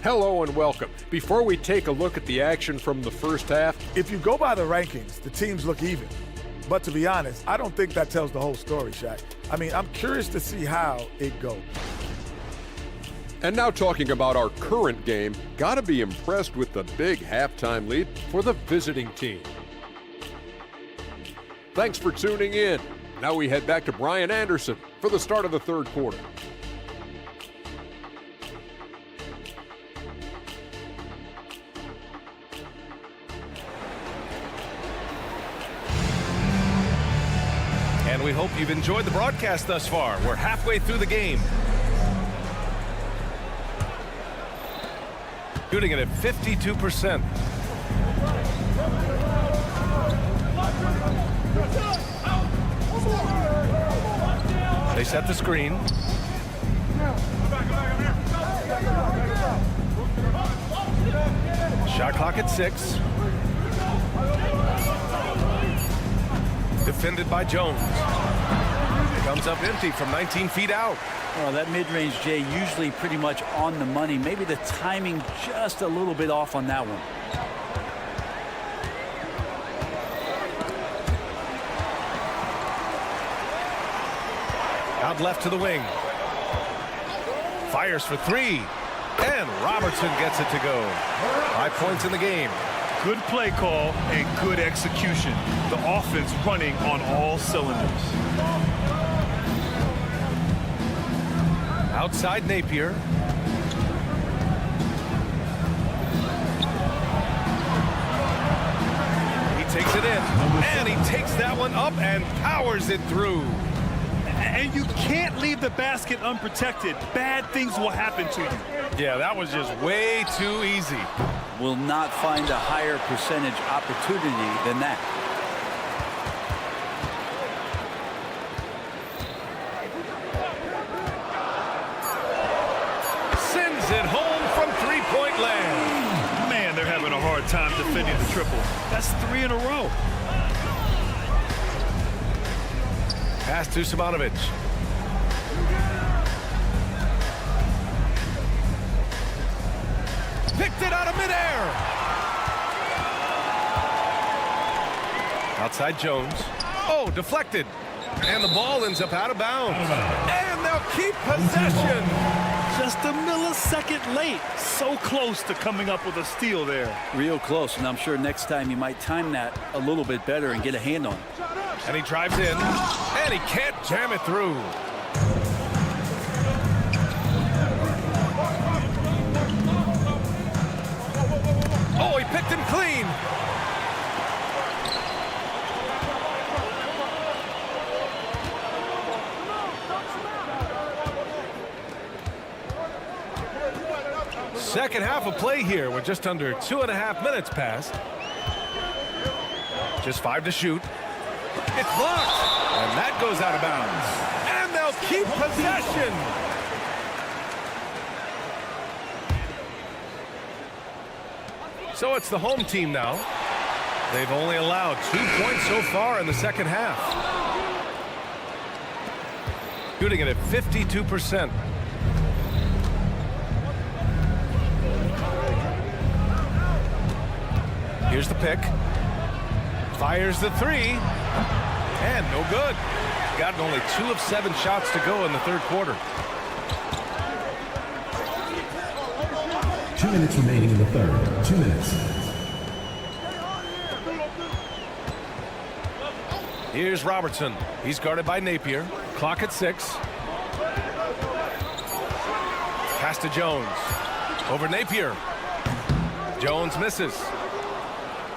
Hello and welcome. Before we take a look at the action from the first half, If you go by the rankings, the teams look even. But to be honest, I don't think that tells the whole story, Shaq. I mean, I'm curious to see how it goes. And now talking about our current game, gotta be impressed with the big halftime lead for the visiting team. Thanks for tuning in. Now we head back to Brian Anderson for the start of the third quarter. And we hope you've enjoyed the broadcast thus far. We're halfway through the game. Shooting it at 52%. They set the screen. Shot clock at 6. Defended by Jones. Comes up empty from 19 feet out. Well, that mid-range, Jay, usually pretty much on the money. Maybe the timing just a little bit off on that one. Out left to the wing. Fires for 3. And Robertson gets it to go. 5 points in the game. Good play call and good execution. The offense running on all cylinders. Outside Napier. He takes it in. And he takes that one up and powers it through. And you can't leave the basket unprotected. Bad things will happen to you. Yeah, that was just way too easy. Will not find a higher percentage opportunity than that. Sends it home from three-point land. Man, they're having a hard time defending the triple. That's 3 in a row. Pass to Simonovic. Picked it out of midair. Outside Jones. Oh, deflected. And the ball ends up out of bounds. And they'll keep possession. Just a millisecond late. So close to coming up with a steal there. Real close, and I'm sure next time he might time that a little bit better and get a hand on it. And he drives in. And he can't jam it through. Oh, he picked him clean. Second half of play here with just under 2.5 minutes passed. Just 5 to shoot. It's blocked. And that goes out of bounds. And they'll keep possession. So it's the home team now. They've only allowed 2 points so far in the second half. Shooting it at 52%. Here's the pick. Fires the 3. And no good. Gotten only 2 of 7 shots to go in the third quarter. 2 minutes remaining in the third. 2 minutes. Here's Robertson. He's guarded by Napier. Clock at 6. Pass to Jones. Over Napier. Jones misses.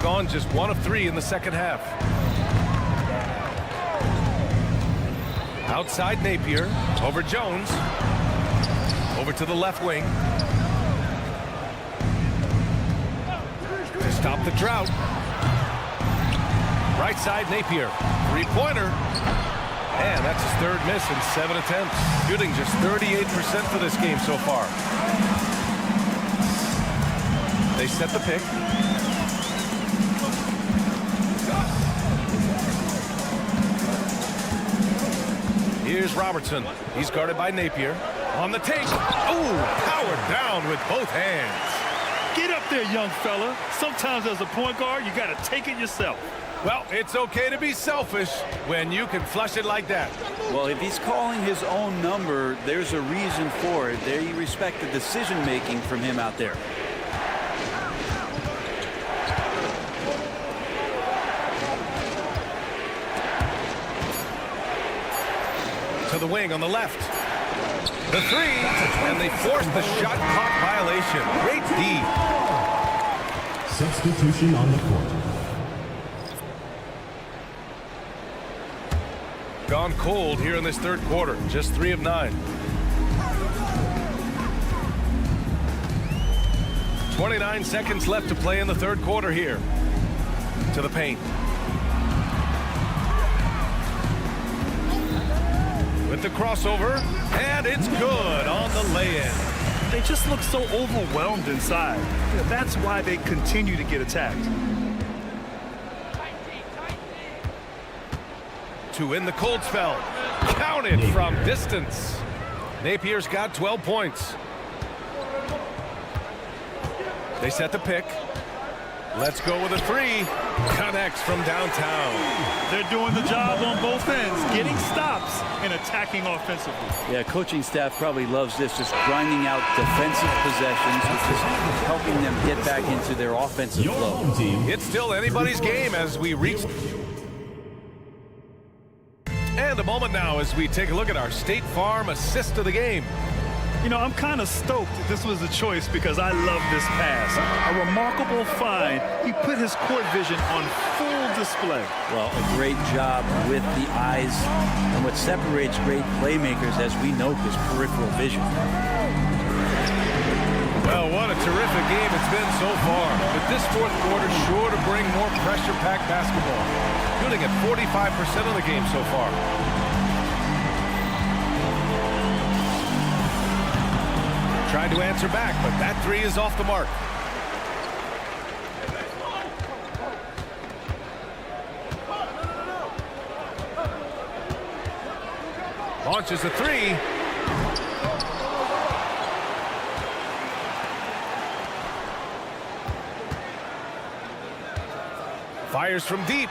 Gone just 1 of 3 in the second half. Outside Napier. Over Jones. Over to the left wing. To stop the drought. Right side Napier. 3-pointer. And that's his third miss in 7 attempts. Shooting just 38% for this game so far. They set the pick. Here's Robertson. He's guarded by Napier. On the take. Oh, powered down with both hands. Get up there, young fella. Sometimes as a point guard, you got to take it yourself. Well, it's okay to be selfish when you can flush it like that. Well, if he's calling his own number, there's a reason for it. There you respect the decision-making from him out there. To the wing on the left. The three, and they forced the shot clock violation. Great D. Substitution on the court. Gone cold here in this third quarter. Just 3 of 9. 29 seconds left to play in the third quarter here. To the paint. With the crossover, and it's good on the lay-in. They just look so overwhelmed inside. That's why they continue to get attacked. To win the cold spell. Counted from distance. Napier's got 12 points. They set the pick. Let's go with a three. Connects from downtown. They're doing the job on both ends, getting stops and attacking offensively. Yeah, coaching staff probably loves this, just grinding out defensive possessions, which is helping them get back into their offensive flow. It's still anybody's game as we reach. And a moment now as we take a look at our State Farm assist of the game. You know, I'm kind of stoked that this was a choice because I love this pass. A remarkable find. He put his court vision on full display. Well, a great job with the eyes. And what separates great playmakers, as we note, is peripheral vision. Well, what a terrific game it's been so far. But this fourth quarter sure to bring more pressure-packed basketball. Shooting at 45% of the game so far. Tried to answer back, but that three is off the mark. Launches a three. Fires from deep.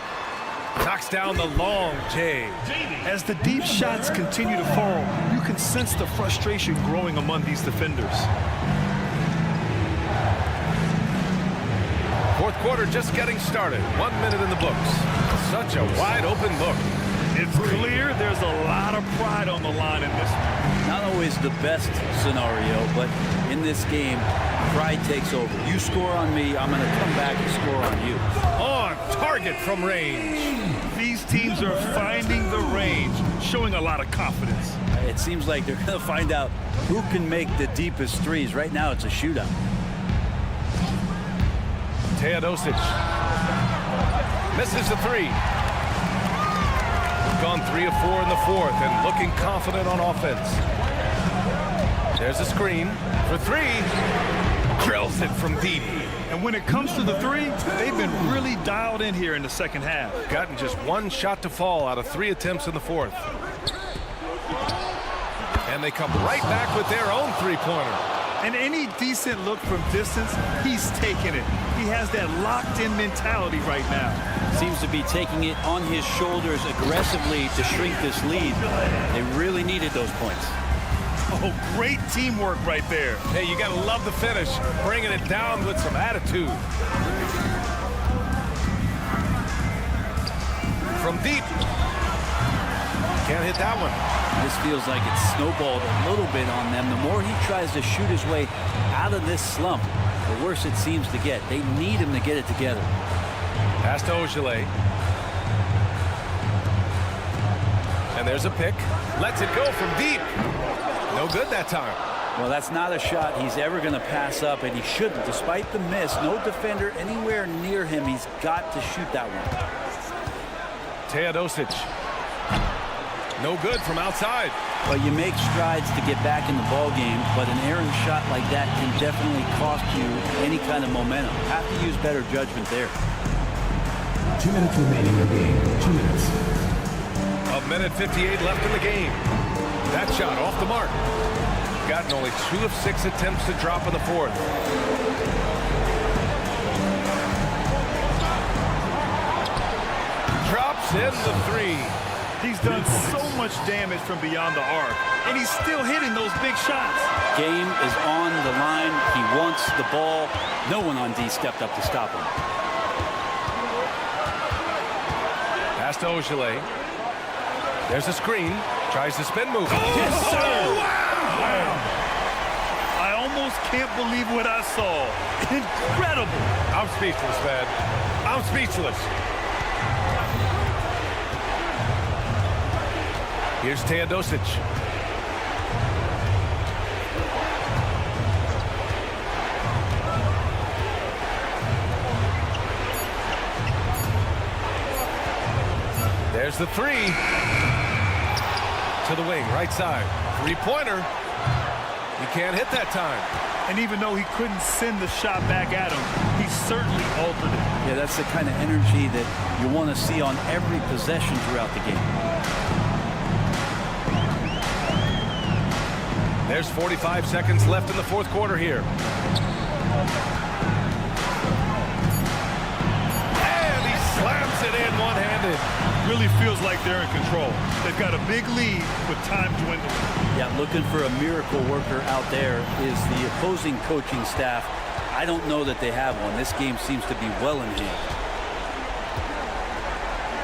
Knocks down the long J. As the deep shots continue to fall, you can sense the frustration growing among these defenders. Fourth quarter just getting started. 1 minute in the books. Such a wide open look. It's clear there's a lot of pride on the line in this one. Not always the best scenario, but in this game, pride takes over. You score on me, I'm going to come back and score on you. On target from range. These teams are finding the range, showing a lot of confidence. It seems like they're going to find out who can make the deepest threes. Right now, it's a shootout. Teodosic misses the three. Gone 3 of 4 in the fourth and looking confident on offense. There's a screen for three. Drills it from deep. And when it comes to the three, they've been really dialed in here in the second half. Gotten just 1 shot to fall out of 3 attempts in the fourth. And they come right back with their own three-pointer. And any decent look from distance, he's taking it. He has that locked-in mentality right now. Seems to be taking it on his shoulders aggressively to shrink this lead. They really needed those points. Oh, great teamwork right there. Hey, you gotta love the finish. Bringing it down with some attitude. From deep. Can't hit that one. This feels like it's snowballed a little bit on them. The more he tries to shoot his way out of this slump, the worse it seems to get. They need him to get it together. Pass to Ogilvy. And there's a pick. Lets it go from deep. No good that time. Well, that's not a shot he's ever going to pass up, and he shouldn't. Despite the miss, no defender anywhere near him. He's got to shoot that one. Teodosic. No good from outside. Well, you make strides to get back in the ball game, but an errant shot like that can definitely cost you any kind of momentum. Have to use better judgment there. 2 minutes remaining in the game. 2 minutes. A minute 58 left in the game. That shot off the mark. Gotten only 2 of 6 attempts to drop in the fourth. in the three. He's done so much damage from beyond the arc, and he's still hitting those big shots. Game is on the line. He wants the ball. No one on D stepped up to stop him. Pass to Ogilvy. There's a screen. Tries the spin move. Yes, sir! Wow! I almost can't believe what I saw. Incredible! I'm speechless, man. I'm speechless. Here's Teodosic. There's the three. To the wing, right side. Three-pointer. He can't hit that time. And even though he couldn't send the shot back at him, he certainly altered it. Yeah, that's the kind of energy that you want to see on every possession throughout the game. There's 45 seconds left in the fourth quarter here. And he slams it in one-handed. Really feels like they're in control. They've got a big lead with time dwindling. Yeah, looking for a miracle worker out there is the opposing coaching staff. I don't know that they have one. This game seems to be well in hand.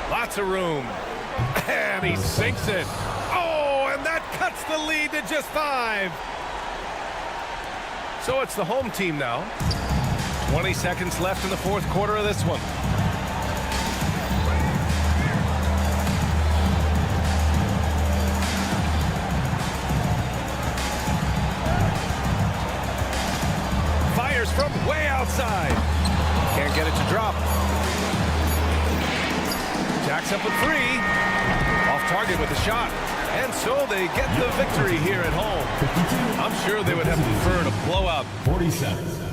Lots of room. And he sinks it. Oh, and that cuts the lead to just 5. So it's the home team now. 20 seconds left in the fourth quarter of this one. Fires from way outside. Can't get it to drop. Jacks up a 3. Off target with a shot. And so they get the victory here at home. I'm sure they would have preferred a blowout. 47.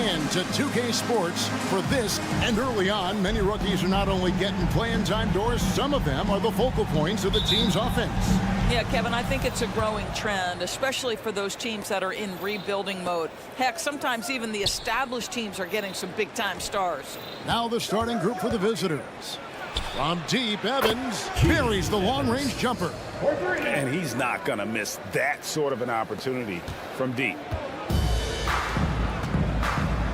into 2K Sports for this. And early on, many rookies are not only getting playing time doors, some of them are the focal points of the team's offense. Yeah, Kevin, I think it's a growing trend, especially for those teams that are in rebuilding mode. Heck, sometimes even the established teams are getting some big-time stars. Now the starting group for the visitors. From deep, Evans buries the long-range jumper. And he's not going to miss that sort of an opportunity from deep.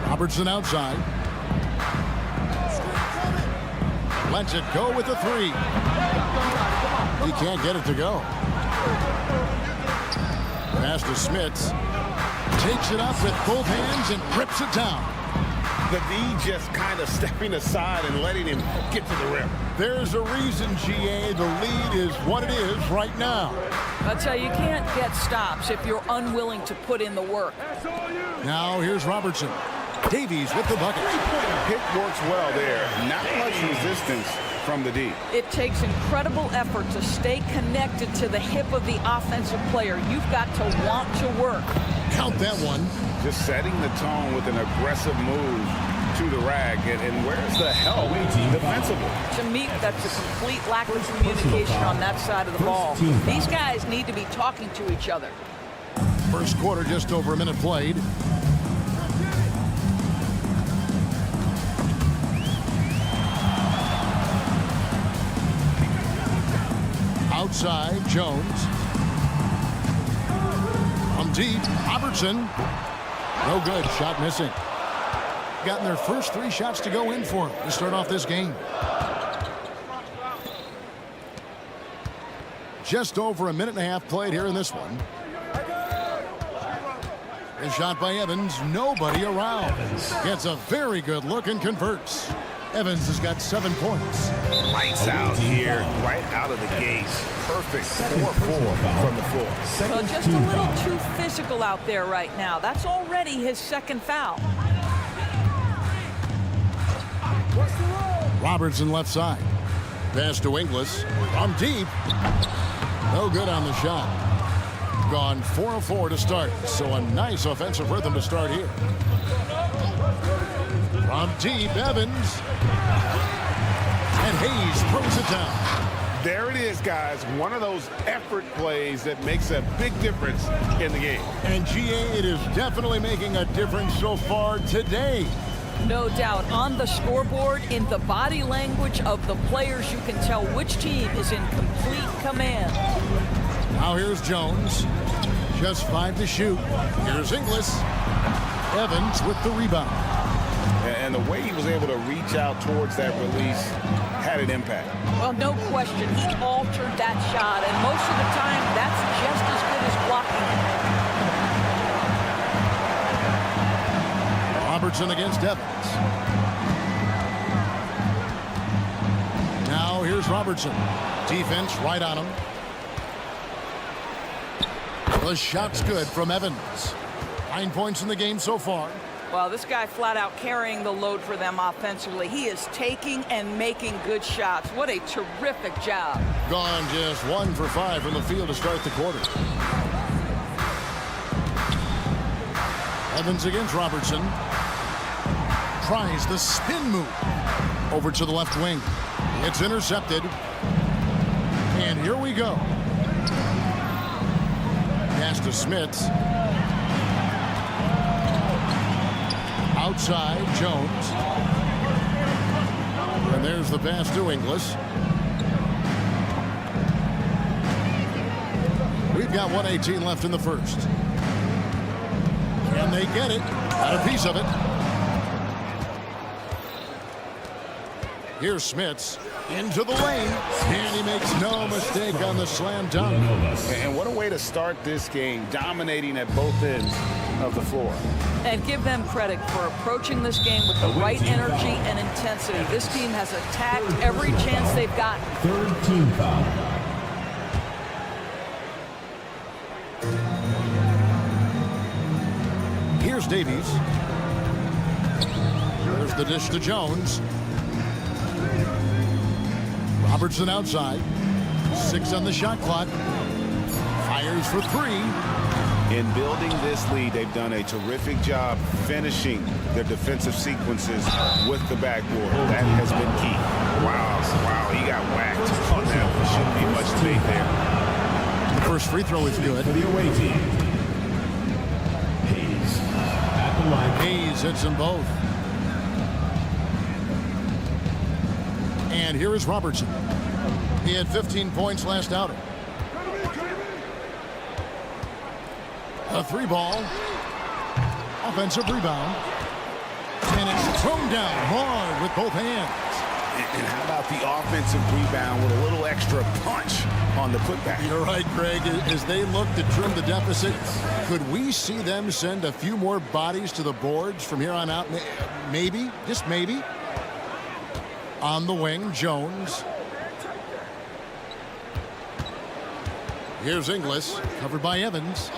Robertson outside. Lets it go with the three. He can't get it to go. Pass to Smits. Takes it up with both hands and rips it down. The D just kind of stepping aside and letting him get to the rim. There's a reason, GA, the lead is what it is right now. That's how you can't get stops if you're unwilling to put in the work. Now here's Robertson. Davies with the bucket. Pick works well there. Not much resistance from the D. It takes incredible effort to stay connected to the hip of the offensive player. You've got to want to work. Count that one. Just setting the tone with an aggressive move to the rack. And where's the help defensively? To me, that's a complete lack of communication on that side of the ball. These guys need to be talking to each other. First quarter, just over a minute played. Outside, Jones. From deep, Robertson. No good, shot missing. Gotten their first 3 shots to go in for him to start off this game. Just over a minute and a half played here in this one. A shot by Evans, nobody around. Gets a very good look and converts. Evans has got 7 points. Lights out here, right out of the gates. Perfect 4-4 from the floor. Well, just a little too physical out there right now. That's already his second foul. Robertson left side. Pass to Inglis. From deep. No good on the shot. Gone 4 of 4 to start. So a nice offensive rhythm to start here. From deep, Evans. And Hayes throws it down. There it is, guys. One of those effort plays that makes a big difference in the game. And GA, it is definitely making a difference so far today. No doubt. On the scoreboard, in the body language of the players, you can tell which team is in complete command. Now here's Jones. Just 5 to shoot. Here's Inglis. Evans with the rebound. And the way he was able to reach out towards that release had an impact. Well, no question. He altered that shot, and most of the time, that's just as good as blocking. Robertson against Evans. Now here's Robertson. Defense right on him. The shot's good from Evans. 9 points in the game so far. Well, this guy flat out carrying the load for them offensively. He is taking and making good shots. What a terrific job. Gone just 1 for 5 from the field to start the quarter. Evans against Robertson. Tries the spin move. Over to the left wing. It's intercepted. And here we go. Pass to Smits. Outside, Jones. And there's the pass to Inglis. We've got 1:18 left in the first. Can they get it? Got a piece of it. Here's Smits into the lane, and he makes no mistake on the slam dunk. And what a way to start this game, dominating at both ends of the floor. And give them credit for approaching this game with the right energy and intensity. This team has attacked every chance they've gotten. 3rd team foul. Here's Davies. There's the dish to Jones. Robertson outside. 6 on the shot clock. Fires for 3. In building this lead, they've done a terrific job finishing their defensive sequences with the backboard. That has been key. Wow, he got whacked on that. Shouldn't be much debate there. The first free throw is good. For the away team, Hayes at the line. Hayes hits them both. And here is Robertson. He had 15 points last outing. A 3-ball. Offensive rebound. And it's thrown down hard with both hands. And how about the offensive rebound with a little extra punch on the putback? You're right, Greg. As they look to trim the deficit, could we see them send a few more bodies to the boards from here on out? Maybe, just maybe. On the wing, Jones. Here's Inglis, covered by Evans.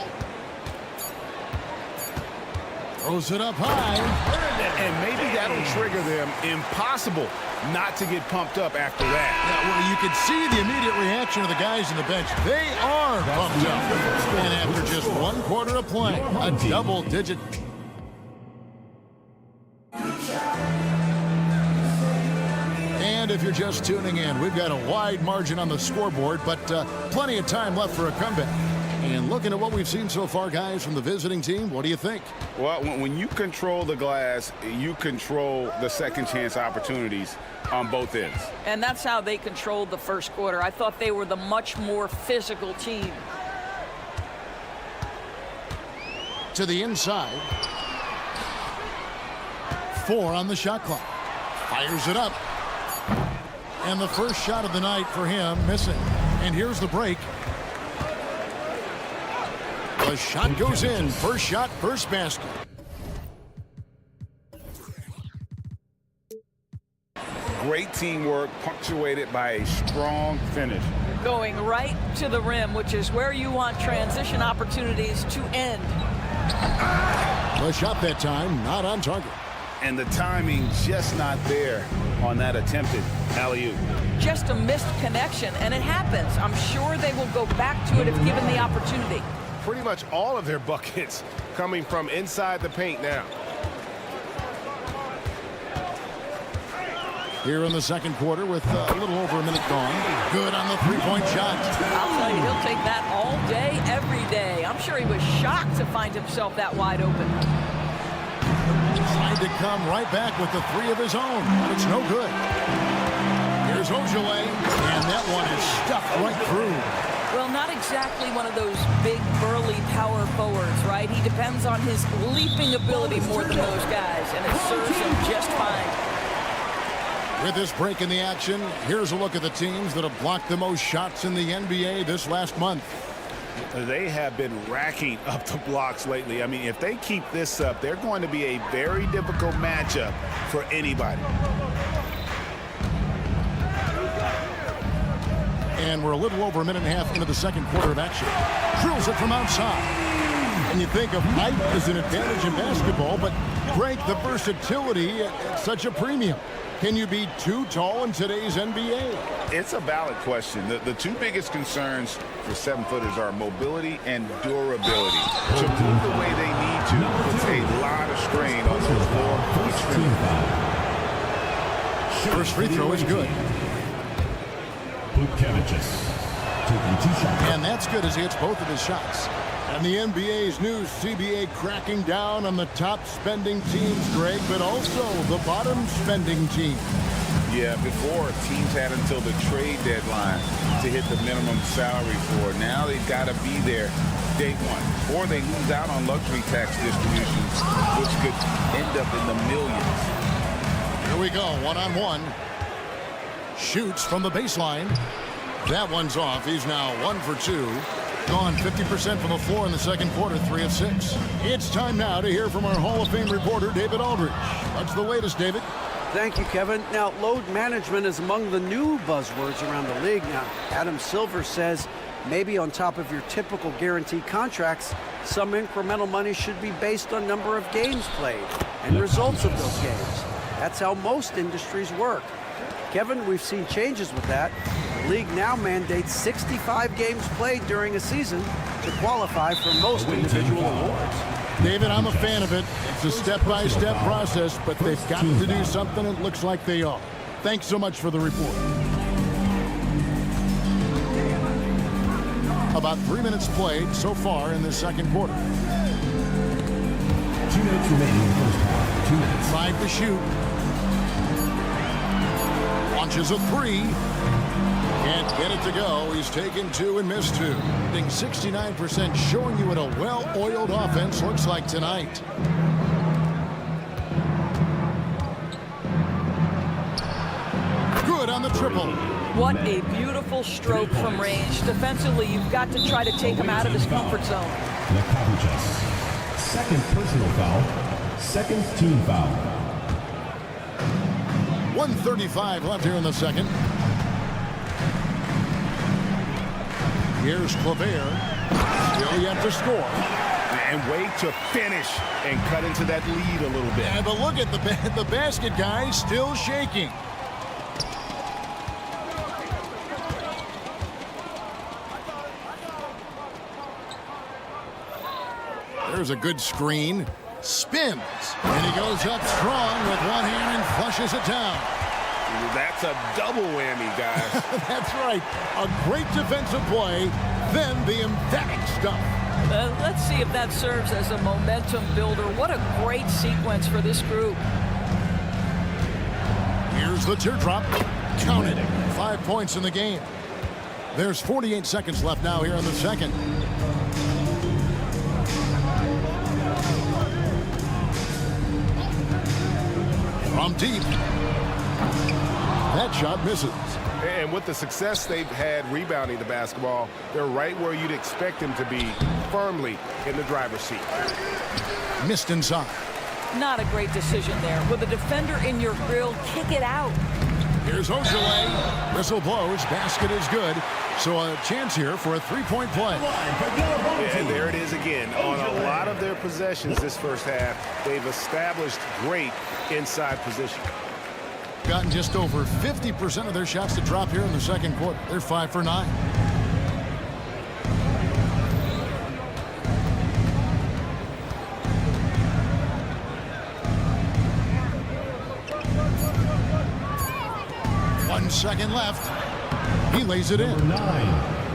Throws it up high. And maybe that'll trigger them. Impossible not to get pumped up after that. Yeah, well, you can see the immediate reaction of the guys on the bench. They are pumped up. And after just 1 quarter of play, a double-digit. And if you're just tuning in, we've got a wide margin on the scoreboard, but plenty of time left for a comeback. And looking at what we've seen so far, guys, from the visiting team, what do you think? Well, when you control the glass, you control the second chance opportunities on both ends. And that's how they controlled the first quarter. I thought they were the much more physical team. To the inside. 4 on the shot clock. Fires it up. And the first shot of the night for him, missing. And here's the break. The shot goes in. First shot, first basket. Great teamwork, punctuated by a strong finish. Going right to the rim, which is where you want transition opportunities to end. The shot that time, not on target. And the timing just not there on that attempted alley-oop. Just a missed connection, and it happens. I'm sure they will go back to it if given the opportunity. Pretty much all of their buckets coming from inside the paint now. Here in the second quarter with a little over a minute gone. Good on the three-point shot. I'll tell you, he'll take that all day, every day. I'm sure he was shocked to find himself that wide open. Tried to come right back with the 3 of his own, but it's no good. Here's Ojale, and that one is stuffed right through. Well, not exactly one of those big, burly power forwards, right? He depends on his leaping ability more than those guys, and it serves him just fine. With this break in the action, here's a look at the teams that have blocked the most shots in the NBA this last month. They have been racking up the blocks lately. I mean, if they keep this up, they're going to be a very difficult matchup for anybody. And we're a little over a minute and a half into the second quarter of action. Drills it from outside. And you think of height as an advantage in basketball, but Greg, the versatility at such a premium. Can you be too tall in today's NBA? It's a valid question. The 2 biggest concerns for 7-footers are mobility and durability. To move the way they need to, it's a lot of strain on those lower extremities. First free throw is good. And that's good as he hits both of his shots. And the NBA's new CBA cracking down on the top spending teams, Greg, but also the bottom spending teams. Yeah, before teams had until the trade deadline to hit the minimum salary floor. Now they've got to be there day one, or they lose out on luxury tax distributions, which could end up in the millions. Here we go, one-on-one. Shoots from the baseline. That one's off. He's now 1 for 2. Gone 50% from the floor in the second quarter, 3 of 6. It's time now to hear from our Hall of Fame reporter, David Aldridge. What's the latest, David? Thank you, Kevin. Now, load management is among the new buzzwords around the league. Now, Adam Silver says maybe on top of your typical guaranteed contracts, some incremental money should be based on number of games played and results of those games. That's how most industries work. Kevin, we've seen changes with that. The league now mandates 65 games played during a season to qualify for most individual awards. David, I'm a fan of it. It's a step-by-step process, but they've got to do something. It looks like they are. Thanks so much for the report. About 3 minutes played so far in the second quarter. 2 minutes remaining in the first half. 2 minutes. 5 to shoot. Launches a 3. Can't get it to go. He's taken 2 and missed 2. Hitting 69%, showing you what a well-oiled offense looks like tonight. Good on the triple. What a beautiful stroke from range. Defensively, you've got to try to take him out of his comfort zone. Second personal foul. Second team foul. 1:35 left here in the second. Here's Claver. Still yet to score. And wait to finish and cut into that lead a little bit. Yeah, but look at the basket guy still shaking. There's a good screen. Spins. And he goes up strong with one hand and flushes it down. That's a double whammy, guys. That's right. A great defensive play, then the emphatic stuff. Let's see if that serves as a momentum builder. What a great sequence for this group. Here's the teardrop. Counted. 5 points in the game. There's 48 seconds left now here in the second. From deep. That shot misses. And with the success they've had rebounding the basketball, they're right where you'd expect them to be, firmly in the driver's seat. Missed inside. Not a great decision there. With a defender in your grill, kick it out. Here's Ojale. Whistle blows. Basket is good. So a chance here for a three-point play. And there it is again. On a lot of their possessions this first half, they've established great inside position. Gotten just over 50% of their shots to drop here in the second quarter. They're 5 for 9. One second left. He lays it in.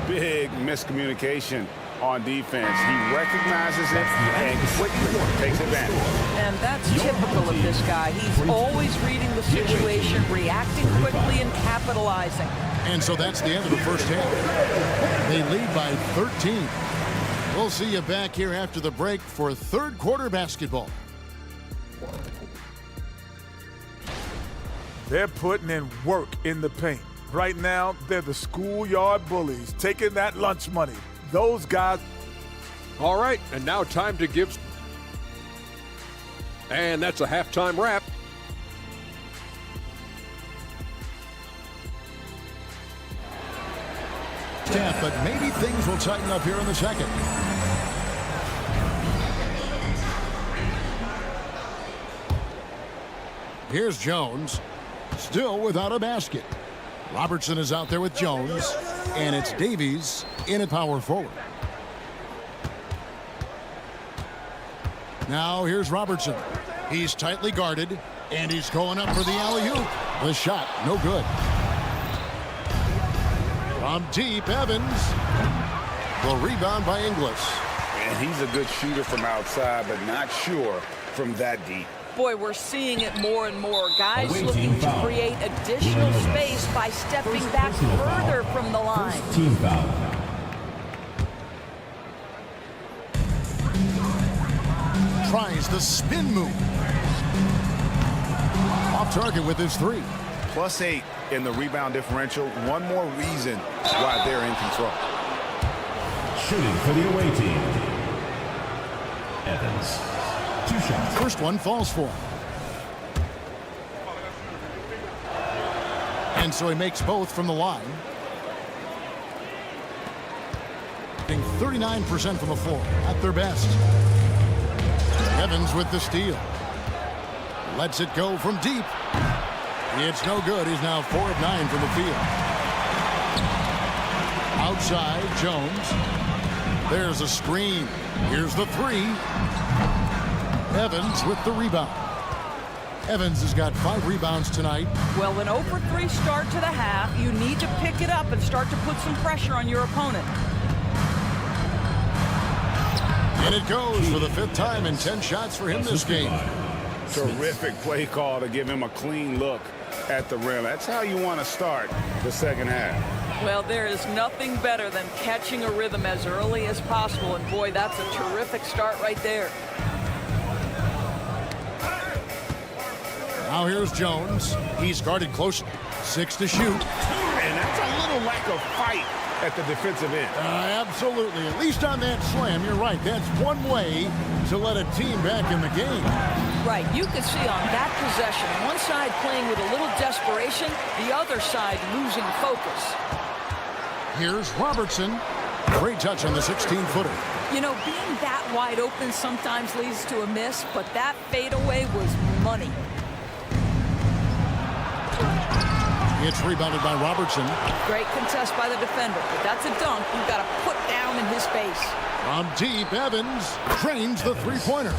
Big miscommunication on defense. He recognizes it and quickly takes advantage. And that's typical of this guy. He's always reading the situation, reacting quickly, and capitalizing. And so that's the end of the first half. They lead by 13. We'll see you back here after the break for third quarter basketball. They're putting in work in the paint. Right now, they're the schoolyard bullies, taking that lunch money. Those guys. All right, and now time to give. And that's a halftime wrap. Yeah, but maybe things will tighten up here in the second. Here's Jones, still without a basket. Robertson is out there with Jones, and it's Davies in at power forward. Now here's Robertson. He's tightly guarded, and he's going up for the alley-oop. The shot, no good. From deep, Evans. Will rebound by Inglis. And he's a good shooter from outside, but not sure from that deep. Boy, we're seeing it more and more. Guys looking to create additional space by stepping back further from the line. Team foul. Tries the spin move. Off target with his three. +8 in the rebound differential. One more reason why they're in control. Shooting for the away team. Evans. 2 shots. First one falls for him. And so he makes both from the line. 39% from the floor at their best. Evans with the steal. Lets it go from deep. It's no good. He's now 4 of 9 from the field. Outside, Jones. There's a screen. Here's the three. Evans with the rebound. Evans has got 5 rebounds tonight. Well, an 0-for-3 start to the half. You need to pick it up and start to put some pressure on your opponent. And it goes for the 5th time and 10 shots for him this game. Terrific play call to give him a clean look at the rim. That's how you want to start the second half. Well, there is nothing better than catching a rhythm as early as possible. And boy, that's a terrific start right there. Now here's Jones. He's guarded close. 6 to shoot. And that's a little lack of fight at the defensive end. Absolutely. At least on that slam, you're right. That's one way to let a team back in the game. Right. You can see on that possession, one side playing with a little desperation, the other side losing focus. Here's Robertson. Great touch on the 16-footer. You know, being that wide open sometimes leads to a miss, but that fadeaway was money. It's rebounded by Robertson. Great contest by the defender, but that's a dunk you've got to put down in his face. From deep, Evans drains the three-pointer.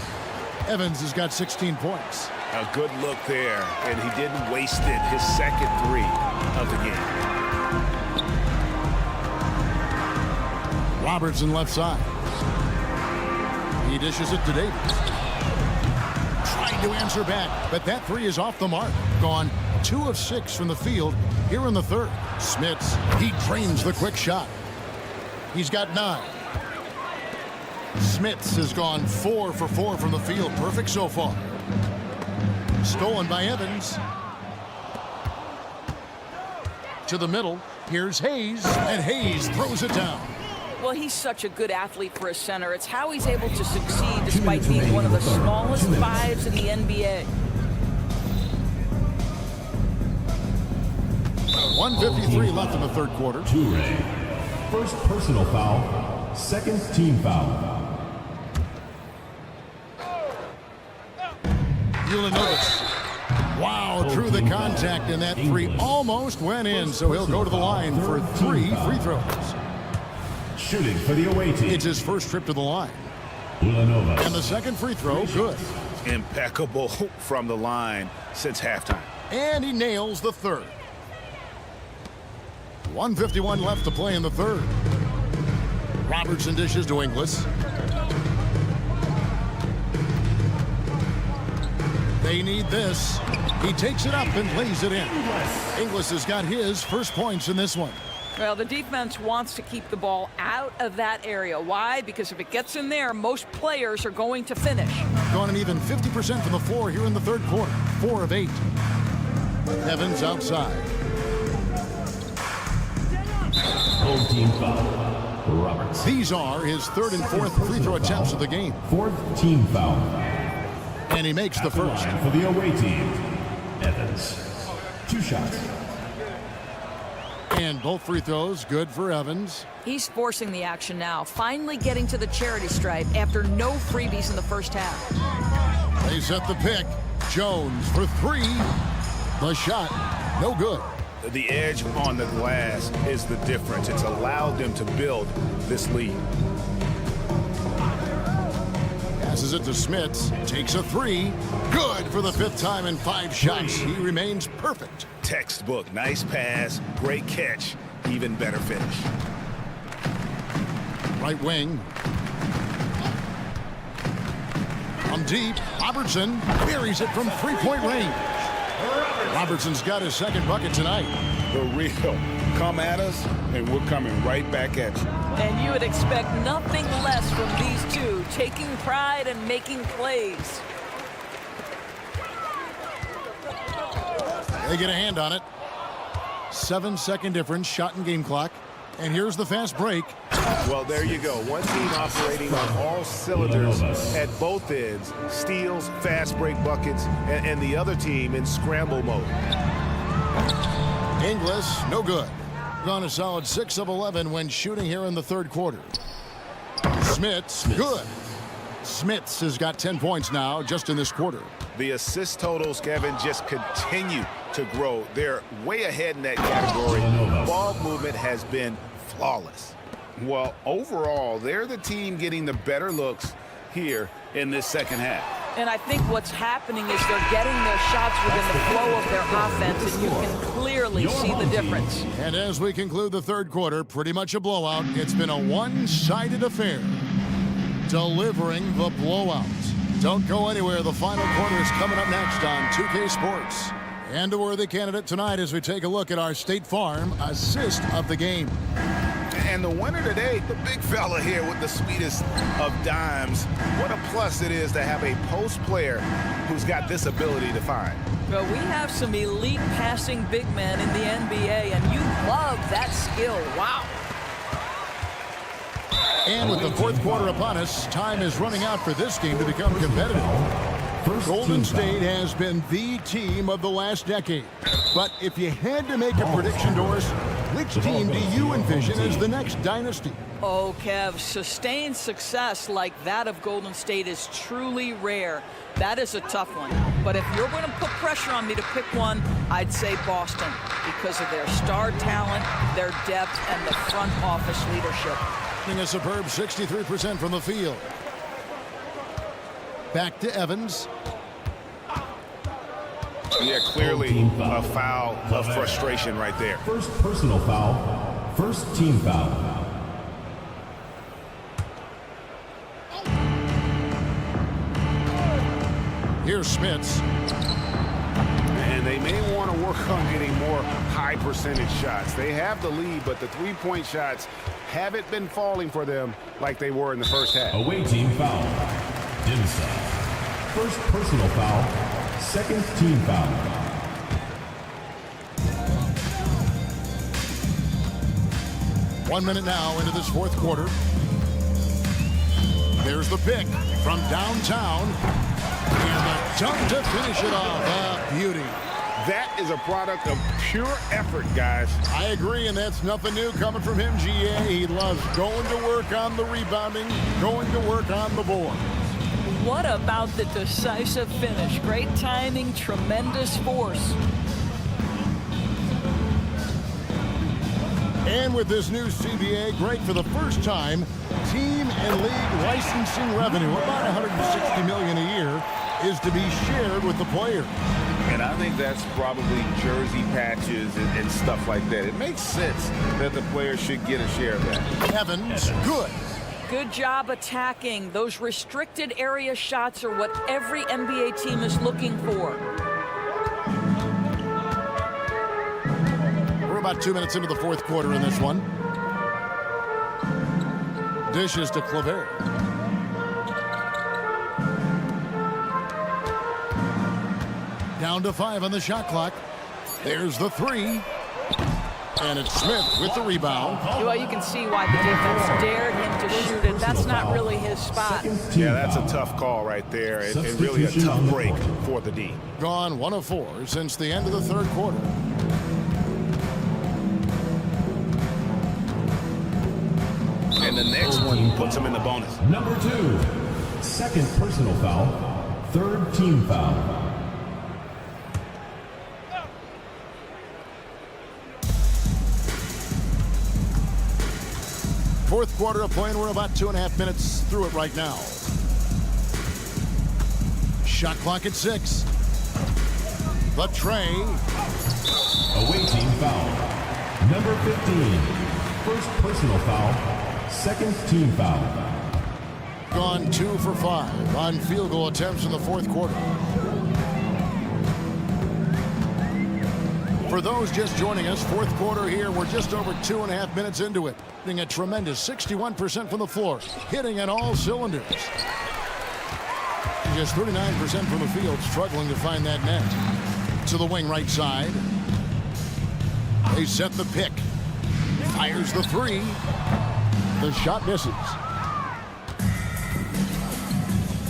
Evans has got 16 points. A good look there, and he didn't waste it. His second 3 of the game. Robertson left side. He dishes it to Davis. Trying to answer back, but that 3 is off the mark. Gone 2 of 6 from the field here in the third. Smits, he drains the quick shot. He's got 9. Smits has gone 4 for 4 from the field. Perfect so far. Stolen by Evans. To the middle. Here's Hayes, and Hayes throws it down. Well, he's such a good athlete for a center. It's how he's able to succeed despite being one of the smallest 5s in the NBA. 1:53 left in the third quarter. First personal foul, second team foul. Ulanovitz. Wow, through the contact, and that 3 almost went in, so he'll go to the line for 3 free throws. Shooting for the away team. It's his first trip to the line. Ulanovitz. And the second free throw, good. Impeccable from the line since halftime. And he nails the third. 1:51 left to play in the third. Robertson dishes to Inglis. They need this. He takes it up and lays it in. Inglis has got his first points in this one. Well, the defense wants to keep the ball out of that area. Why? Because if it gets in there, most players are going to finish. Gone an even 50% from the floor here in the third quarter. 4 of 8. Evans outside. Home team foul. Roberts. These are his third and fourth free throw attempts of the game. Fourth team foul. And he makes the first. For the away team, Evans. 2 shots. And both free throws good for Evans. He's forcing the action now, finally getting to the charity stripe after no freebies in the first half. They set the pick. Jones for 3. The shot, no good. The edge on the glass is the difference. It's allowed them to build this lead. Passes it to Smits. Takes a 3. Good for the 5th time in 5 shots. He remains perfect. Textbook. Nice pass. Great catch. Even better finish. Right wing. From deep. Robertson buries it from 3-point range. Robertson's got his second bucket tonight. The real. Come at us, and we're coming right back at you. And you would expect nothing less from these two, taking pride and making plays. They get a hand on it. 7-second difference, shot and game clock. And here's the fast break. Well, there you go. One team operating on all cylinders at both ends. Steals, fast break buckets, and the other team in scramble mode. Inglis, no good. Gone a solid 6 of 11 when shooting here in the third quarter. Smits, good. Smits has got 10 points now just in this quarter. The assist totals, Kevin, just continue to grow. They're way ahead in that category. Ball movement has been flawless. Well, overall, they're the team getting the better looks here in this second half. And I think what's happening is they're getting their shots within the flow of their offense, and you can clearly see the difference. And as we conclude the third quarter, pretty much a blowout. It's been a one-sided affair. Delivering the blowout. Don't go anywhere. The final quarter is coming up next on 2K Sports. And a worthy candidate tonight as we take a look at our State Farm assist of the game. And the winner today, the big fella here with the sweetest of dimes. What a plus it is to have a post player who's got this ability to find. Well, we have some elite passing big men in the NBA, and you love that skill. Wow. And with the fourth quarter upon us, time is running out for this game to become competitive. Golden State has been the team of the last decade. But if you had to make a prediction, Doris, which team do you envision as the next dynasty? Oh, Kev, sustained success like that of Golden State is truly rare. That is a tough one. But if you're going to put pressure on me to pick one, I'd say Boston because of their star talent, their depth, and the front office leadership. A superb 63% from the field. Back to Evans. Yeah, clearly a foul of frustration right there. First personal foul, first team foul. Here's Smits. And they may want to work on getting more high percentage shots. They have the lead, but the three-point shots haven't been falling for them like they were in the first half. Away team foul. Inside. First personal foul, second team foul. One minute now into this fourth quarter. There's the pick from downtown. And the dunk to finish it off. Beauty. That is a product of pure effort, guys. I agree, and that's nothing new coming from him, GA. He loves going to work on the rebounding, going to work on the board. What about the decisive finish? Great timing, tremendous force. And with this new CBA, Greg, for the first time, team and league licensing revenue, about $160 million a year, is to be shared with the player. And I think that's probably jersey patches and stuff like that. It makes sense that the player should get a share of that. Evans, good. Good job attacking. Those restricted area shots are what every NBA team is looking for. We're about 2 minutes into the fourth quarter in this one. Dishes to Claver. Down to 5 on the shot clock. There's the three. And it's Smith with the rebound. Well, you can see why the defense dared him to shoot it. That's not really his spot. Yeah, that's a tough call right there. And really a tough break for the D. Gone 1 of 4 since the end of the third quarter. And the next one puts him in the bonus. Number 2, second personal foul, third team foul. Fourth quarter of play, and we're about 2.5 minutes through it right now. Shot clock at 6. The tray. Away team foul. Number 15, first personal foul, second team foul. Gone 2 for 5 on field goal attempts in the fourth quarter. For those just joining us, fourth quarter here, we're just over 2.5 minutes into it. Hitting a tremendous 61% from the floor, hitting on all cylinders. Just 39% from the field, struggling to find that net. To the wing right side. They set the pick. Fires the three. The shot misses.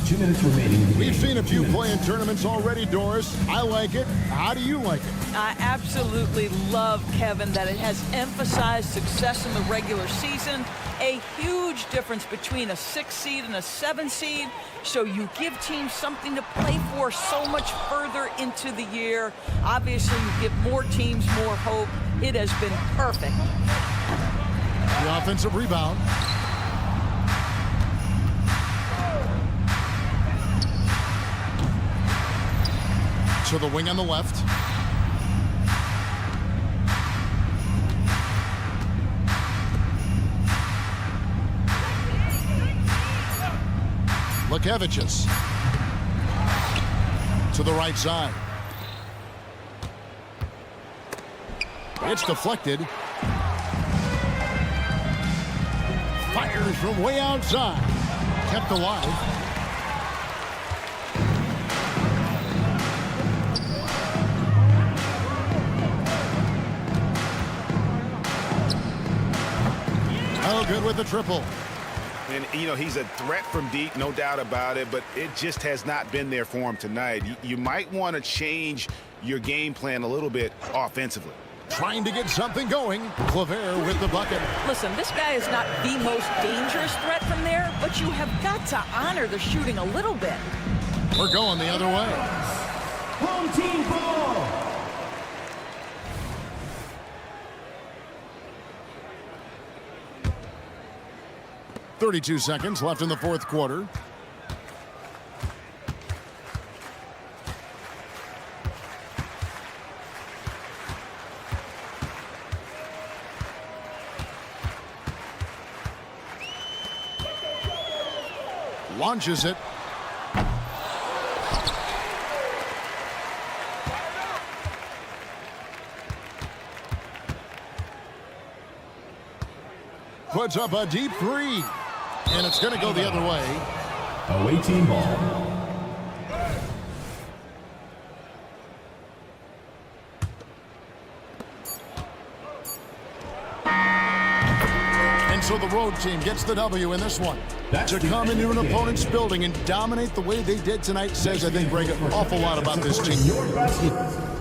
2 minutes remaining. We've seen a few play-in tournaments already, Doris. I like it. How do you like it? I absolutely love, Kevin, that it has emphasized success in the regular season. A huge difference between a 6 seed and a 7 seed. So you give teams something to play for so much further into the year. Obviously, you give more teams more hope. It has been perfect. The offensive rebound. To the wing on the left. Lukevicius. To the right side. It's deflected. Fires from way outside. Kept alive. Oh, good with the triple. And, you know, he's a threat from deep, no doubt about it, but it just has not been there for him tonight. You might want to change your game plan a little bit offensively. Trying to get something going. Claver with the bucket. Listen, this guy is not the most dangerous threat from there, but you have got to honor the shooting a little bit. We're going the other way. Home team ball. 32 seconds left in the fourth quarter. Launches it. Puts up a deep three. And it's going to go the other way. Away team ball. And so the road team gets the W in this one. To come into an opponent's building and dominate the way they did tonight says, I think, Greg, an awful lot about this team.